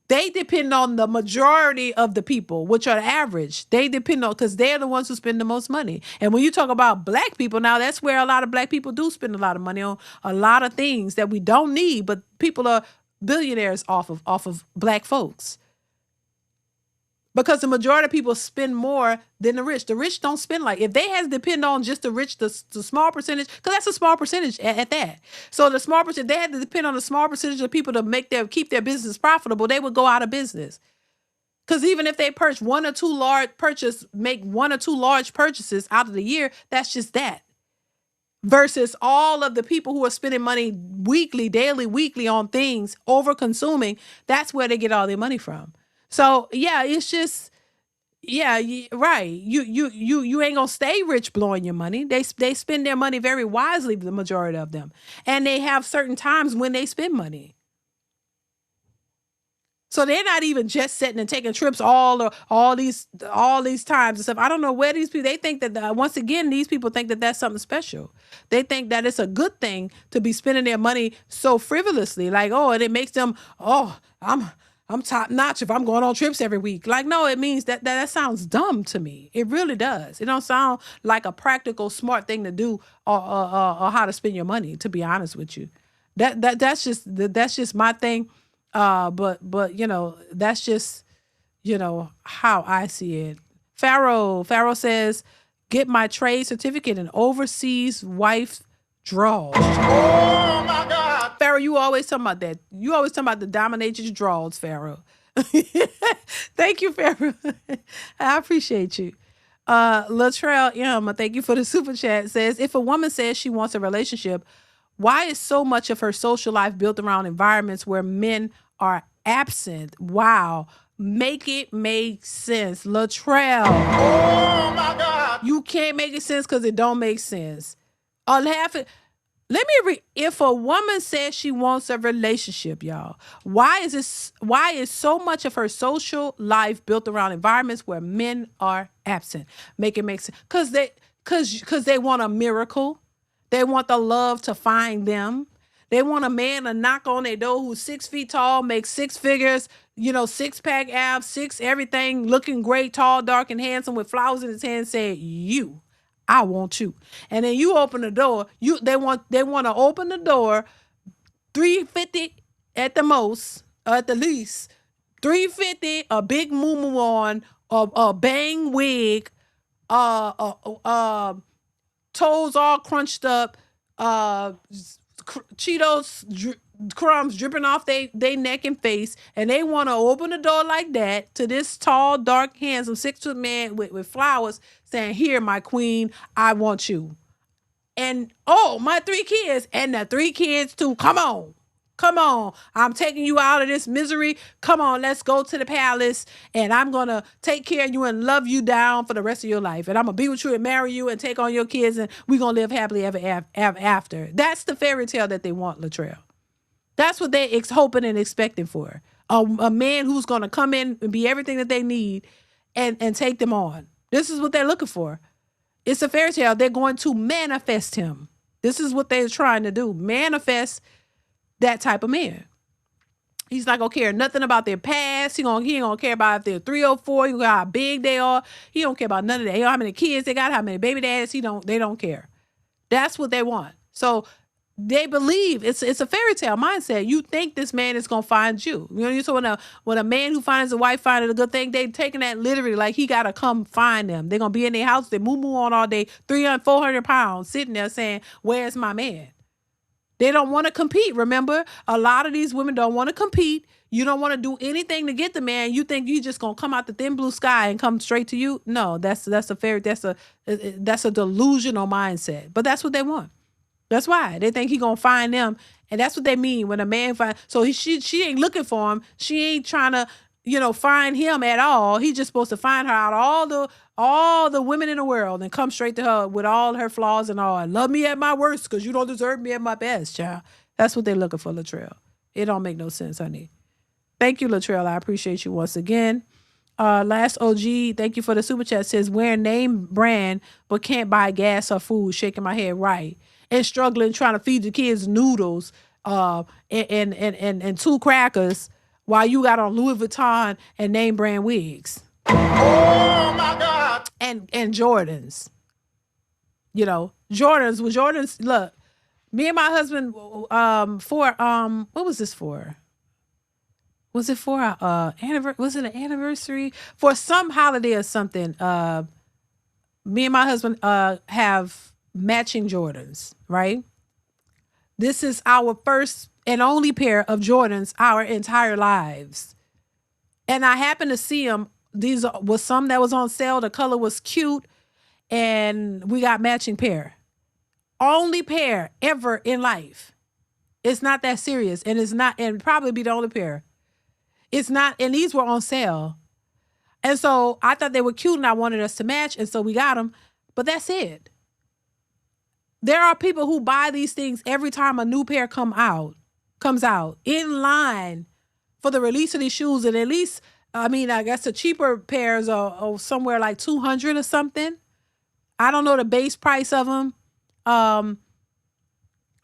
They depend on the majority of the people, which are average. They depend on, because they're the ones who spend the most money. And when you talk about black people, now that's where a lot of black people do spend a lot of money on a lot of things that we don't need, but people are billionaires off of black folks. Because the majority of people spend more than the rich. The rich don't spend like, if they had to depend on just the rich, the small percentage, because that's a small percentage at that. So the small percentage, they had to depend on a small percentage of people to keep their business profitable, they would go out of business. Because even if they make one or two large purchases out of the year, that's just that. Versus all of the people who are spending money weekly, daily, weekly on things, over consuming, that's where they get all their money from. So yeah, it's just, yeah, right. You ain't gonna stay rich blowing your money. They spend their money very wisely, the majority of them, and they have certain times when they spend money. So they're not even just sitting and taking trips all these times and stuff. I don't know where these people, they think that, once again, these people think that that's something special. They think that it's a good thing to be spending their money so frivolously, like, oh, and it makes them, oh, I'm top notch if I'm going on trips every week. Like, no, it means that sounds dumb to me. It really does. It don't sound like a practical, smart thing to do, or how to spend your money, to be honest with you. That's just my thing. But that's just, how I see it. Pharaoh says, get my trade certificate in overseas wife draws. Oh my God. Pharaoh, you always talking about that. You always talking about the dominatrix draws, Pharaoh. Thank you, Pharaoh. I appreciate you. Latrell M, thank you for the super chat, says, if a woman says she wants a relationship, why is so much of her social life built around environments where men are absent? Wow. Make it make sense. Latrell. Oh my God. You can't make it sense because it don't make sense. Let me read. If a woman says she wants a relationship, y'all, why is so much of her social life built around environments where men are absent? Make it make sense. Because they want a miracle. They want the love to find them. They want a man to knock on their door who's 6 feet tall, make 6 figures, 6-pack abs, 6 everything, looking great, tall, dark, and handsome, with flowers in his hand, saying, I want you. And then you open the door. They want to open the door, $350 at the most, at the least, $350, a big muumuu on, a bang wig, toes all crunched up, Cheetos crumbs dripping off they neck and face, and they want to open the door like that to this tall, dark, handsome 6-foot man with flowers, saying, here, my queen, I want you. And my 3 kids, and the 3 kids too. Come on, I'm taking you out of this misery. Come on, let's go to the palace, and I'm gonna take care of you and love you down for the rest of your life, and I'm gonna be with you and marry you and take on your kids, and we're gonna live happily ever after. That's the fairy tale that they want, Latrell. That's what they're hoping and expecting for. A man who's gonna come in and be everything that they need and take them on. This is what they're looking for. It's a fairy tale. They're going to manifest him. This is what they're trying to do. Manifest that type of man. He's not gonna care nothing about their past. He ain't gonna care about if they're 3 or 4. You got how big they are. He don't care about none of that. He don't know how many kids they got, how many baby daddies. They don't care. That's what they want. So they believe it's a fairy tale mindset. You think this man is gonna find you. So when a man who finds a wife finding a good thing, they taking that literally, like he gotta come find them. They're gonna be in their house, they moo on all day, 300, 400 pounds, sitting there saying, where's my man? They don't want to compete. Remember, a lot of these women don't want to compete. You don't want to do anything to get the man. You think you just gonna come out the thin blue sky and come straight to you? No, that's a delusional mindset. But that's what they want. That's why they think he gonna find them, and that's what they mean when a man find. So she ain't looking for him. She ain't trying to find him at all. He's just supposed to find her out of all the women in the world and come straight to her with all her flaws and all. Love me at my worst because you don't deserve me at my best, child. That's what they're looking for, Latrell. It don't make no sense, honey. Thank you, Latrell. I appreciate you once again. Last OG, thank you for the super chat, says wearing name brand but can't buy gas or food, shaking my head right. And struggling trying to feed the kids noodles and two crackers while you got on Louis Vuitton and name brand wigs. Oh my God. And Jordans. You know, Jordans, look, me and my husband what was this for? Was it for anniversary? Was it an anniversary? For some holiday or something. Me and my husband have matching Jordans, right? This is our first and only pair of Jordans our entire lives. And I happened to see them. These was some that was on sale. The color was cute. And we got matching pair. Only pair ever in life. It's not that serious. And it's not, and probably be the only pair. It's not, and these were on sale. And so I thought they were cute and I wanted us to match. And so we got them. But that's it. There are people who buy these things every time a new pair comes out in line for the release of these shoes. And at least, I mean, I guess the cheaper pairs are somewhere like 200 or something. I don't know the base price of them.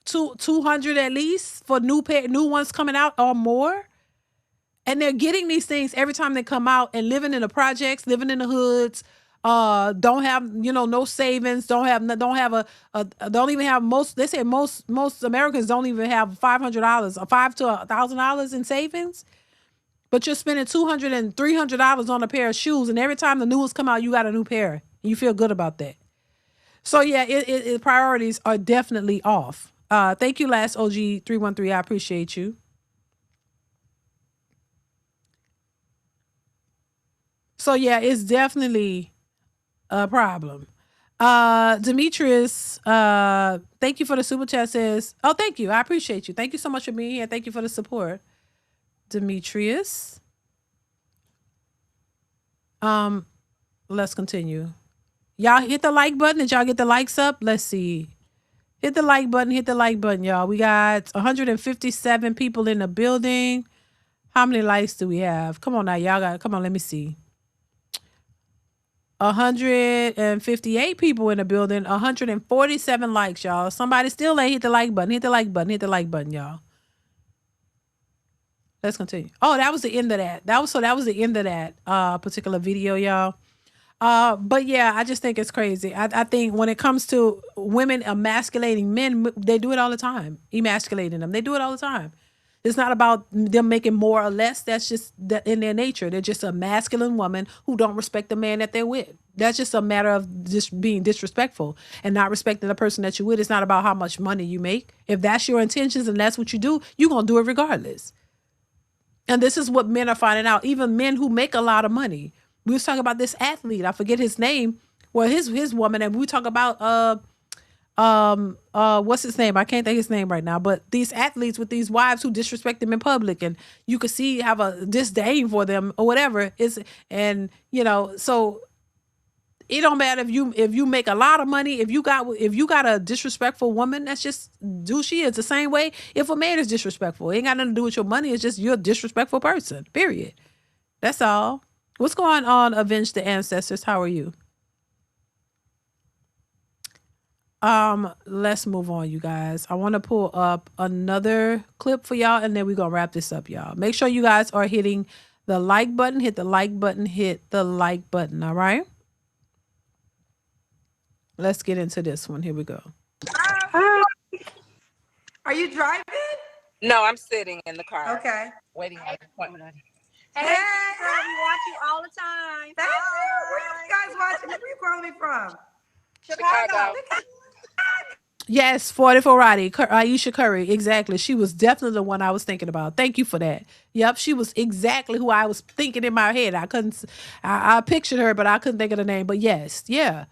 200 at least for new ones coming out or more. And they're getting these things every time they come out and living in the projects, living in the hoods, don't have, no savings, don't even have they say most Americans don't even have $500 or $500 to $1,000 in savings. But you're spending $200 and $300 on a pair of shoes, and every time the new ones come out, you got a new pair. You feel good about that. So yeah, priorities are definitely off. Thank you, last OG 313. I appreciate you. So yeah, it's definitely a problem. Demetrius, thank you for the super chat. Says, oh, thank you. I appreciate you. Thank you so much for being here. Thank you for the support, Demetrius. Let's continue. Y'all hit the like button. Did y'all get the likes up? Let's see. Hit the like button. Hit the like button, y'all. We got 157 people in the building. How many likes do we have? Come on now, y'all. Come on, let me see. 158 people in the building. 147 likes, y'all. Somebody still ain't hit the like button. Hit the like button. Hit the like button, y'all. Let's continue. Oh, that was the end of that. That was the end of that particular video, y'all. But yeah, I just think it's crazy. I think when it comes to women emasculating men, they do it all the time. Emasculating them. They do it all the time. It's not about them making more or less. That's just that in their nature. They're just a masculine woman who don't respect the man that they're with. That's just a matter of just being disrespectful and not respecting the person that you're with. It's not about how much money you make. If that's your intentions and that's what you do, you're going to do it regardless. And this is what men are finding out. Even men who make a lot of money. We was talking about this athlete. I forget his name. Well, his woman. And we talk about what's his name? I can't think his name right now. But these athletes with these wives who disrespect them in public, and you could see have a disdain for them or whatever. So it don't matter if you make a lot of money. If you got a disrespectful woman, that's just who she is. The same way if a man is disrespectful, it ain't got nothing to do with your money. It's just you're a disrespectful person. Period. That's all. What's going on, Avenge the Ancestors? How are you? Let's move on, you guys. I want to pull up another clip for y'all, and then we're gonna wrap this up, y'all. Make sure you guys are hitting the like button, hit the like button, hit the like button, all right? Let's get into this one. Here we go. Are you driving? No, I'm sitting in the car. Okay. Waiting on the appointment. Hey, girl, we watch you all the time. Thank you. Where you guys watching? Where you calling me from? Chicago. Yes, 44 Roddy, Aisha Curry, exactly. She was definitely the one I was thinking about. Thank you for that. Yep, she was exactly who I was thinking in my head. I pictured her, but I couldn't think of the name. But yes, yeah.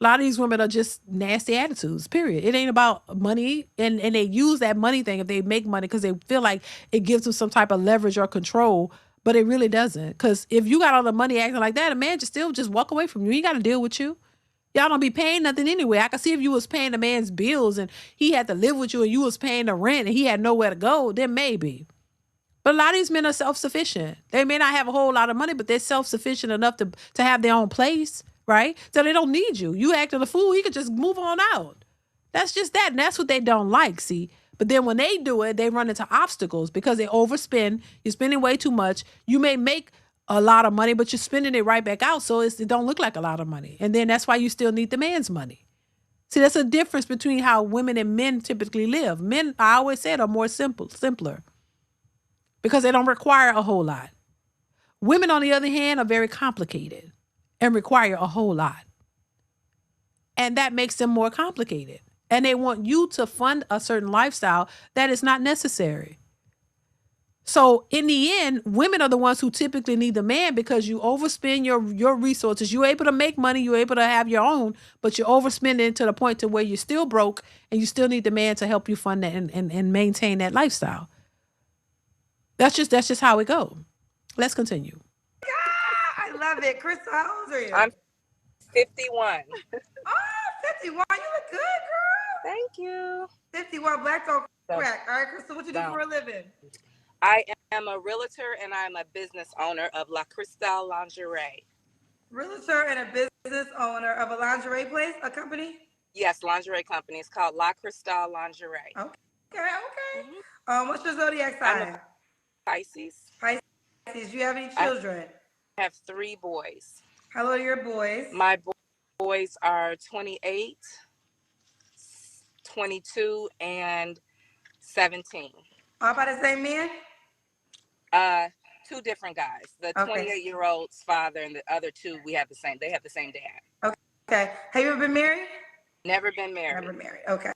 A lot of these women are just nasty attitudes, period. It ain't about money, and they use that money thing if they make money because they feel like it gives them some type of leverage or control, but it really doesn't. Because if you got all the money acting like that, a man just walk away from you. He got to deal with you. Y'all don't be paying nothing anyway. I can see if you was paying the man's bills and he had to live with you and you was paying the rent and he had nowhere to go, then maybe. But a lot of these men are self-sufficient. They may not have a whole lot of money, but they're self-sufficient enough to have their own place, right? So they don't need you. You acting a fool, he could just move on out. That's just that. And that's what they don't like, see? But then when they do it, they run into obstacles because they overspend. You're spending way too much. You may make a lot of money, but you're spending it right back out. So it don't look like a lot of money. And then that's why you still need the man's money. See, that's a difference between how women and men typically live. Men, I always said, are more simpler because they don't require a whole lot. Women, on the other hand, are very complicated and require a whole lot. And that makes them more complicated. And they want you to fund a certain lifestyle that is not necessary. So in the end, women are the ones who typically need the man because you overspend your resources. You're able to make money. You're able to have your own, but you're overspending to the point to where you're still broke and you still need the man to help you fund that and maintain that lifestyle. That's just how it goes. Let's continue. I love it. Crystal, how old are you? I'm 51. Oh, 51. You look good, girl. Thank you. 51, black don't crack. All right, Crystal, what you do for a living? I am a realtor and I'm a business owner of La Cristal Lingerie. Realtor and a business owner of a lingerie place, a company? Yes, lingerie company. It's called La Cristal Lingerie. Okay. What's your zodiac sign? Pisces. Pisces. Do you have any children? I have 3 boys. How old are your boys? My boys are 28, 22, and 17. All by the same man? 2 different guys. The 28-year-old's father and the other 2, they have the same dad. Okay. Have you ever been married? Never been married. Never married. Okay.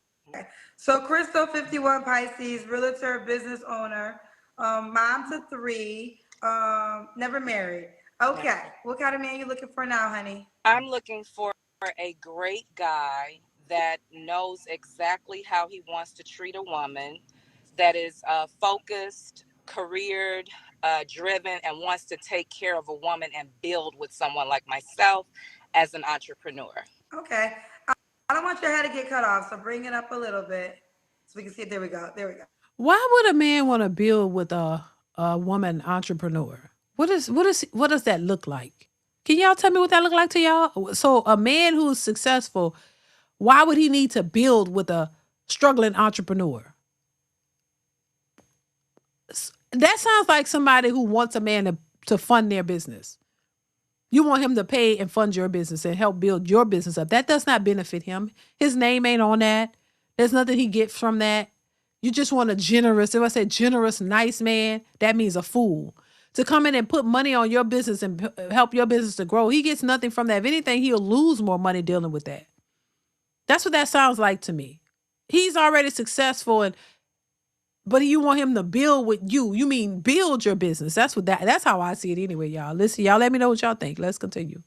So Crystal, 51, Pisces, realtor, business owner, mom to 3, never married. Okay. What kind of man are you looking for now, honey? I'm looking for a great guy that knows exactly how he wants to treat a woman, that is focused, careered, driven, and wants to take care of a woman and build with someone like myself as an entrepreneur. Okay. I don't want your head to get cut off, so bring it up a little bit so we can see it. There we go. Why would a man want to build with a woman entrepreneur? What does that look like? Can y'all tell me what that look like to y'all? So a man who's successful, why would he need to build with a struggling entrepreneur? That sounds like somebody who wants a man to fund their business. You want him to pay and fund your business and help build your business up. That does not benefit him. His name ain't on that. There's nothing he gets from that. You just want a generous, if I say generous, nice man, that means a fool. To come in and put money on your business and help your business to grow, he gets nothing from that. If anything, he'll lose more money dealing with that. That's what that sounds like to me. He's already successful, but you want him to build with you. You mean build your business. That's how I see it anyway, y'all. Listen, y'all let me know what y'all think. Let's continue.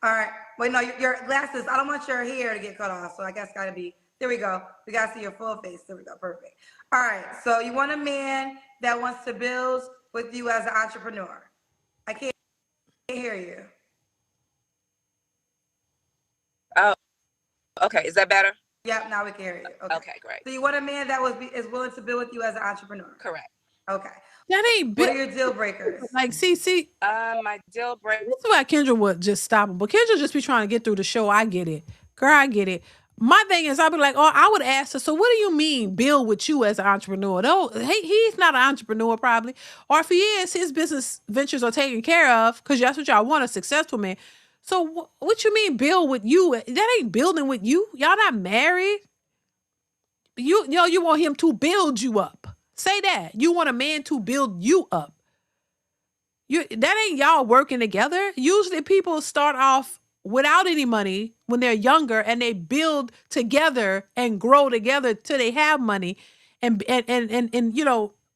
All right. Wait, no, your glasses, I don't want your hair to get cut off, so I guess gotta be, there we go. We gotta see your full face. There we go, perfect. All right, so you want a man that wants to build with you as an entrepreneur. I can't hear you. Oh, okay. Is that better? Yep, now we can hear you. Okay, great. So you want a man that is willing to build with you as an entrepreneur? Correct. Okay. That ain't what are your deal breakers? Like, see. My deal breaker. This is why Kendra would just stop him. But Kendra just be trying to get through the show. I get it. Girl, I get it. My thing is, I'd be like, I would ask her, so what do you mean build with you as an entrepreneur? No, he's not an entrepreneur probably. Or if he is, his business ventures are taken care of because that's what y'all want, a successful man. So what you mean build with you? That ain't building with you. Y'all not married. You want him to build you up. Say that. You want a man to build you up. That ain't y'all working together. Usually people start off without any money when they're younger and they build together and grow together till they have money and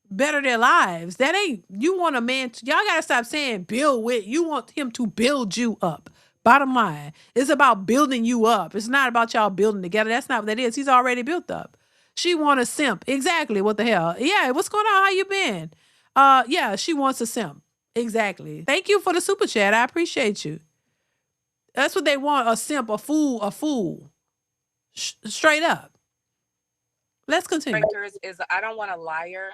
better their lives. That ain't, you want a man y'all gotta stop saying build with. You want him to build you up. Bottom line, it's about building you up. It's not about y'all building together. That's not what that is. He's already built up. She want a simp. Exactly. What the hell? Yeah. What's going on? How you been? Yeah, she wants a simp. Exactly. Thank you for the super chat. I appreciate you. That's what they want. A simp, a fool. Straight up. Let's continue. I don't want a liar.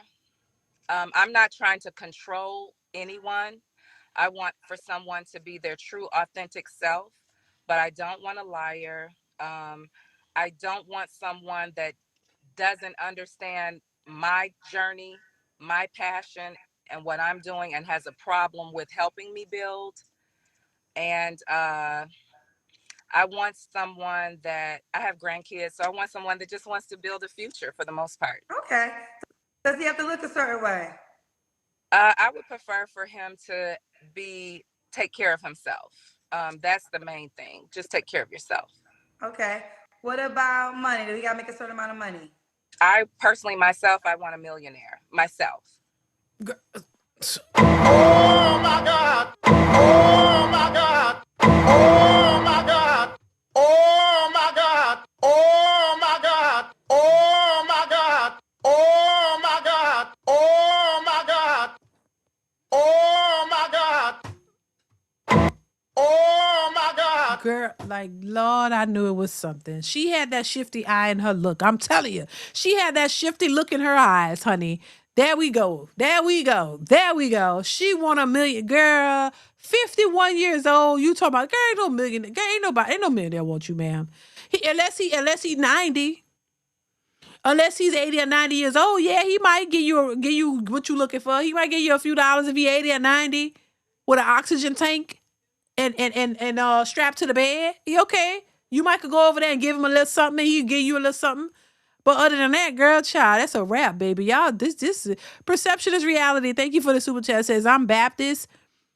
I'm not trying to control anyone. I want for someone to be their true, authentic self, but I don't want a liar. I don't want someone that doesn't understand my journey, my passion, and what I'm doing, and has a problem with helping me build. And I want someone that, I have grandkids, so I want someone that just wants to build a future for the most part. Okay. Does he have to look a certain way? I would prefer for him to take care of himself. That's the main thing. Just take care of yourself. Okay. What about money? Do we gotta make a certain amount of money? I personally, myself, I want a millionaire myself. Oh my God. Oh my God. Oh my God. Oh my God. Oh my God. Oh my God. Oh my God. Oh my God. Oh my God. Oh my God. Girl, like, Lord, I knew it was something. She had that shifty eye in her look. I'm telling you, she had that shifty look in her eyes, honey. There we go. There we go. There we go. She won $1 million. Girl, 51 years old. You talking about, girl, ain't no million. Girl, ain't no millionaire want you, ma'am. Unless he's 90. Unless he's 80 or 90 years old, yeah, he might give you what you looking for. He might give you a few dollars if he's 80 or 90 with an oxygen tank and strapped to the bed. He okay. You might could go over there and give him a little something, and he'll give you a little something. But other than that, girl, child, that's a wrap, baby. Y'all, this perception is reality. Thank you for the super chat. It says, I'm Baptist,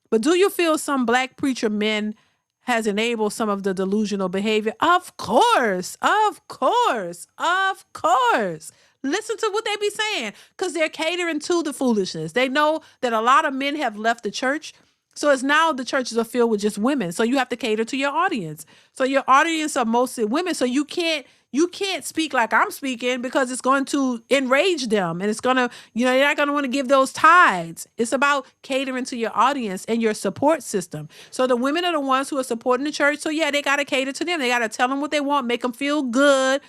but do you feel some black preacher men has enabled some of the delusional behavior? Of course, of course, of course. Listen to what they be saying, because they're catering to the foolishness. They know that a lot of men have left the church. So it's now the churches are filled with just women. So you have to cater to your audience. So your audience are mostly women. So you can't speak like I'm speaking, because it's going to enrage them, and it's going to, you're not going to want to give those tides. It's about catering to your audience and your support system. So the women are the ones who are supporting the church. So yeah, they got to cater to them. They got to tell them what they want, make them feel good.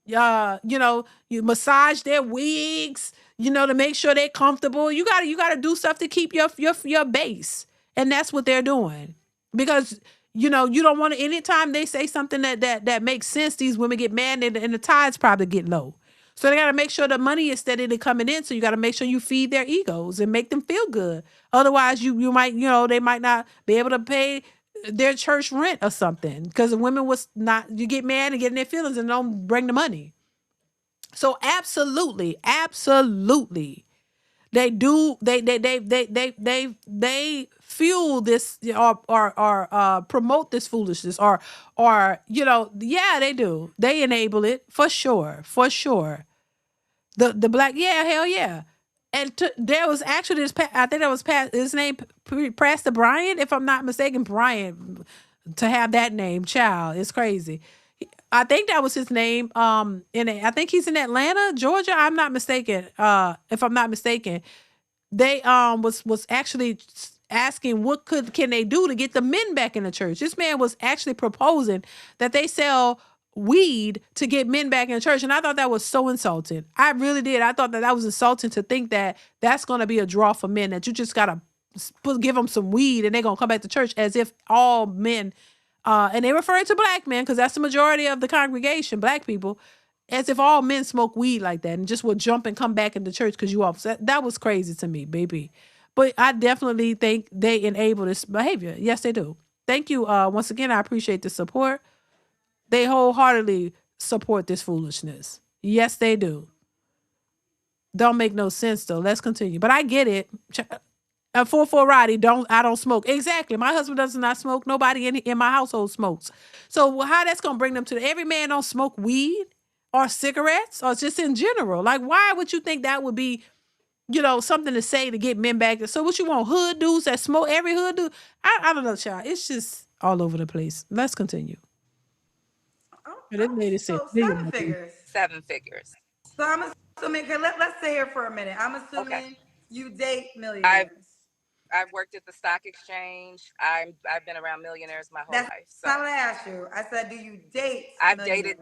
You massage their wigs, to make sure they're comfortable. You gotta do stuff to keep your base. And that's what they're doing. Because you don't want to, anytime they say something that makes sense, these women get mad, and the tides probably get low. So they got to make sure the money is steadily coming in. So you got to make sure you feed their egos and make them feel good. Otherwise, you might, they might not be able to pay their church rent or something, because the women was not, you get mad and get in their feelings and don't bring the money. So absolutely, they do. They fuel this, or promote this foolishness, or yeah, they do. They enable it for sure, for sure. The black, yeah, hell yeah. And there was actually this. I think that was his name, Pastor Brian, if I'm not mistaken. Brian, to have that name, child, it's crazy. I think that was his name. I think he's in Atlanta, Georgia. I'm not mistaken. If I'm not mistaken, they was actually asking what can they do to get the men back in the church. This man was actually proposing that they sell weed to get men back in the church, and I thought that was so insulting. I really did. I thought that was insulting to think that that's going to be a draw for men, that you just gotta give them some weed and they're gonna come back to church, as if all men. And they refer to black men, because that's the majority of the congregation, black people, as if all men smoke weed like that and just will jump and come back into church because you off. That was crazy to me, baby. But I definitely think they enable this behavior. Yes, they do. Thank you. Once again, I appreciate the support. They wholeheartedly support this foolishness. Yes, they do. Don't make no sense though. Let's continue. But I get it. 4-4 Roddy, I don't smoke. Exactly. My husband does not smoke. Nobody in my household smokes. So how that's gonna bring them to every man don't smoke weed or cigarettes, or just in general? Like, why would you think that would be, something to say to get men back? So what you want, hood dudes that smoke? Every hood dude? I don't know, child. It's just all over the place. Let's continue. This lady said 7 figures. 7 figures. So I'm assuming, let's stay here for a minute. I'm assuming you date millionaires. I've worked at the stock exchange. I've been around millionaires my whole That's life. So not what I asked you. I said, do you date I've millionaires?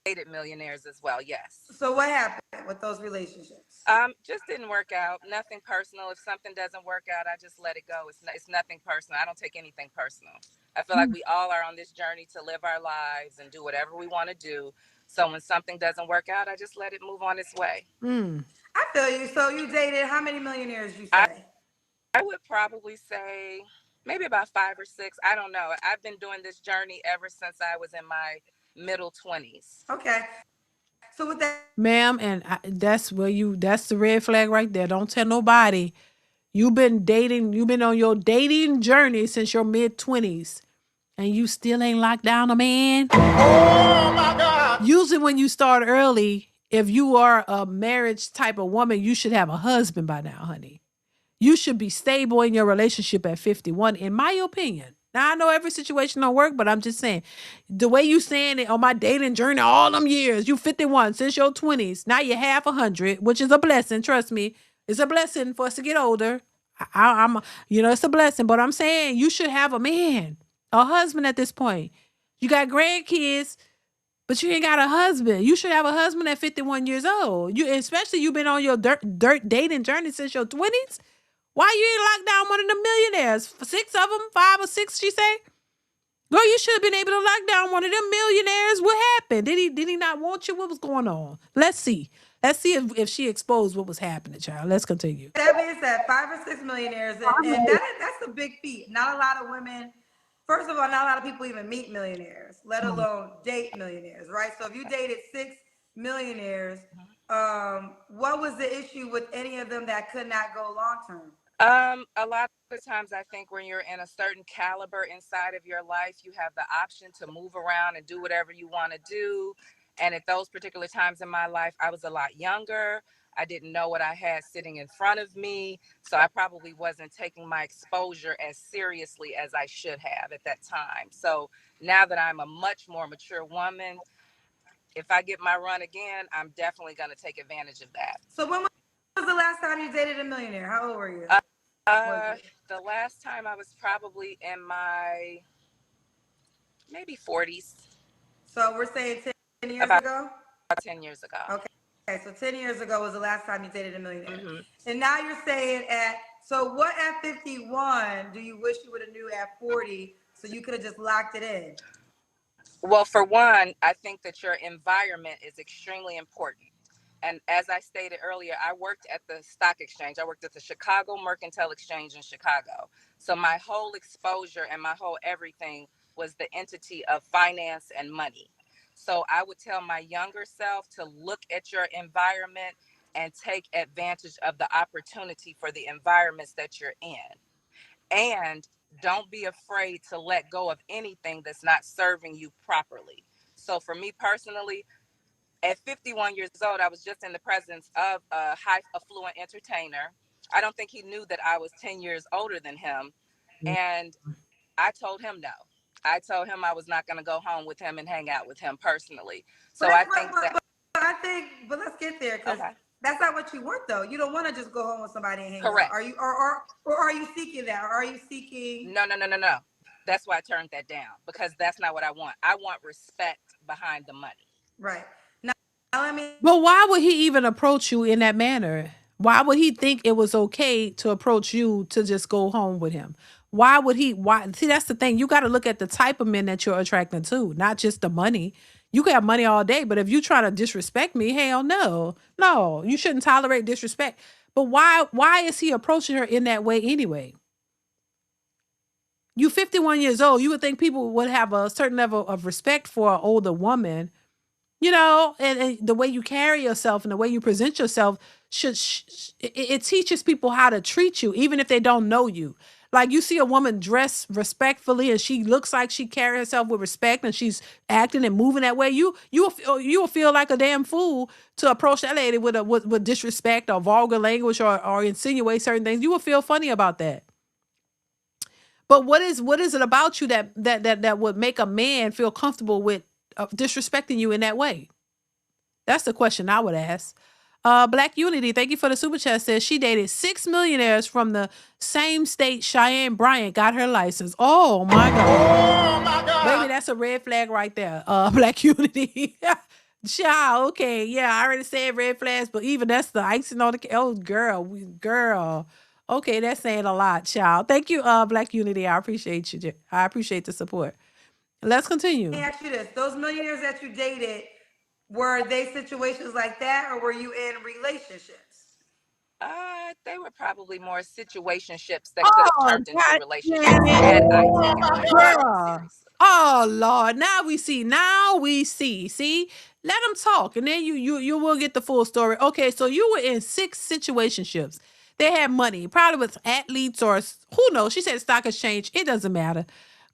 dated millionaires as well. Yes. So what happened with those relationships? Just didn't work out. Nothing personal. If something doesn't work out, I just let it go. It's nothing personal. I don't take anything personal. I feel like we all are on this journey to live our lives and do whatever we want to do. So when something doesn't work out, I just let it move on its way. I feel you. So you dated how many millionaires, you say? I would probably say maybe about 5 or 6. I don't know. I've been doing this journey ever since I was in my middle 20s. Okay. So with that, Ma'am, and that's the red flag right there. Don't tell nobody. You've been on your dating journey since your mid-20s, and you still ain't locked down a man. Oh my God. Usually when you start early, if you are a marriage type of woman, you should have a husband by now, honey. You should be stable in your relationship at 51, in my opinion. Now, I know every situation don't work, but I'm just saying, the way you saying it on my dating journey, all them years, you 51 since your 20s, now you're half 100, which is a blessing. Trust me, it's a blessing for us to get older. I'm, it's a blessing, but I'm saying you should have a man, a husband at this point. You got grandkids, but you ain't got a husband. You should have a husband at 51 years old. Especially you've been on your dirt dating journey since your 20s. Why you ain't locked down one of the millionaires? 6 of them, 5 or 6, she say? Girl, you should have been able to lock down one of them millionaires. What happened? Did he not want you? What was going on? Let's see. Let's see if she exposed what was happening, child. Let's continue. that being said, 5 or 6 millionaires, and that's a big feat. Not a lot of women. First of all, not a lot of people even meet millionaires, let alone date millionaires, right? So if you dated 6 millionaires, what was the issue with any of them that could not go long term? A lot of times I think when you're in a certain caliber inside of your life, you have the option to move around and do whatever you want to do. And at those particular times in my life, I was a lot younger. I didn't know what I had sitting in front of me. So I probably wasn't taking my exposure as seriously as I should have at that time. So now that I'm a much more mature woman, if I get my run again, I'm definitely going to take advantage of that. So when was the last time you dated a millionaire? How old were you? The last time I was probably in my maybe 40s. So we're saying 10 years ago? About 10 years ago. Okay, so 10 years ago was the last time you dated a millionaire. Mm-hmm. And now you're saying so what at 51 do you wish you would have knew at 40 so you could have just locked it in? Well, for one, I think that your environment is extremely important. And as I stated earlier, I worked at the stock exchange. I worked at the Chicago Mercantile Exchange in Chicago. So my whole exposure and my whole everything was the entity of finance and money. So I would tell my younger self to look at your environment and take advantage of the opportunity for the environments that you're in. And don't be afraid to let go of anything that's not serving you properly. So for me personally, at 51 years old, I was just in the presence of a high affluent entertainer. I don't think he knew that I was 10 years older than him. And I told him no. I told him I was not going to go home with him and hang out with him personally. So but let's get there, because that's not what you want, though. You don't want to just go home with somebody and hang out. Are you, or are you seeking that? Or are you seeking? No. That's why I turned that down, because that's not what I want. I want respect behind the money. Right. But why would he even approach you in that manner? Why would he think it was okay to approach you to just go home with him? Why? See, that's the thing. You got to look at the type of men that you're attracting to, not just the money. You can have money all day, but if you try to disrespect me, hell no. No, you shouldn't tolerate disrespect. But why is he approaching her in that way anyway? You 51 years old. You would think people would have a certain level of respect for an older woman. And the way you carry yourself and the way you present yourself it teaches people how to treat you, even if they don't know you. Like, you see a woman dress respectfully and she looks like she carries herself with respect and she's acting and moving that way. You will feel like a damn fool to approach that lady with disrespect or vulgar language or insinuate certain things. You will feel funny about that. But what is it about you that would make a man feel comfortable with disrespecting you in that way? That's the question I would ask. Black Unity, thank you for the super chat. Says she dated 6 millionaires from the same state. Cheyenne Bryant got her license. Oh my God. Baby, that's a red flag right there. Black Unity. Child, okay. Yeah, I already said red flags, but even that's the icing on the cake. Oh, girl. Okay, that's saying a lot, child. Thank you, Black Unity. I appreciate you. I appreciate the support. Let's continue. Let me ask you this. Those millionaires that you dated, were they situations like that, or were you in relationships? They were probably more situationships that could have turned into God relationships damn it. had I taken my dating Girl. seriously. Oh Lord. Now we see. See? Let them talk. And then you will get the full story. Okay, so you were in 6 situationships. They had money, probably with athletes or who knows. She said stock exchange. It doesn't matter.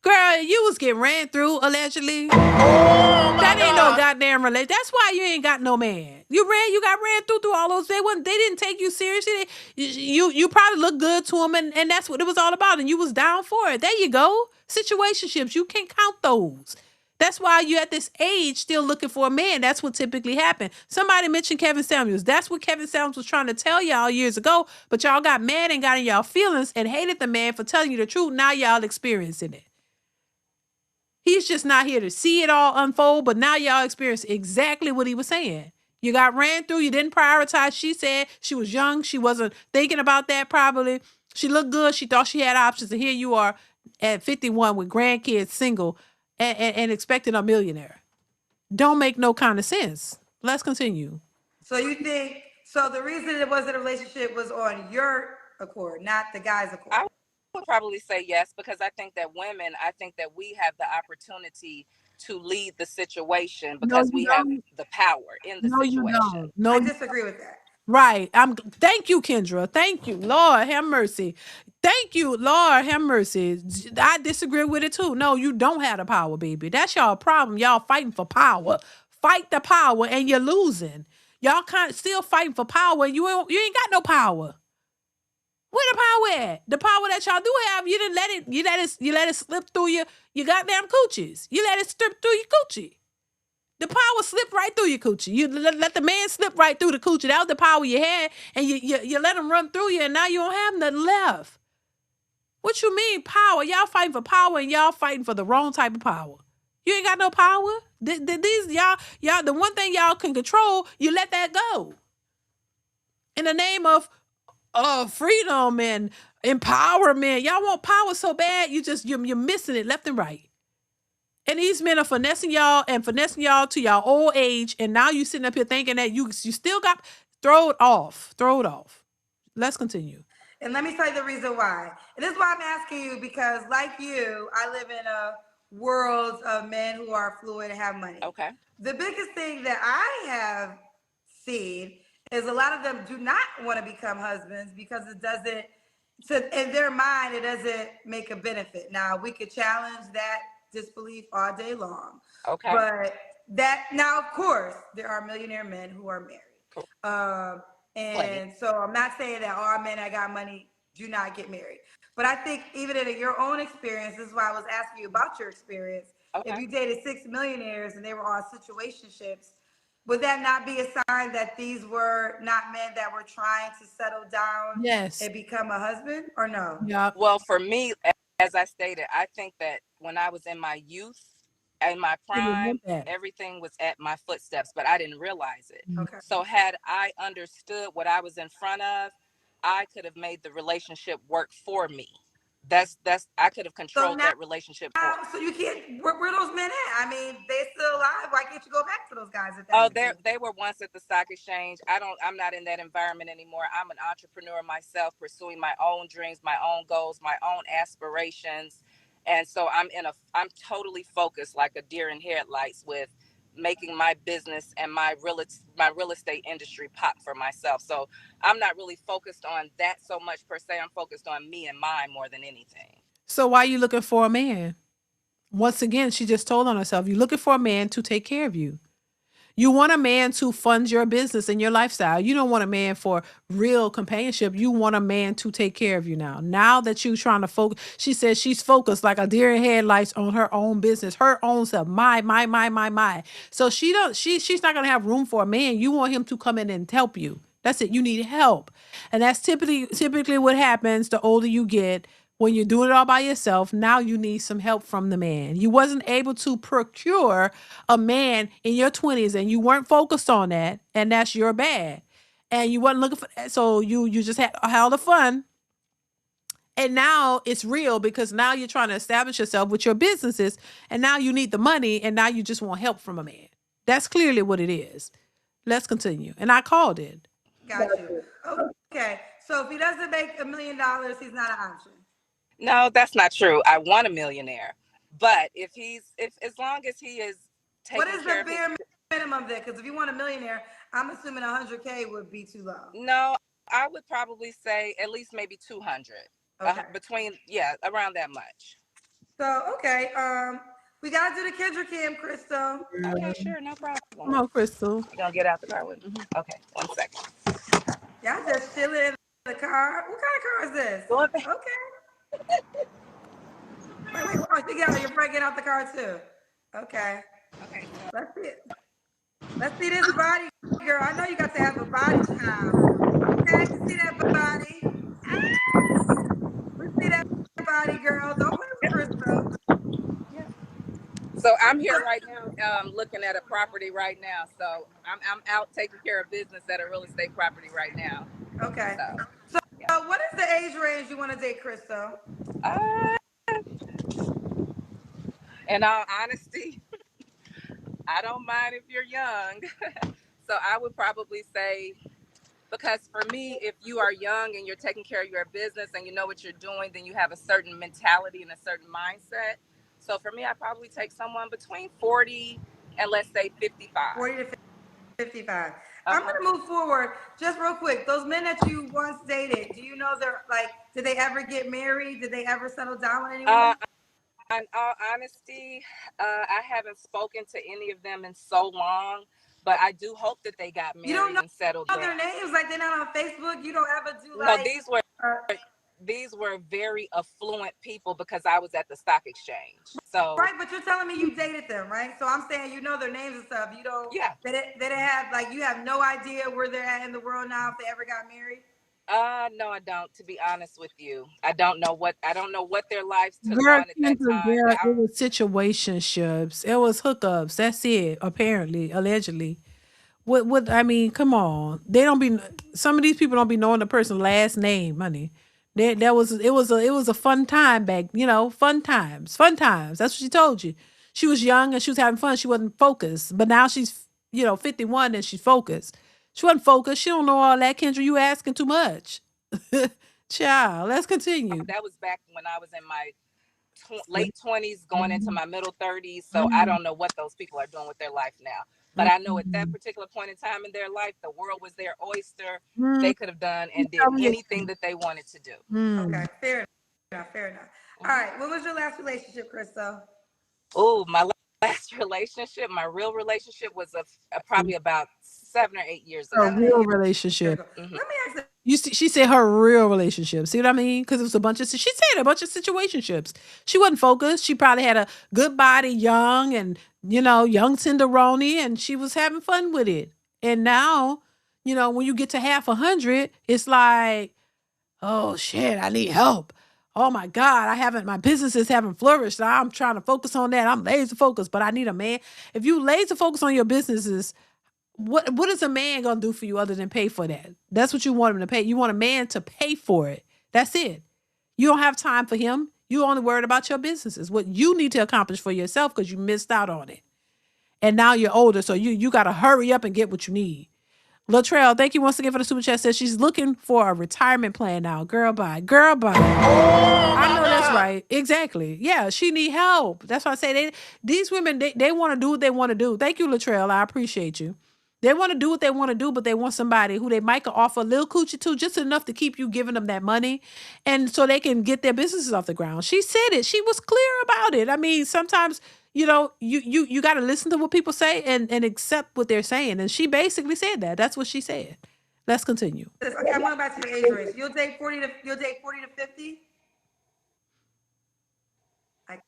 Girl, you was getting ran through allegedly. That ain't no goddamn relation. That's why you ain't got no man. You got ran through all those. They didn't take you seriously. You probably looked good to them, and that's what it was all about. And you was down for it. There you go. Situationships, you can't count those. That's why you at this age still looking for a man. That's what typically happened. Somebody mentioned Kevin Samuels. That's what Kevin Samuels was trying to tell y'all years ago. But y'all got mad and got in y'all feelings and hated the man for telling you the truth. Now y'all experiencing it. He's just not here to see it all unfold, but now y'all experience exactly what he was saying. You got ran through, you didn't prioritize. She said she was young, she wasn't thinking about that probably. She looked good, she thought she had options, and here you are at 51 with grandkids, single, and expecting a millionaire. Don't make no kind of sense. Let's continue. So you think, so the reason it wasn't a relationship was on your accord, not the guy's accord? I would probably say yes, because I think that we have the opportunity to lead the situation because we have the power in the situation. You don't. No, I disagree with that. Right. Thank you, Kendra. Thank you. Lord have mercy. Thank you, Lord have mercy. I disagree with it too. No, you don't have the power, baby. That's y'all problem. Y'all fighting for power. Fight the power and you're losing. Y'all still fighting for power and you ain't got no power. Where the power at? The power that y'all do have, you didn't let it slip through your goddamn coochies. You let it slip through your coochie. The power slipped right through your coochie. You let the man slip right through the coochie. That was the power you had, and you let him run through you, and now you don't have nothing left. What you mean power? Y'all fighting for power, and y'all fighting for the wrong type of power. You ain't got no power. These y'all the one thing y'all can control, you let that go. In the name of freedom and empowerment, y'all want power so bad, you're missing it left and right. And these men are finessing y'all to y'all old age. And now you sitting up here thinking that you still got, throw it off. Let's continue. And let me tell you the reason why. And this is why I'm asking you, because like you, I live in a world of men who are fluid and have money. Okay. The biggest thing that I have seen is a lot of them do not want to become husbands because it doesn't, in their mind, it doesn't make a benefit. Now, we could challenge that disbelief all day long. Okay. But now, of course, there are millionaire men who are married. And so I'm not saying that all men that got money do not get married. But I think even in your own experience, this is why I was asking you about your experience. Okay. If you dated 6 millionaires and they were all situationships, would that not be a sign that these were not men that were trying to settle down and become a husband, or no? Yeah. Well, for me, as I stated, I think that when I was in my youth, in my prime, everything was at my footsteps, but I didn't realize it. Okay. So had I understood what I was in front of, I could have made the relationship work for me. I could have controlled that relationship for me. So you can't, where those men at? I mean, they still alive. Why can't you go back to those guys? They were once at the stock exchange. I'm not in that environment anymore. I'm an entrepreneur myself, pursuing my own dreams, my own goals, my own aspirations. And so I'm totally focused like a deer in headlights with making my business and my real estate industry pop for myself. So I'm not really focused on that so much per se. I'm focused on me and mine more than anything. So why are you looking for a man? Once again, she just told on herself, you're looking for a man to take care of you. You want a man to fund your business and your lifestyle. You don't want a man for real companionship. You want a man to take care of you now. Now that you're trying to focus, she says she's focused like a deer in headlights on her own business, her own self. My. So she's not gonna have room for a man. You want him to come in and help you. That's it. You need help. And that's typically what happens the older you get. When you're doing it all by yourself, now you need some help from the man. You wasn't able to procure a man in your 20s and you weren't focused on that, and that's your bad. And you wasn't looking for that. So you just had all the fun. And now it's real because now you're trying to establish yourself with your businesses, and now you need the money, and now you just want help from a man. That's clearly what it is. Let's continue. And I called it. Got you. Okay. So if he doesn't make $1 million, he's not an option. No, that's not true. I want a millionaire. But if as long as he is taking what is care the bare minimum there? Because if you want a millionaire, I'm assuming 100K would be too low. No, I would probably say at least maybe 200. Okay. Around that much. So okay, we gotta do the Kendra Cam, Crystal. Okay, sure, no problem. Come on, Crystal. You gonna get out the car with me? Okay, 1 second. Y'all just chilling in the car. What kind of car is this? Okay. Wait. Oh, you get out. You're breaking out the car too. Okay. Okay. Let's see this body, girl. I know you got to have a body child. Okay, you see that body? We see that body, girl. Don't play with Crystal. Yeah. So I'm here right now, looking at a property right now. So I'm out taking care of business at a real estate property right now. Okay. So what is the age range you want to date, Crystal? In all honesty, I don't mind if you're young. So I would probably say, because for me, if you are young and you're taking care of your business and you know what you're doing, then you have a certain mentality and a certain mindset. So for me, I probably take someone between 40 and let's say 55. 40 to 55. I'm going to move forward just real quick. Those men that you once dated, do you know they're like, did they ever get married? Did they ever settle down with anyone? In all honesty, I haven't spoken to any of them in so long, but I do hope that they got married and settled down. You don't know their names? Like they're not on Facebook? You don't ever do like... No, these were very affluent people because I was at the stock exchange. So right, but you're telling me you dated them, right? So I'm saying you know their names and stuff. You don't. Yeah. They didn't have like you have no idea where they're at in the world now if they ever got married. No, I don't. To be honest with you, I don't know what their lives took Girl, on at that time. Girl, it was situationships. It was hookups. That's it. Apparently, allegedly. What? I mean, come on. They don't be. Some of these people don't be knowing the person's last name, honey. It was a fun time back. Fun times. That's what she told you. She was young and she was having fun. She wasn't focused. But now she's 51 and she's focused. She wasn't focused. She don't know all that, Kendra. You asking too much. Child, let's continue. That was back when I was in my late 20s, going into my middle 30s. So I don't know what those people are doing with their life now. But I know at that particular point in time in their life, the world was their oyster. They could have done and did anything that they wanted to do. Okay, fair enough. All right, what was your last relationship, Crystal? Oh, my last relationship, my real relationship was probably about 7 or 8 years ago. Her real relationship. Let me ask you. She said her real relationship. See what I mean? Because it was a bunch of situationships. She wasn't focused. She probably had a good body, young and young tenderoni, and she was having fun with it. And now, when you get to half 100, it's like, oh shit, I need help. Oh my God, my businesses haven't flourished. I'm trying to focus on that. I'm laser focused, but I need a man. If you laser focus on your businesses, what is a man gonna do for you other than pay for that? That's what you want him to pay. You want a man to pay for it. That's it. You don't have time for him. You only worried about your businesses, what you need to accomplish for yourself because you missed out on it. And now you're older, so you got to hurry up and get what you need. Latrell, thank you once again for the super chat. Says she's looking for a retirement plan now. Girl, bye. I know that's right. Exactly. Yeah, she need help. That's why I say these women, they want to do what they want to do. Thank you, Latrell. I appreciate you. They want to do what they want to do, but they want somebody who they might offer a little coochie to, just enough to keep you giving them that money, and so they can get their businesses off the ground. She said it. She was clear about it. I mean, sometimes, you know, you got to listen to what people say and accept what they're saying. And she basically said that. That's what she said. Let's continue. Okay, I'm going back to the age range. You'll date 40 to 50? I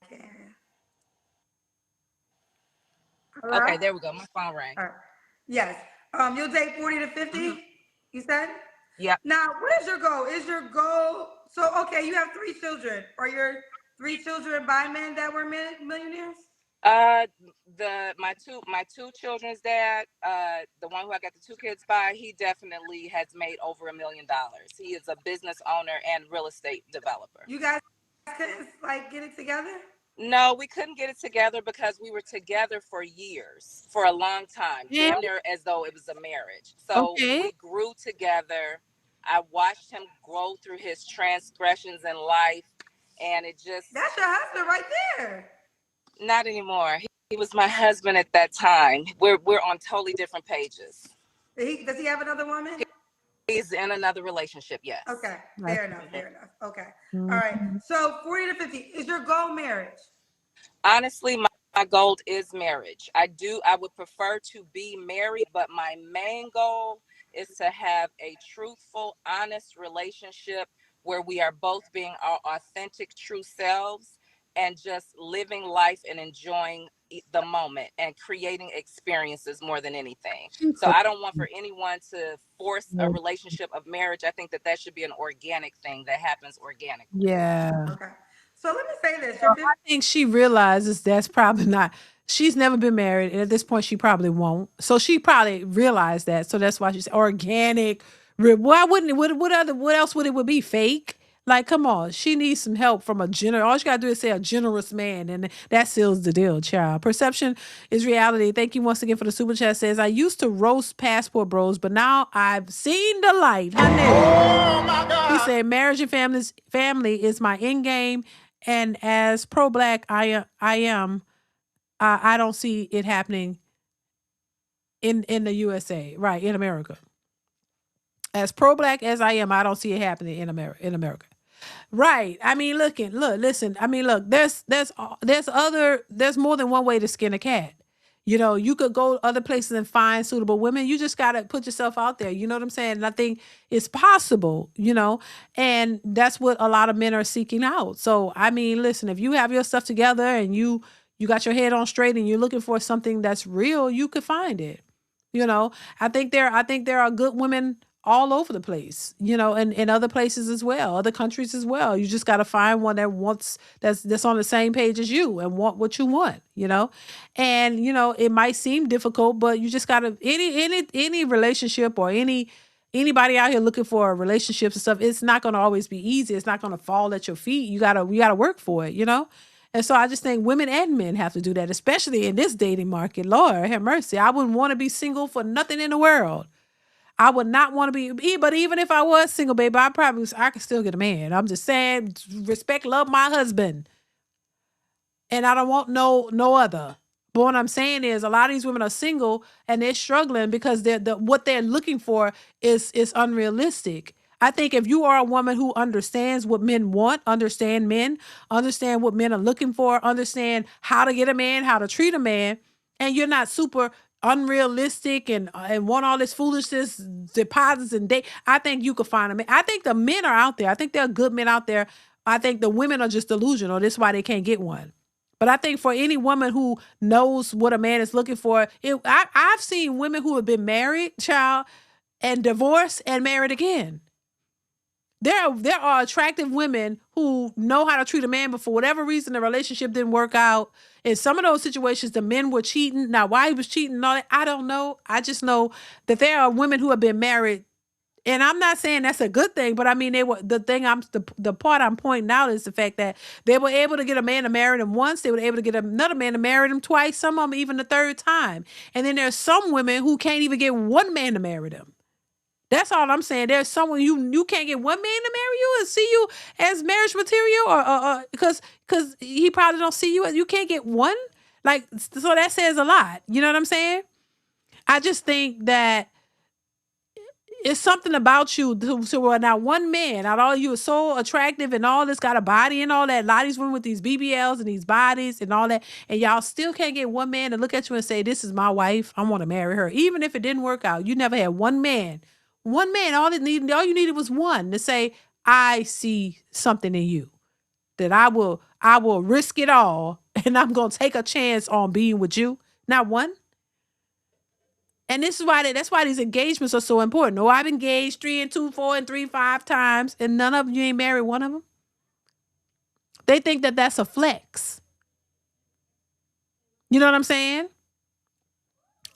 can't. Hello? Okay, there we go. My phone rang. All right. Yes. You'll date 40 to 50, you said? Yep. Now, what is your goal? Is your goal, so, okay, you have 3 children. Are your 3 children by men that were millionaires? My two children's dad, the one who I got the 2 kids by, he definitely has made over $1 million. He is a business owner and real estate developer. You guys couldn't like get it together? No, we couldn't get it together because we were together for years, for a long time, Yeah. damn near as though it was a marriage. So we grew together. I watched him grow through his transgressions in life, and it just... That's your husband right there. Not anymore. He was my husband at that time. We're on totally different pages. Does he have another woman? He's in another relationship, yes. Okay, fair enough. Okay. All right. So 40 to 50, is your goal marriage? Honestly, my goal is marriage. I would prefer to be married, but my main goal is to have a truthful, honest relationship where we are both being our authentic, true selves and just living life and enjoying the moment and creating experiences more than anything. So I don't want for anyone to force a relationship of marriage. I think that should be an organic thing that happens organically. Yeah. Okay. So let me say this. I think she realizes that's probably not. She's never been married, and at this point, she probably won't. So she probably realized that. So that's why she's organic. Why wouldn't it? What else would it would be? Fake? Like, come on. She needs some help from a generous. All she gotta do is say a generous man, and that seals the deal, child. Perception is reality. Thank you once again for the super chat. Says, I used to roast passport bros, but now I've seen the light. Honey. Oh my God. He said, marriage and family is my end game. And as pro-black I am, I don't see it happening in the USA, right, in America. As pro-black as I am, I don't see it happening in America. Right. I mean, listen. I mean, look, there's more than one way to skin a cat. You know, you could go other places and find suitable women. You just got to put yourself out there. You know what I'm saying? And I think it's possible, you know, and that's what a lot of men are seeking out. So, I mean, listen, if you have your stuff together and you got your head on straight and you're looking for something that's real, you could find it. You know, I think there are good women all over the place, you know, and in other places as well, other countries as well. You just got to find one that wants that's on the same page as you and want what you want, you know. And you know, it might seem difficult, but you just got to any relationship or anybody out here looking for relationships and stuff, it's not going to always be easy. It's not going to fall at your feet. You got to work for it, you know. And so I just think women and men have to do that, especially in this dating market. Lord have mercy. I wouldn't want to be single for nothing in the world. I would not want to be, but even if I was single, baby, I could still get a man. I'm just saying, respect, love my husband. And I don't want no other. But what I'm saying is a lot of these women are single and they're struggling because what they're looking for is unrealistic. I think if you are a woman who understands what men want, understand what men are looking for, understand how to get a man, how to treat a man, and you're not super unrealistic and want all this foolishness, deposits and date, I think you could find a man. I think the men are out there. I think there are good men out there. I think the women are just delusional. That's why they can't get one. But I think for any woman who knows what a man is looking for, I've seen women who have been married, child, and divorced and married again. There are attractive women who know how to treat a man, but for whatever reason, the relationship didn't work out. In some of those situations, the men were cheating. Now, why he was cheating and all that, I don't know. I just know that there are women who have been married, and I'm not saying that's a good thing, but I mean, the part I'm pointing out is the fact that they were able to get a man to marry them once. They were able to get another man to marry them twice. Some of them even the third time. And then there's some women who can't even get one man to marry them. That's all I'm saying. There's someone you can't get one man to marry you and see you as marriage material, or because he probably don't see you as, you can't get one. Like, so that says a lot. You know what I'm saying? I just think that it's something about you to where now one man, out all you are so attractive and all this, got a body and all that. A lot of these women with these BBLs and these bodies and all that, and y'all still can't get one man to look at you and say, "This is my wife. I want to marry her." Even if it didn't work out, you never had one man. One man, all you needed was one to say, "I see something in you that I will risk it all, and I'm gonna take a chance on being with you." Not one. And this is why that's why these engagements are so important. Oh, I've engaged 3 and 2, 4 and 3, 5 times, and none of you ain't married one of them. They think that that's a flex. You know what I'm saying?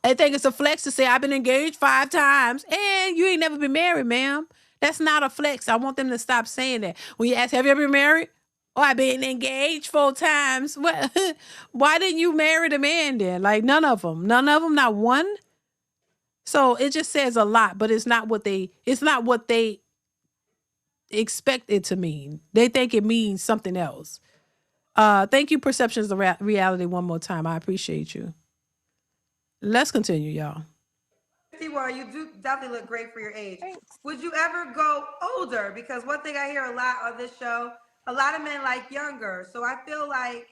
They think it's a flex to say I've been engaged 5 times and you ain't never been married, ma'am. That's not a flex. I want them to stop saying that. When you ask, have you ever been married? Oh, I've been engaged 4 times. Well, why didn't you marry the man then? Like none of them, not one. So it just says a lot, but it's not what they expect it to mean. They think it means something else. Thank you, Perceptions of Reality, one more time. I appreciate you. Let's continue, y'all. Well, you do definitely look great for your age. Would you ever go older? Because one thing I hear a lot on this show, a lot of men like younger. So I feel like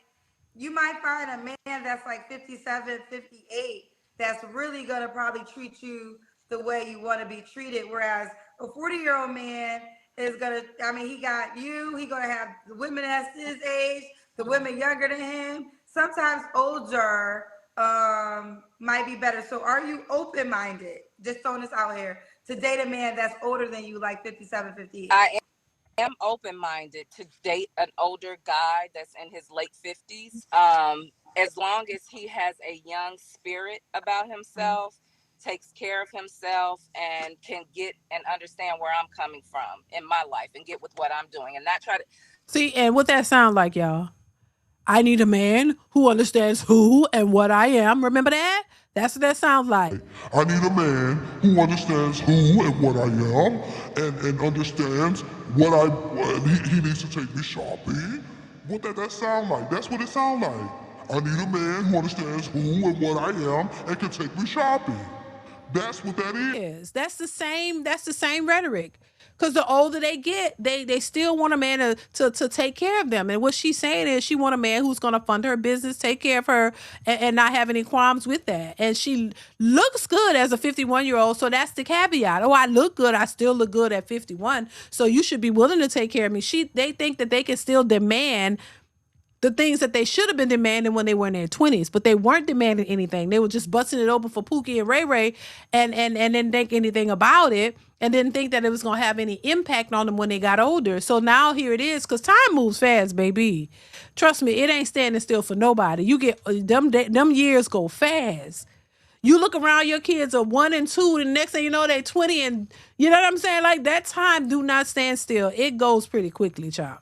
you might find a man that's like 57, 58 that's really going to probably treat you the way you want to be treated. Whereas a 40-year-old man is going to, I mean, he got you, he going to have the women that's his age, the women younger than him. Sometimes older might be better. So are you open-minded, just throwing this out here, to date a man that's older than you, like 57, 58? I am open-minded to date an older guy that's in his late 50s. As long as he has a young spirit about himself, takes care of himself, and can get and understand where I'm coming from in my life and get with what I'm doing and not try to See, and what that sound like, y'all? I need a man who understands who and what I am. Remember that? That's what that sounds like. I need a man who understands who and what I am and understands what he needs to take me shopping. What that sound like? That's what it sound like. I need a man who understands who and what I am and can take me shopping. That's what that is. That's the same rhetoric. Because the older they get, they still want a man to take care of them. And what she's saying is she want a man who's going to fund her business, take care of her, and not have any qualms with that. And she looks good as a 51-year-old, so that's the caveat. Oh, I look good. I still look good at 51. So you should be willing to take care of me. They think that they can still demand the things that they should have been demanding when they were in their 20s, but they weren't demanding anything. They were just busting it open for Pookie and Ray Ray and didn't think anything about it and didn't think that it was going to have any impact on them when they got older. So now here it is, because time moves fast, baby. Trust me, it ain't standing still for nobody. You get them years go fast. You look around, your kids are 1 and 2, and the next thing you know, they're 20, and you know what I'm saying? Like, that time do not stand still. It goes pretty quickly, child.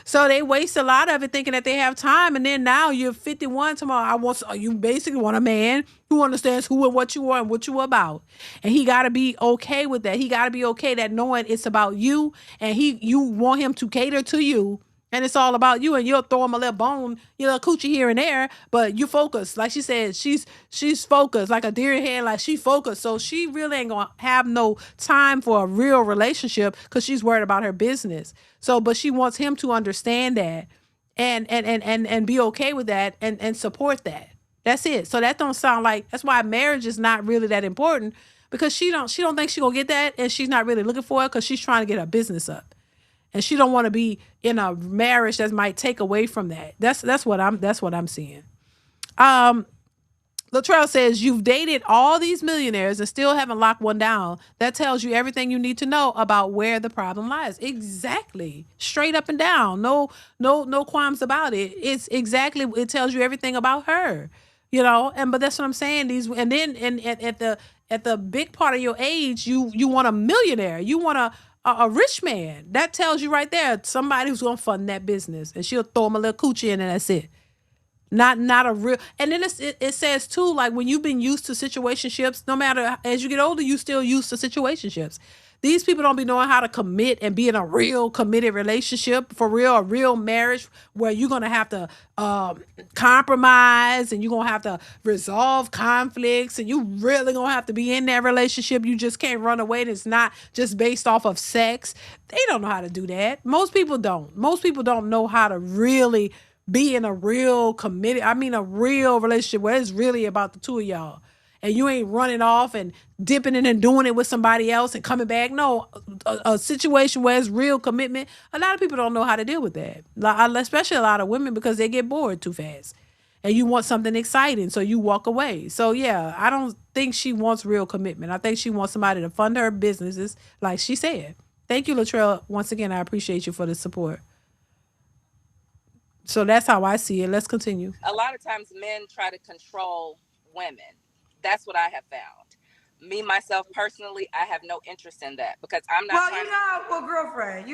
So they waste a lot of it thinking that they have time, and then now you're 51 tomorrow. You basically want a man who understands who and what you are and what you are about, and he got to be okay with that. He got to be okay that knowing it's about you, and you want him to cater to you, and it's all about you. And you'll throw him a little bone, coochie here and there, but you focus. Like she said, she's focused like a deer head. Like she focused, so she really ain't gonna have no time for a real relationship because she's worried about her business. So, but she wants him to understand that and be okay with that and support that. That's it. So that don't sound like, that's why marriage is not really that important, because she don't think she gonna get that, and she's not really looking for it because she's trying to get her business up. And she don't want to be in a marriage that might take away from that. That's what I'm seeing. Latrell says, you've dated all these millionaires and still haven't locked one down. That tells you everything you need to know about where the problem lies. Exactly. Straight up and down. No qualms about it. It's exactly, it tells you everything about her. But that's what I'm saying. And then at the big part of your age, you want a millionaire. You want a rich man. That tells you right there, somebody who's going to fund that business, and she'll throw him a little coochie in and that's it. Not a real. And then it says too, like when you've been used to situationships, no matter as you get older, you still used to situationships. These people don't be knowing how to commit and be in a real committed relationship, for real, a real marriage where you're going to have to compromise and you're going to have to resolve conflicts and you really going to have to be in that relationship. You just can't run away. And it's not just based off of sex. They don't know how to do that. Most people don't. Most people don't know how to really be in a real committed, a real relationship where it's really about the two of y'all. And you ain't running off and dipping in and doing it with somebody else and coming back. No, a situation where it's real commitment. A lot of people don't know how to deal with that, especially a lot of women, because they get bored too fast. And you want something exciting, so you walk away. So, yeah, I don't think she wants real commitment. I think she wants somebody to fund her businesses, like she said. Thank you, Latrell. Once again, I appreciate you for the support. So that's how I see it. Let's continue. A lot of times men try to control women. That's what I have found. Me, myself, personally, I have no interest in that because I'm not girlfriend,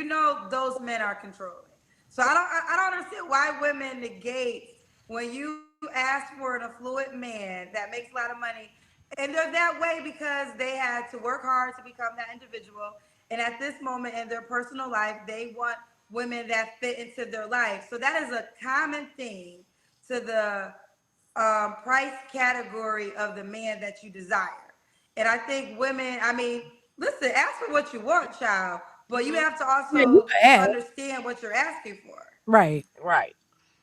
those men are controlling. So I don't understand why women negate when you ask for an affluent man that makes a lot of money. And they're that way because they had to work hard to become that individual. And at this moment in their personal life, they want women that fit into their life. So that is a common thing to the price category of the man that you desire. And I think women, listen, ask for what you want, child, but you have to also understand what you're asking for. Right. Right.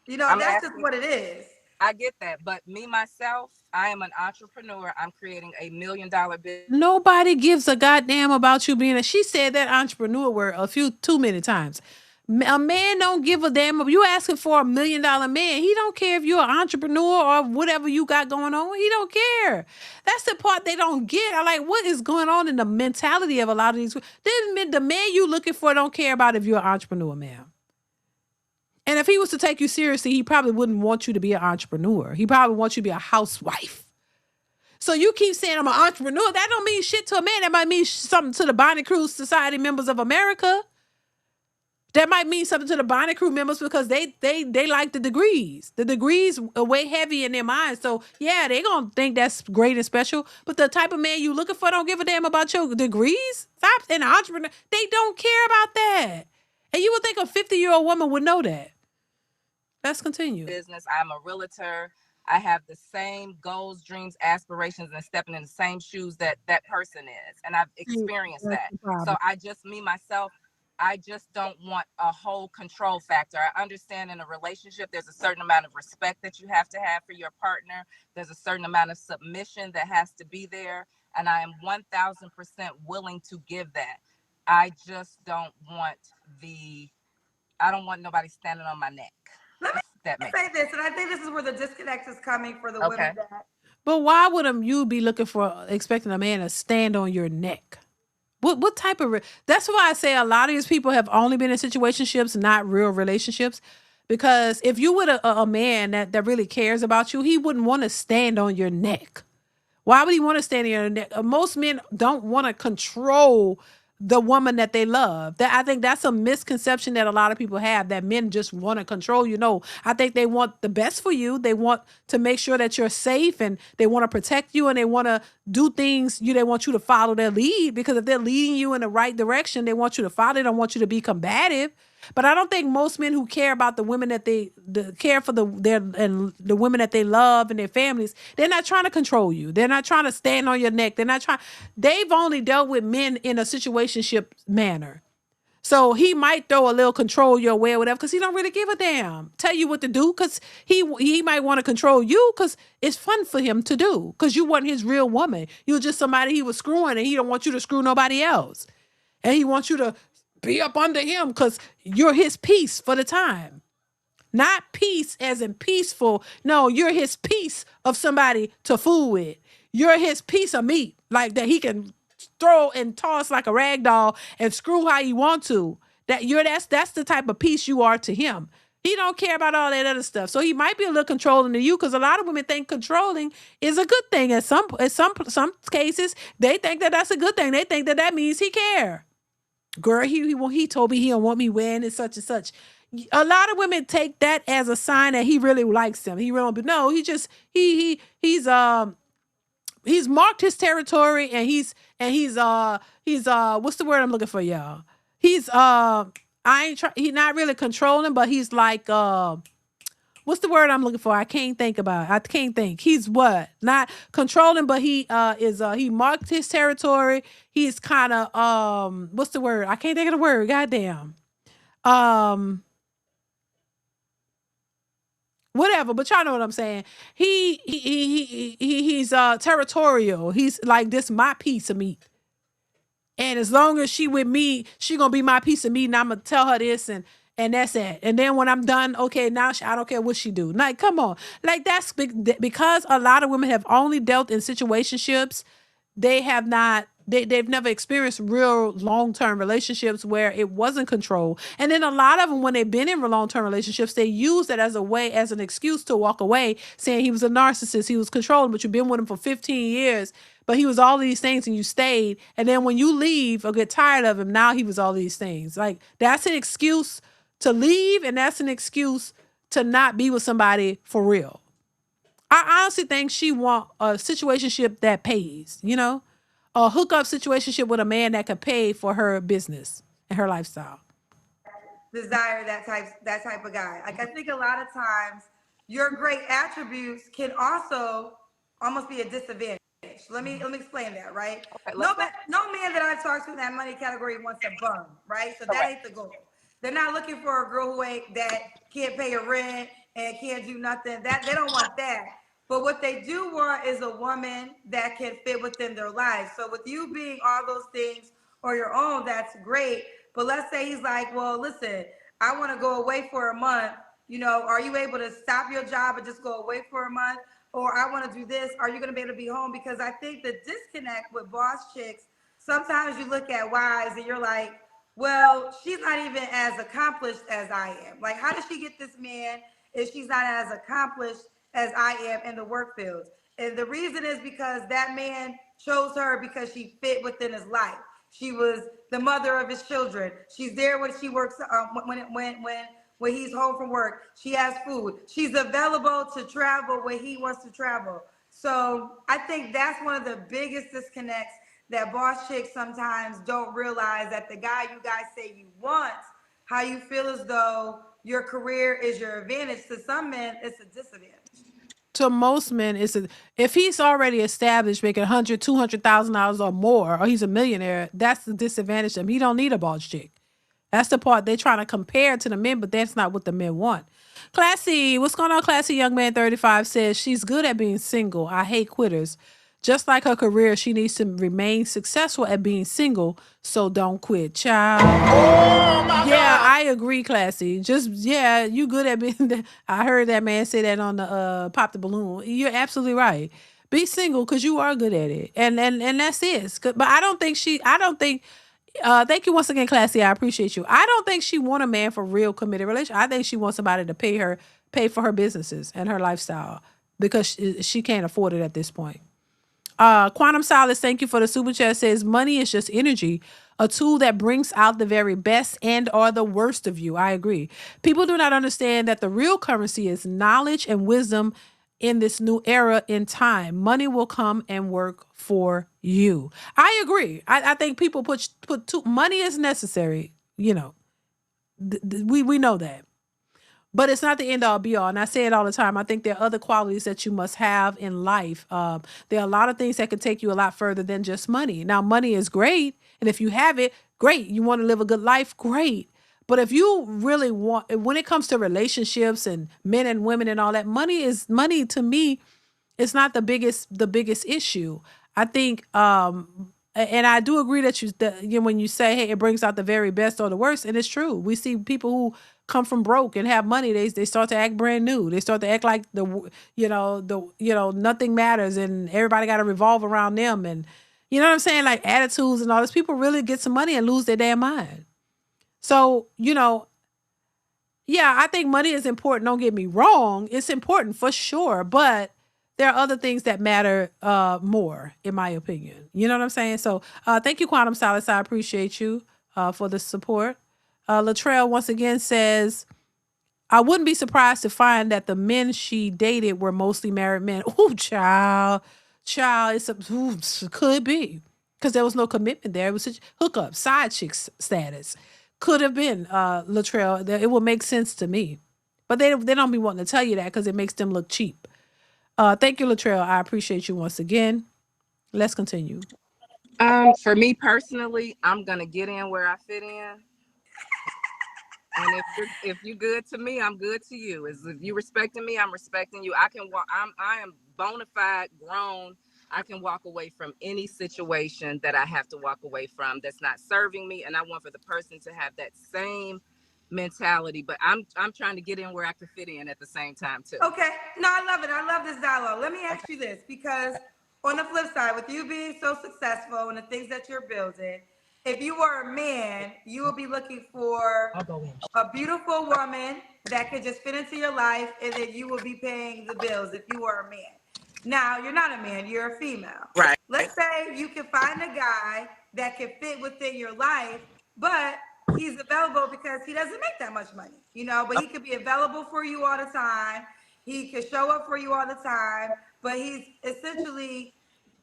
That's just what it is. I get that. But me, myself, I am an entrepreneur. I'm creating $1 million business. Nobody gives a goddamn about you being she said that entrepreneur word too many times. A man don't give a damn. If you asking for $1 million man, he don't care if you're an entrepreneur or whatever you got going on. He don't care. That's the part they don't get. I like, what is going on in the mentality of a lot of these? The man you looking for don't care about if you're an entrepreneur, ma'am. And if he was to take you seriously, he probably wouldn't want you to be an entrepreneur. He probably wants you to be a housewife. So you keep saying I'm an entrepreneur. That don't mean shit to a man. That might mean something to the Bonnie Crew Society members of America. That might mean something to the Bonnie Crew members because they like the degrees. The degrees are way heavy in their minds. So yeah, they gonna think that's great and special. But the type of man you looking for don't give a damn about your degrees. Stop. An entrepreneur, they don't care about that. And you would think a 50-year-old woman would know that. Let's continue. Business. I'm a realtor. I have the same goals, dreams, aspirations, and stepping in the same shoes that person is. And I've experienced that. So I just don't want a whole control factor. I understand in a relationship, there's a certain amount of respect that you have to have for your partner. There's a certain amount of submission that has to be there. And I am 1000% willing to give that. I just don't want I don't want nobody standing on my neck. Let me say this, and I think this is where the disconnect is coming for the women. But why would you be expecting a man to stand on your neck? What type of that's why I say a lot of these people have only been in situationships, not real relationships. Because if you were a man that really cares about you, he wouldn't want to stand on your neck. Why would he want to stand on your neck? Most men don't want to control the woman that they love. I think that's a misconception that a lot of people have, that men just want to control you. No, I think they want the best for you. They want to make sure that you're safe and they want to protect you and they want to do things. They want you to follow their lead, because if they're leading you in the right direction, they want you to follow. They don't want you to be combative. But I don't think most men who care about the women that they care for the women that they love and their families, they're not trying to control you. They're not trying to stand on your neck. They've only dealt with men in a situationship manner. So he might throw a little control your way or whatever, because he don't really give a damn. Tell you what to do, because he might want to control you because it's fun for him to do, because you weren't his real woman. You were just somebody he was screwing, and he don't want you to screw nobody else. And he wants you to be up under him because you're his piece for the time. Not peace as in peaceful. No, you're his piece of somebody to fool with. You're his piece of meat, like that he can throw and toss like a rag doll and screw how you want to. That's the type of piece you are to him. He don't care about all that other stuff. So he might be a little controlling to you, because a lot of women think controlling is a good thing. In some cases, they think that that's a good thing. They think that means he care. Girl, he told me he don't want me wearing it such and such. A lot of women take that as a sign that he really likes them. He really, but no, he's he's marked his territory, and he's what's the word I'm looking for, y'all? He's he's not really controlling, but he's like what's the word I'm looking for? I can't think about it. I can't think. He's what? Not controlling, but he he marked his territory. He's kind of what's the word? I can't think of the word. Goddamn. Whatever, but y'all know what I'm saying. He's territorial. He's like, this my piece of meat. And as long as she with me, she gonna be my piece of meat, and I'm gonna tell her this, and that's it. And then when I'm done, okay, now I don't care what she do. Like, come on, like that's because a lot of women have only dealt in situationships. They have not. They've never experienced real long-term relationships where it wasn't control. And then a lot of them, when they've been in long-term relationships, they use that as an excuse to walk away, saying he was a narcissist, he was controlling, but you've been with him for 15 years, but he was all these things and you stayed. And then when you leave or get tired of him, now he was all these things. Like, that's an excuse to leave, and that's an excuse to not be with somebody for real. I honestly think she want a situationship that pays, a hookup situationship with a man that could pay for her business and her lifestyle. Desire that type of guy. Like, I think a lot of times your great attributes can also almost be a disadvantage. Let me explain that, right? Okay, no man that I talk to in that money category wants a bum, right? So that ain't the goal. They're not looking for a girl that can't pay a rent and can't do nothing. That they don't want that. But what they do want is a woman that can fit within their life. So with you being all those things on your own, that's great. But let's say he's like, well, listen, I want to go away for a month. Are you able to stop your job and just go away for a month? Or I want to do this. Are you going to be able to be home? Because I think the disconnect with boss chicks, sometimes you look at wives and you're like, well, she's not even as accomplished as I am. Like, how does she get this man if she's not as accomplished as I am in the work field? And the reason is because that man chose her because she fit within his life. She was the mother of his children. She's there when she works, when he's home from work. She has food. She's available to travel when he wants to travel. So I think that's one of the biggest disconnects that boss chicks sometimes don't realize, that the guy you guys say you want, how you feel as though your career is your advantage. To some men, it's a disadvantage. To most men, if he's already established, making $100,000, $200,000 or more, or he's a millionaire, that's the disadvantage to him. He don't need a boss chick. That's the part they're trying to compare to the men, but that's not what the men want. Classy, what's going on, Classy Young Man 35 says, she's good at being single. I hate quitters. Just like her career, she needs to remain successful at being single, so don't quit, child. Yeah, I agree, Classy. You good at being. I heard that man say that on the Pop the Balloon. You're absolutely right. Be single because you are good at it, and that's it. But I don't think. Thank you once again, Classy. I appreciate you. I don't think she want a man for real committed relationship. I think she wants somebody to pay for her businesses and her lifestyle, because she can't afford it at this point. Quantum Solace, thank you for the super chat, says money is just energy, a tool that brings out the very best and or the worst of you. I agree. People do not understand that the real currency is knowledge and wisdom in this new era in time. Money will come and work for you. I agree. I think people put money is necessary. We know that. But it's not the end all be all. And I say it all the time. I think there are other qualities that you must have in life. There are a lot of things that can take you a lot further than just money. Now, money is great. And if you have it, great. You want to live a good life, great. But if you really want, when it comes to relationships and men and women and all that, money to me, it's not the biggest issue. I think, and I do agree that when you say, hey, it brings out the very best or the worst, and it's true. We see people who come from broke and have money, they start to act brand new. They start to act like nothing matters and everybody got to revolve around them, and you know what I'm saying, like attitudes and all this. People really get some money and lose their damn mind. So yeah, I think money is important. Don't get me wrong, it's important for sure, but there are other things that matter more, in my opinion. You know what I'm saying? So thank you, Quantum Solace. I appreciate you for the support. Latrell once again says, I wouldn't be surprised to find that the men she dated were mostly married men. Ooh, child. Child, could be because there was no commitment there. It was such hookup, side chick status. Could have been Latrell. It would make sense to me, but they don't be wanting to tell you that because it makes them look cheap. Thank you, Latrell. I appreciate you once again. Let's continue. For me personally, I'm gonna get in where I fit in. And if you're good to me, I'm good to you. If you respecting me, I'm respecting you. I can walk. I am bona fide grown. I can walk away from any situation that I have to walk away from that's not serving me, and I want for the person to have that same mentality. But I'm trying to get in where I can fit in at the same time too. Okay. No, I love it. I love this dialogue. Let me ask you this, because on the flip side, with you being so successful and the things that you're building, if you were a man, you would be looking for a beautiful woman that could just fit into your life, and then you will be paying the bills if you were a man. Now, you're not a man, you're a female. Right. Let's say you can find a guy that can fit within your life, but he's available because he doesn't make that much money, you know, but he could be available for you all the time. He could show up for you all the time, but he's essentially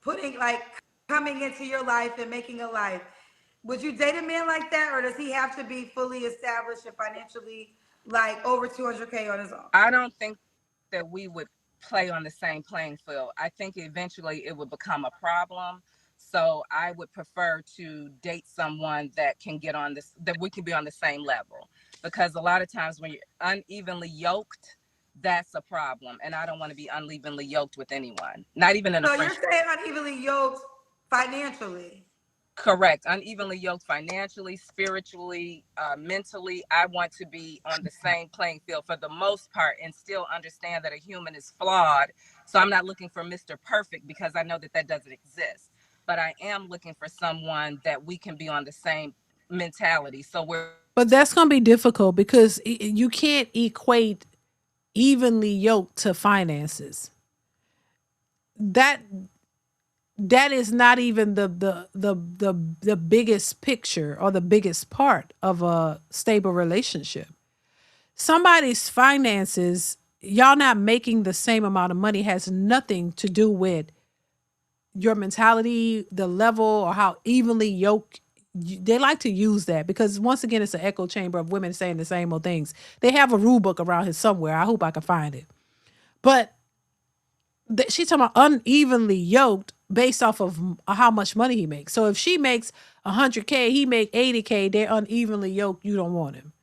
putting, like, coming into your life and making a life. Would you date a man like that, or does he have to be fully established and financially, like, over 200K on his own? I don't think that we would play on the same playing field. I think eventually it would become a problem. So I would prefer to date someone that can get on this, that we can be on the same level. Because a lot of times when you're unevenly yoked, that's a problem. And I don't want to be unevenly yoked with anyone, not even in a friendship. So you're saying unevenly yoked financially? Correct. Unevenly yoked financially, spiritually, mentally. I want to be on the same playing field for the most part and still understand that a human is flawed. So I'm not looking for Mr. Perfect because I know that that doesn't exist. But I am looking for someone that we can be on the same mentality. So But that's going to be difficult because you can't equate evenly yoked to finances. That is not even the biggest picture or the biggest part of a stable relationship. Somebody's finances, y'all not making the same amount of money, has nothing to do with your mentality, the level, or how evenly yoked. They like to use that because, once again, it's an echo chamber of women saying the same old things. They have a rule book around here somewhere. I hope I can find it. But she's talking about unevenly yoked based off of how much money he makes. So if she makes 100K, he make 80K, they're unevenly yoked. You don't want him.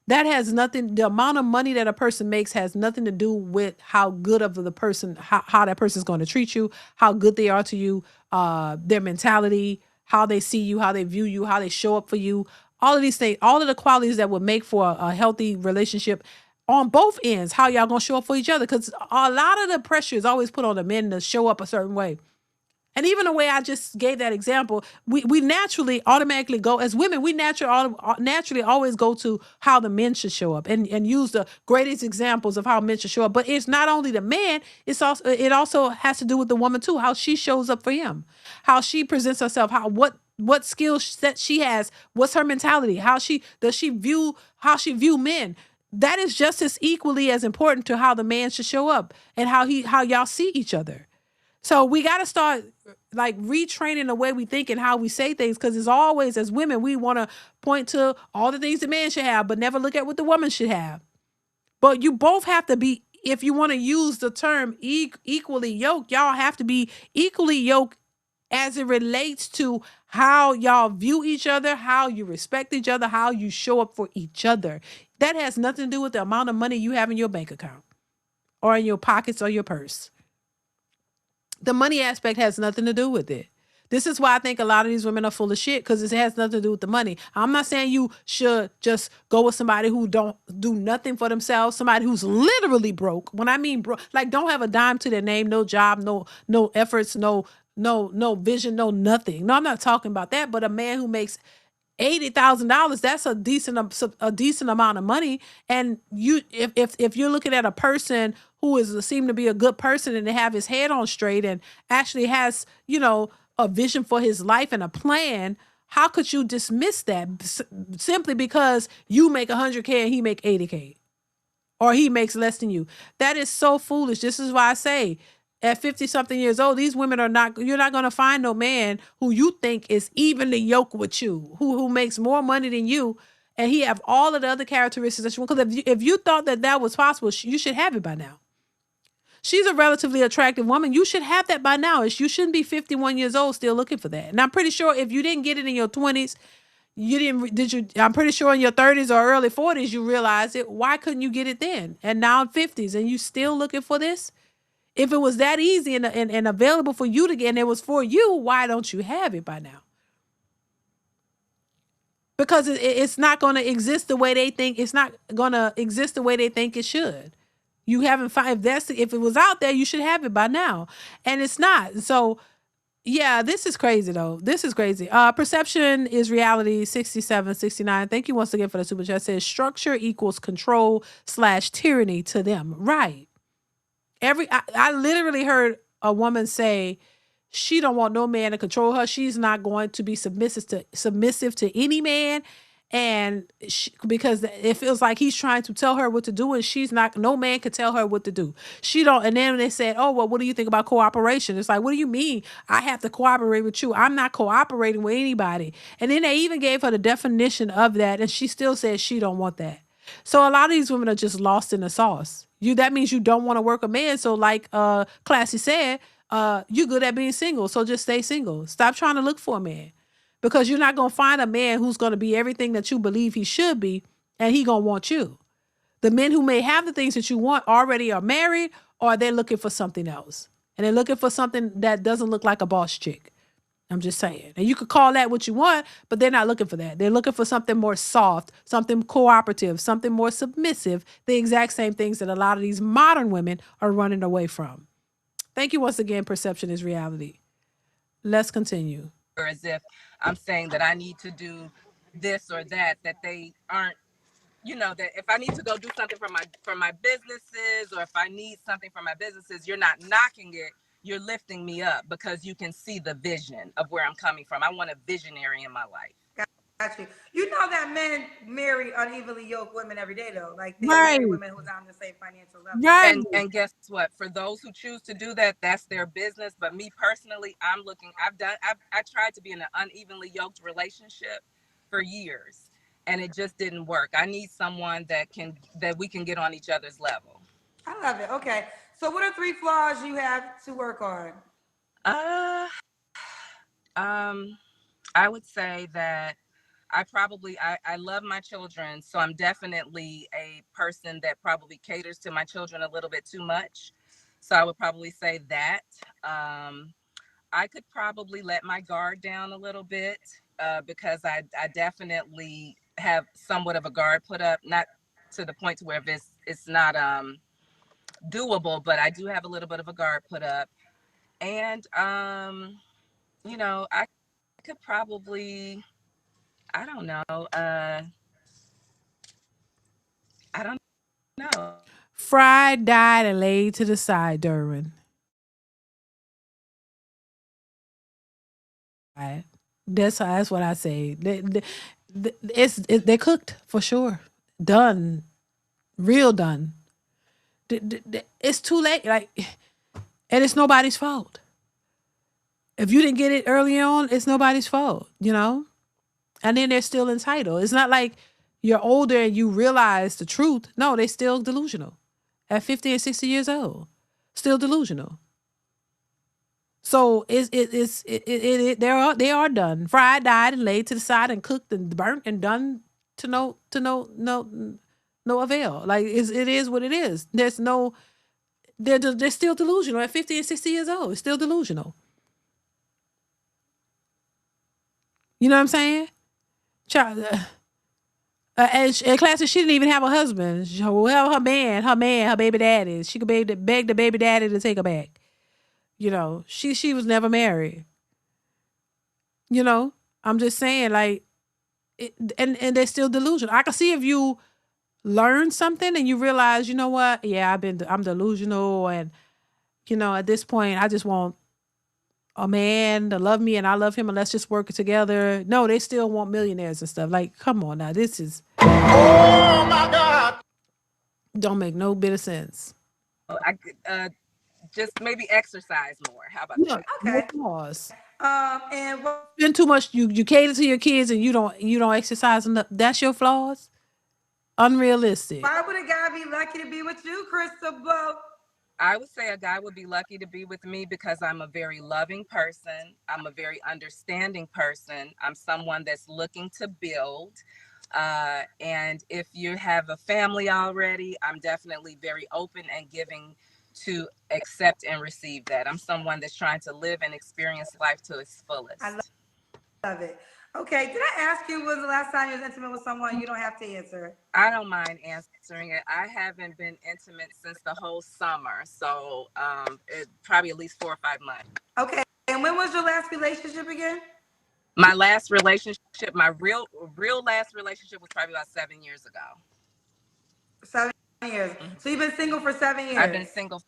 That has nothing, the amount of money that a person makes has nothing to do with how good of the person, how that person's going to treat you, how good they are to you, their mentality, how they see you, how they view you, how they show up for you. All of these things, all of the qualities that would make for a healthy relationship on both ends, how y'all going to show up for each other. Because a lot of the pressure is always put on the men to show up a certain way. And even the way I just gave that example, we naturally automatically go, as women, we naturally always go to how the men should show up and use the greatest examples of how men should show up. But it's not only the man, it also has to do with the woman too, how she shows up for him, how she presents herself, what skills set she has, what's her mentality, how she view men. That is just as equally as important to how the man should show up and how y'all see each other. So we got to start like retraining the way we think and how we say things, because it's always, as women, we want to point to all the things the man should have, but never look at what the woman should have. But you both have to be, if you want to use the term equally yoked, y'all have to be equally yoked as it relates to how y'all view each other, how you respect each other, how you show up for each other. That has nothing to do with the amount of money you have in your bank account or in your pockets or your purse. The money aspect has nothing to do with it. This is why I think a lot of these women are full of shit, because it has nothing to do with the money. I'm not saying you should just go with somebody who don't do nothing for themselves, somebody who's literally broke. When I mean broke, like don't have a dime to their name, no job, no efforts, no vision, no nothing. No, I'm not talking about that, but a man who makes $80,000, that's a decent amount of money. And if you're looking at a person who seem to be a good person and they have his head on straight and actually has, a vision for his life and a plan, how could you dismiss that simply because you make 100K and he make 80K or he makes less than you? That is so foolish. This is why I say At 50 something years old, these women are not, you're not going to find no man who you think is evenly yoked with you, who makes more money than you. And he have all of the other characteristics that you want. Because if you thought that was possible, you should have it by now. She's a relatively attractive woman. You should have that by now. You shouldn't be 51 years old still looking for that. And I'm pretty sure if you didn't get it in your 20s, I'm pretty sure in your 30s or early 40s, you realized it. Why couldn't you get it then? And now in 50s, and you still looking for this? If it was that easy and available for you to get, and it was for you, why don't you have it by now? Because it's not going to exist the way they think. It's not going to exist the way they think it should. You haven't found, if it was out there, you should have it by now. And it's not. So yeah, this is crazy though. This is crazy. Perception is reality 6769. Thank you once again for the super chat. It says structure equals control / tyranny to them. Right. I literally heard a woman say she don't want no man to control her. She's not going to be submissive to any man. And because it feels like he's trying to tell her what to do, and she's not, no man can tell her what to do. She don't. And then they said, oh, well, what do you think about cooperation? It's like, what do you mean I have to cooperate with you? I'm not cooperating with anybody. And then they even gave her the definition of that. And she still says she don't want that. So a lot of these women are just lost in the sauce. That means you don't want to work a man. So like Classy said, you're good at being single. So just stay single. Stop trying to look for a man. Because you're not going to find a man who's going to be everything that you believe he should be, and he going to want you. The men who may have the things that you want already are married, or they're looking for something else. And they're looking for something that doesn't look like a boss chick. I'm just saying. And you could call that what you want, but they're not looking for that. They're looking for something more soft, something cooperative, something more submissive, the exact same things that a lot of these modern women are running away from. Thank you once again. Perception is reality. Let's continue. As if I'm saying that I need to do this or that they aren't, that if I need to go do something for my businesses, or if I need something for my businesses, you're not knocking it, you're lifting me up because you can see the vision of where I'm coming from. I want a visionary in my life. Got you. You know that men marry unevenly yoked women every day, though. Like they marry women who's on the same financial level. Right. And guess what? For those who choose to do that, that's their business. But me personally, I tried to be in an unevenly yoked relationship for years, and it just didn't work. I need someone that we can get on each other's level. I love it. Okay. So what are 3 flaws you have to work on? I would say that I love my children, so I'm definitely a person that probably caters to my children a little bit too much. So I would probably say that. I could probably let my guard down a little bit because I definitely have somewhat of a guard put up, not to the point to where it's not doable, but I do have a little bit of a guard put up. And I could probably, I don't know. I don't know. Fried, died, and laid to the side, Derwin. Right. That's what I say. They're cooked for sure. Done. Real done. It's too late. Like, and it's nobody's fault. If you didn't get it early on, it's nobody's fault, And then they're still entitled. It's not like you're older and you realize the truth. No, they're still delusional. At 50 and 60 years old, still delusional. So they are done, fried, dyed, and laid to the side, and cooked and burnt and done to no avail. Like it is what it is. There's no. They're still delusional at 50 and 60 years old. It's still delusional. You know what I'm saying? And Classy, she didn't even have a husband. Well, her baby daddy. She could beg the baby daddy to take her back. She was never married. I'm just saying, like, and they're still delusional. I can see if you learn something and you realize, you know what? Yeah, I'm delusional, and at this point, I just want a man to love me and I love him, and let's just work together. No, they still want millionaires and stuff. Like, come on now, this is. Oh my God! Don't make no bit of sense. just maybe exercise more. How about Yeah, that? no Okay. flaws. And what Spend too much. You cater to your kids and you don't exercise enough. That's your flaws. Unrealistic. why would a guy be lucky to be with you, Cristobal? I would say a guy would be lucky to be with me because I'm a very loving person. I'm a very understanding person. I'm someone that's looking to build. And if you have a family already, I'm definitely very open and giving to accept and receive that. I'm someone that's trying to live and experience life to its I fullest. love it. Okay, did I ask you when the last time you was intimate with someone? You don't have to answer. I don't mind answering it. I haven't been intimate since the whole summer, so it probably at least 4 or 5 months. Okay, and when was your last relationship again? My last relationship, my real last relationship was probably about 7 years ago. 7 years. So you've been single for 7 years. I've been single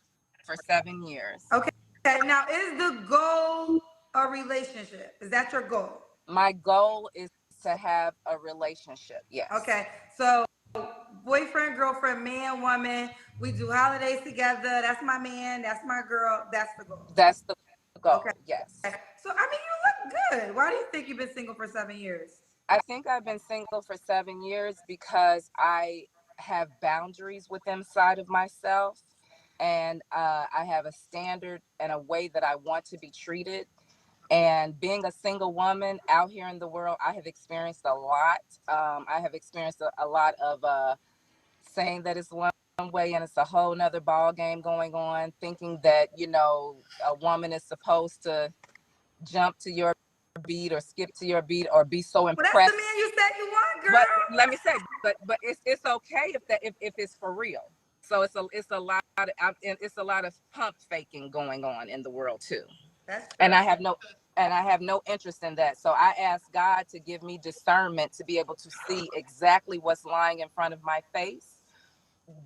for 7 years. Okay. Now, is the goal a relationship? Is that your goal? My goal is to have a relationship. Yes. Okay. So boyfriend, girlfriend, man, woman. We do holidays together. That's my man. That's my girl. That's the goal. That's the goal. Okay. Yes. So I mean, you look good. Why do you think you've been single for 7 years? I think I've been single for 7 years because I have boundaries within inside of myself, and I have a standard and a way that I want to be treated. And being a single woman out here in the world, I have experienced a lot. I have experienced a lot of saying that it's one way and it's a whole nother ball game going on, thinking that, a woman is supposed to jump to your beat or skip to your beat or be so impressed. Well, that's the man you said you want, girl. But let me say, but it's okay if it's for real. So it's a lot of pump faking going on in the world too. That's true. And I have no interest in that. So I ask God to give me discernment to be able to see exactly what's lying in front of my face,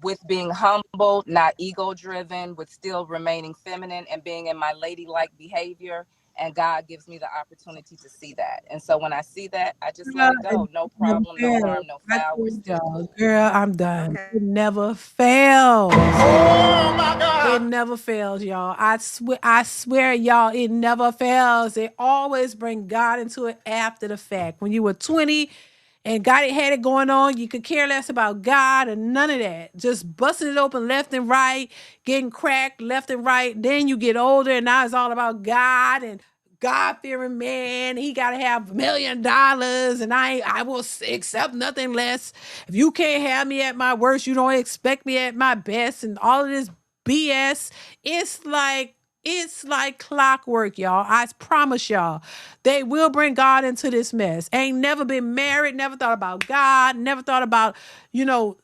with being humble, not ego driven, with still remaining feminine and being in my ladylike behavior. And God gives me the opportunity to see that. And so when I see that, I just let it go. No problem, no harm, no foul. We're still cool. Girl, I'm done. Okay. It never fails. Oh my God. It never fails, y'all. I swear, y'all, it never fails. They always bring God into it after the fact. When you were 20 and God had it going on, you could care less about God and none of that. Just busting it open left and right, getting cracked left and right. Then you get older and now it's all about God and God-fearing man. He got to have $1 million and I will accept nothing less. If you can't have me at my worst, you don't expect me at my best, and all of this BS. It's like clockwork, y'all. I promise y'all. They will bring God into this mess. Ain't never been married, never thought about God, never thought about,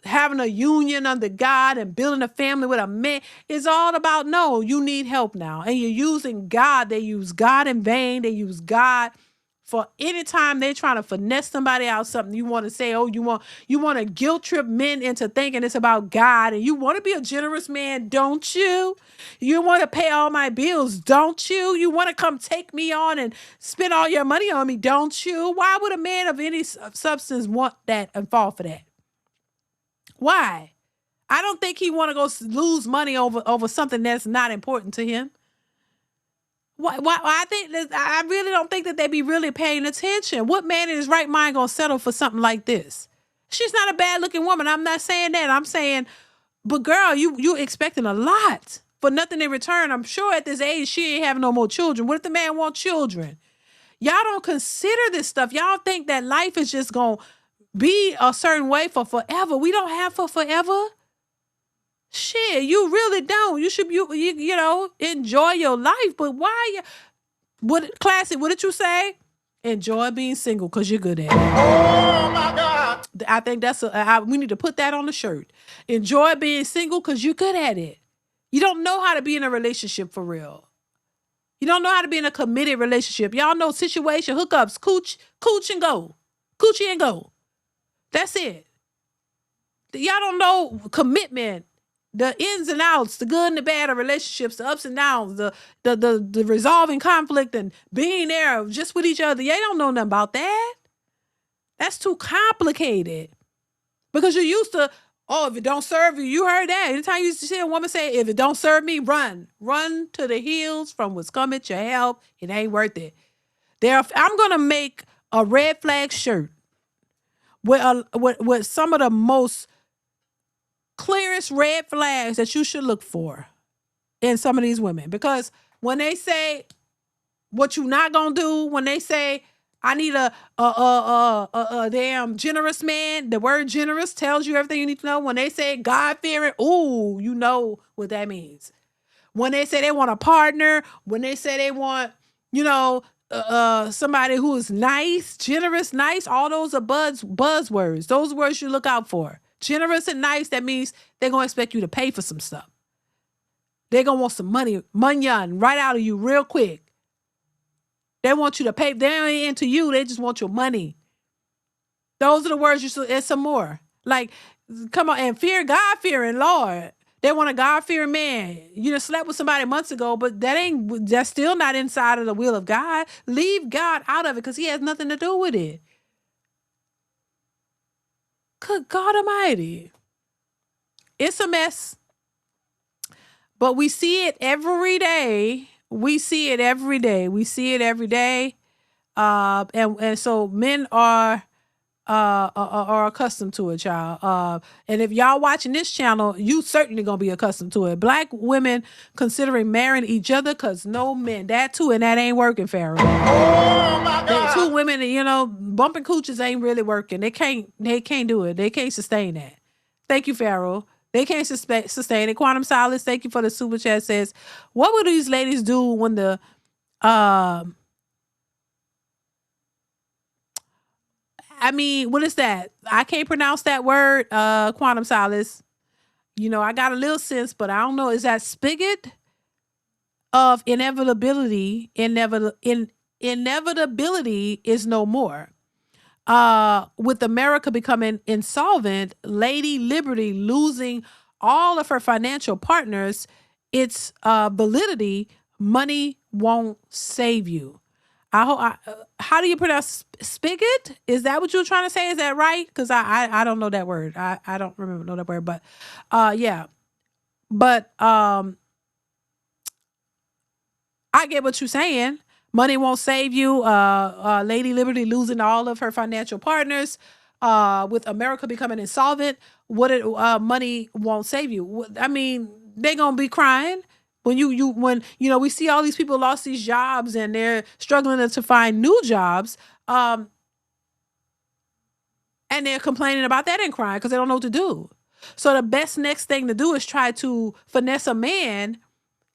having a union under God and building a family with a man. It's all about, no, you need help now. And you're using God. They use God in vain. They use God for any time they're trying to finesse somebody out something. You want to say, oh, you want to guilt trip men into thinking it's about God, and you want to be a generous man, don't you? You want to pay all my bills, don't you? You want to come take me on and spend all your money on me, don't you? Why would a man of any substance want that and fall for that? Why? I don't think he want to go lose money over something that's not important to him. Why? I really don't think that they be really paying attention. What man in his right mind gonna settle for something like this? She's not a bad looking woman. I'm not saying that. I'm saying, but girl, you expecting a lot for nothing in return. I'm sure at this age she ain't having no more children. What if the man want children? Y'all don't consider this stuff. Y'all think that life is just gonna be a certain way for forever. We don't have for forever. Shit, you really don't. You should enjoy your life. But why? Classic? What did you say? Enjoy being single because you're good at it. Oh my God. I think we need to put that on the shirt. Enjoy being single because you're good at it. You don't know how to be in a relationship for real. You don't know how to be in a committed relationship. Y'all know situation, hookups, cooch and go. Coochie and go. That's it. Y'all don't know commitment. The ins and outs, the good and the bad of relationships, the ups and downs, the resolving conflict and being there just with each other. You don't know nothing about that. That's too complicated. Because you're used to Oh, if it don't serve you, you heard that. Anytime you see a woman say, if it don't serve me, run. Run to the hills from what's coming to help. It ain't worth it. I'm going to make a red flag shirt with some of the most clearest red flags that you should look for in some of these women. Because when they say what you not going to do, when they say, I need a damn generous man. The word generous tells you everything you need to know. When they say God-fearing, ooh, you know what that means. When they say they want a partner, when they say they want, somebody who is nice, generous, nice, all those are buzzwords. Those words you look out for. Generous and nice, that means they're going to expect you to pay for some stuff. They're going to want some money right out of you real quick. They want you to pay. They ain't into you. They just want your money. Those are the words you should, and some more. Like, come on, and fear, God-fearing, Lord. They want a God-fearing man. You just slept with somebody months ago, but that's still not inside of the will of God. Leave God out of it because he has nothing to do with it. Good God Almighty. It's a mess. But we see it every day. We see it every day. And so men are accustomed to it, y'all. And if y'all watching this channel, you certainly gonna be accustomed to it. Black women considering marrying each other because no men, that too, and that ain't working, Pharaoh. Two women, bumping cooches ain't really working. They can't do it. They can't sustain that. Thank you, Pharaoh. They can't sustain it. Quantum Solace, thank you for the super chat. Says, what would these ladies do when the what is that? I can't pronounce that word, Quantum Solace. I got a little sense, but I don't know. Is that spigot of inevitability? Inevitability is no more. With America becoming insolvent, Lady Liberty losing all of her financial partners, its validity, money won't save you. How do you pronounce spigot? Is that what you were trying to say? Is that right? Because I don't know that word. I don't know that word, but yeah. But I get what you're saying. Money won't save you. Lady Liberty losing all of her financial partners. With America becoming insolvent, money won't save you. I mean, they're gonna be crying. When we see all these people lost these jobs and they're struggling to find new jobs, and they're complaining about that and crying because they don't know what to do. So the best next thing to do is try to finesse a man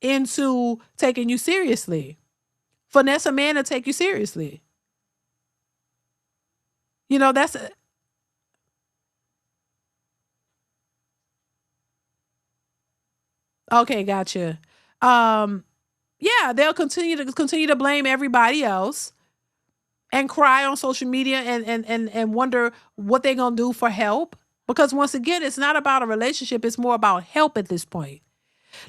into taking you seriously. Finesse a man to take you seriously. That's okay. Gotcha. Yeah, they'll continue to blame everybody else and cry on social media and wonder what they're going to do for help. Because once again, it's not about a relationship. It's more about help at this point.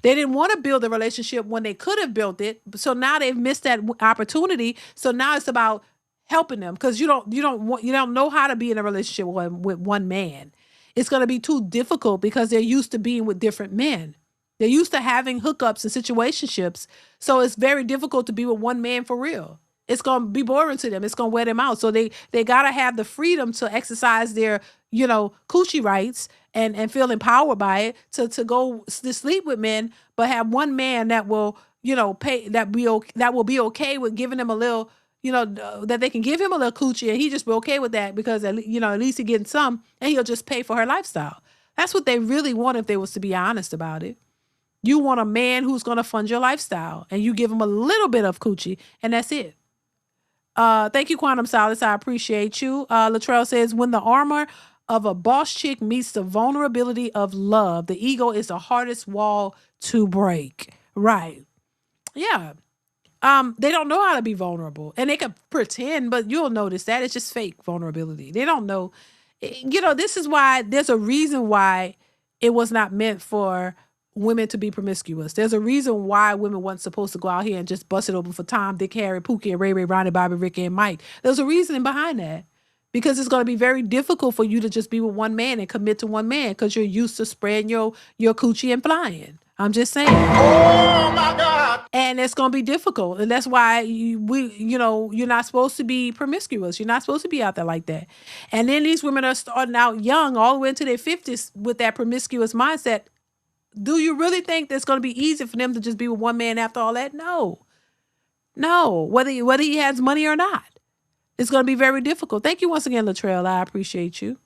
They didn't want to build a relationship when they could have built it. So now they've missed that opportunity. So now it's about helping them because you don't know how to be in a relationship with one man. It's going to be too difficult because they're used to being with different men. They're used to having hookups and situationships. So it's very difficult to be with one man for real. It's going to be boring to them. It's going to wear them out. So they got to have the freedom to exercise their, coochie rights and feel empowered by it to go to sleep with men, but have one man that will, pay, that will be okay with giving them a little, that they can give him a little coochie and he just be okay with that because, at least he getting some and he'll just pay for her lifestyle. That's what they really want if they was to be honest about it. You want a man who's going to fund your lifestyle and you give him a little bit of coochie and that's it. Thank you, Quantum Solace. I appreciate you. Latrell says, when the armor of a boss chick meets the vulnerability of love, the ego is the hardest wall to break. Right. Yeah. They don't know how to be vulnerable and they can pretend, but you'll notice that it's just fake vulnerability. They don't know. This is why there's a reason why it was not meant for women to be promiscuous. There's a reason why women weren't supposed to go out here and just bust it open for Tom, Dick, Harry, Pookie, and Ray, Ronnie, Bobby, Ricky, and Mike. There's a reasoning behind that. because it's going to be very difficult for you to just be with one man and commit to one man because you're used to spreading your coochie and flying. I'm just saying. Oh my God. And it's going to be difficult. And that's why you're not supposed to be promiscuous. You're not supposed to be out there like that. And then these women are starting out young all the way into their 50s with that promiscuous mindset. Do you really think that's going to be easy for them to just be with one man after all that? No. Whether he has money or not. It's going to be very difficult. Thank you once again, Latrell. I appreciate you.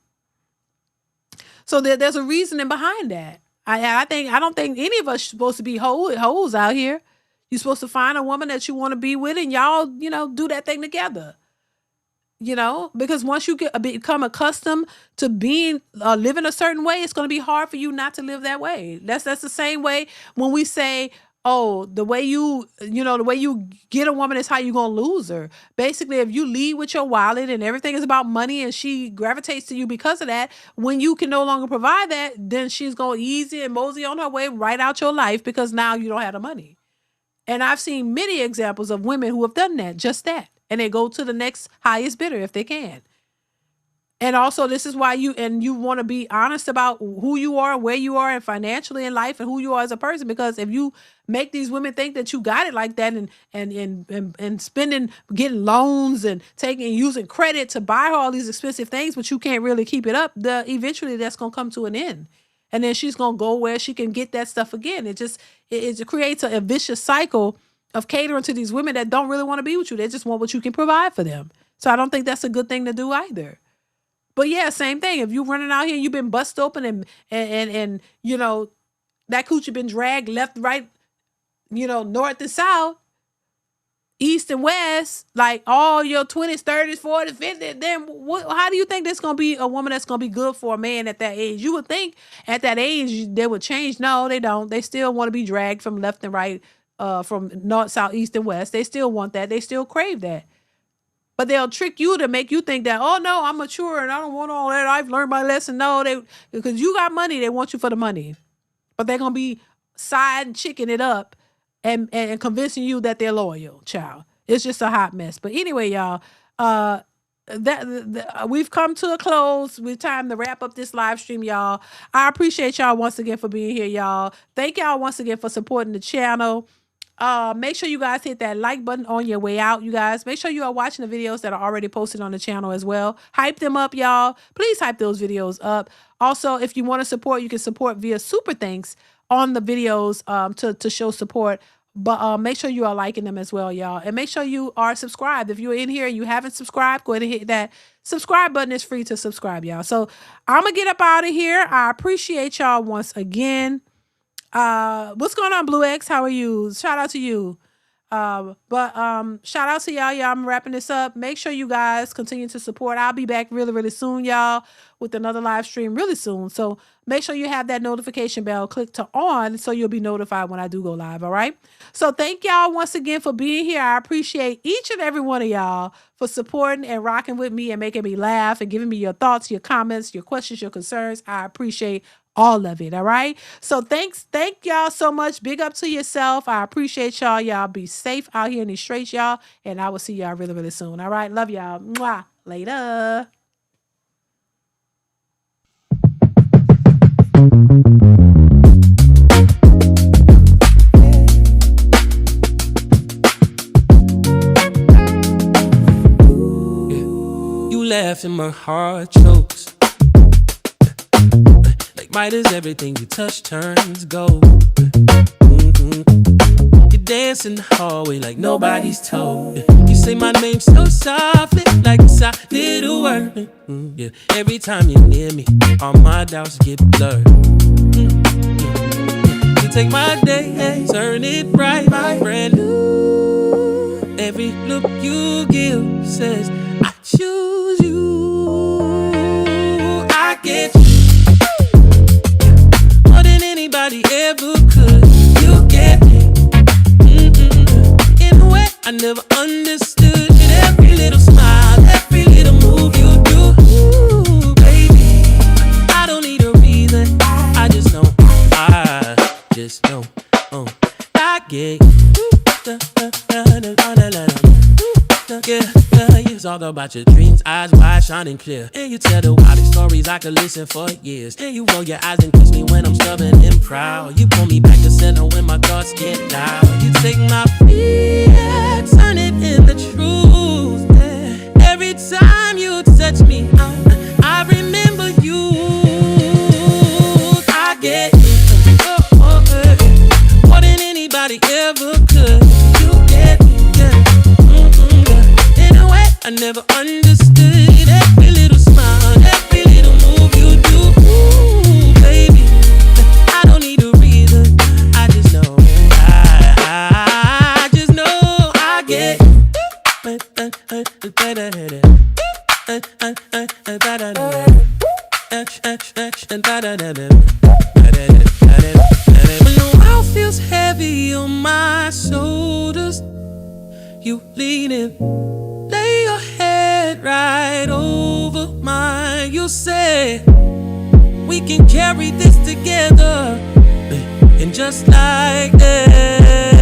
So there's a reasoning behind that. I don't think any of us are supposed to be hoes out here. You're supposed to find a woman that you want to be with, and y'all, do that thing together. Because once you become accustomed to being living a certain way, it's going to be hard for you not to live that way. That's the same way when we say, oh, the way you get a woman is how you going to lose her. Basically, if you lead with your wallet and everything is about money and she gravitates to you because of that, when you can no longer provide that, then she's going easy and mosey on her way right out your life because now you don't have the money. And I've seen many examples of women who have done that, just that. And they go to the next highest bidder if they can. And also, this is why you want to be honest about who you are, where you are, and financially in life, and who you are as a person. Because if you make these women think that you got it like that, and spending, getting loans, and using credit to buy her all these expensive things, but you can't really keep it up, eventually that's gonna come to an end. And then she's gonna go where she can get that stuff again. It creates a vicious cycle of catering to these women that don't really want to be with you. They just want what you can provide for them. So I don't think that's a good thing to do either. But yeah, same thing. If you're running out here and you've been bust open and that coochie been dragged left, right, north and south, east and west, like all your 20s, 30s, 40s, 50s, then how do you think there's going to be a woman that's going to be good for a man at that age? You would think at that age they would change. No, they don't. They still want to be dragged from left and right, from north, south, east, and west. They still want that. They still crave that. But they'll trick you to make you think that, oh no, I'm mature and I don't want all that. I've learned my lesson. No, because you got money, they want you for the money. But they're gonna be side and chicken it up and convincing you that they're loyal, child. It's just a hot mess. But anyway, y'all, we've come to a close. It's time to wrap up this live stream, y'all. I appreciate y'all once again for being here, y'all. Thank y'all once again for supporting the channel. Make sure you guys hit that like button on your way out, you guys. Make sure you are watching the videos that are already posted on the channel as well. Hype them up, y'all. Please hype those videos up. Also, if you want to support, you can support via super thanks on the videos to show support. But make sure you are liking them as well, y'all. And make sure you are subscribed. If you're in here and you haven't subscribed, go ahead and hit that subscribe button. It's free to subscribe, y'all. So I'm going to get up out of here. I appreciate y'all once again. What's going on, Blue X? How are you? Shout out to you. Shout out to y'all. I'm wrapping this up. Make sure you guys continue to support. I'll be back really, really soon, y'all, with another live stream really soon. So make sure you have that notification bell clicked to on so you'll be notified when I do go live. All right. So thank y'all once again for being here. I appreciate each and every one of y'all for supporting and rocking with me and making me laugh and giving me your thoughts, your comments, your questions, your concerns. I appreciate all of it. All right. So thank y'all so much. Big up to yourself. I appreciate y'all. Y'all be safe out here in these streets, y'all. And I will see y'all really, really soon. All right. Love y'all. Mwah. Later. You laugh and my heart chokes. Might as everything you touch turns gold. You dance in the hallway like nobody's told. You say my name so softly, like it's a little word. Yeah. Every time you're near me, all my doubts get blurred. You take my day, turn it bright, brand new. Every look you give says I choose you. I get you anybody ever could. You get me in a way I never understood. And every little smile, every little move you do. Ooh, baby, I don't need a reason. I just know. I get yeah, you're talk about your dreams, eyes wide, shining clear. And you tell the wildest stories I could listen for years. And you roll your eyes and kiss me when I'm stubborn and proud. You pull me back to center when my thoughts get loud. You take my fear, turn it into truth. Yeah. Every time you touch me, I remember you. I get more than anybody ever could. You get me, in a way I never understood. Every little smile, every little move you do. Ooh, baby, I don't need a reason. I just know, I just know I get. When the world feels heavy on my shoulders, you lean in, lay your head right over mine. You say we can carry this together, and just like that.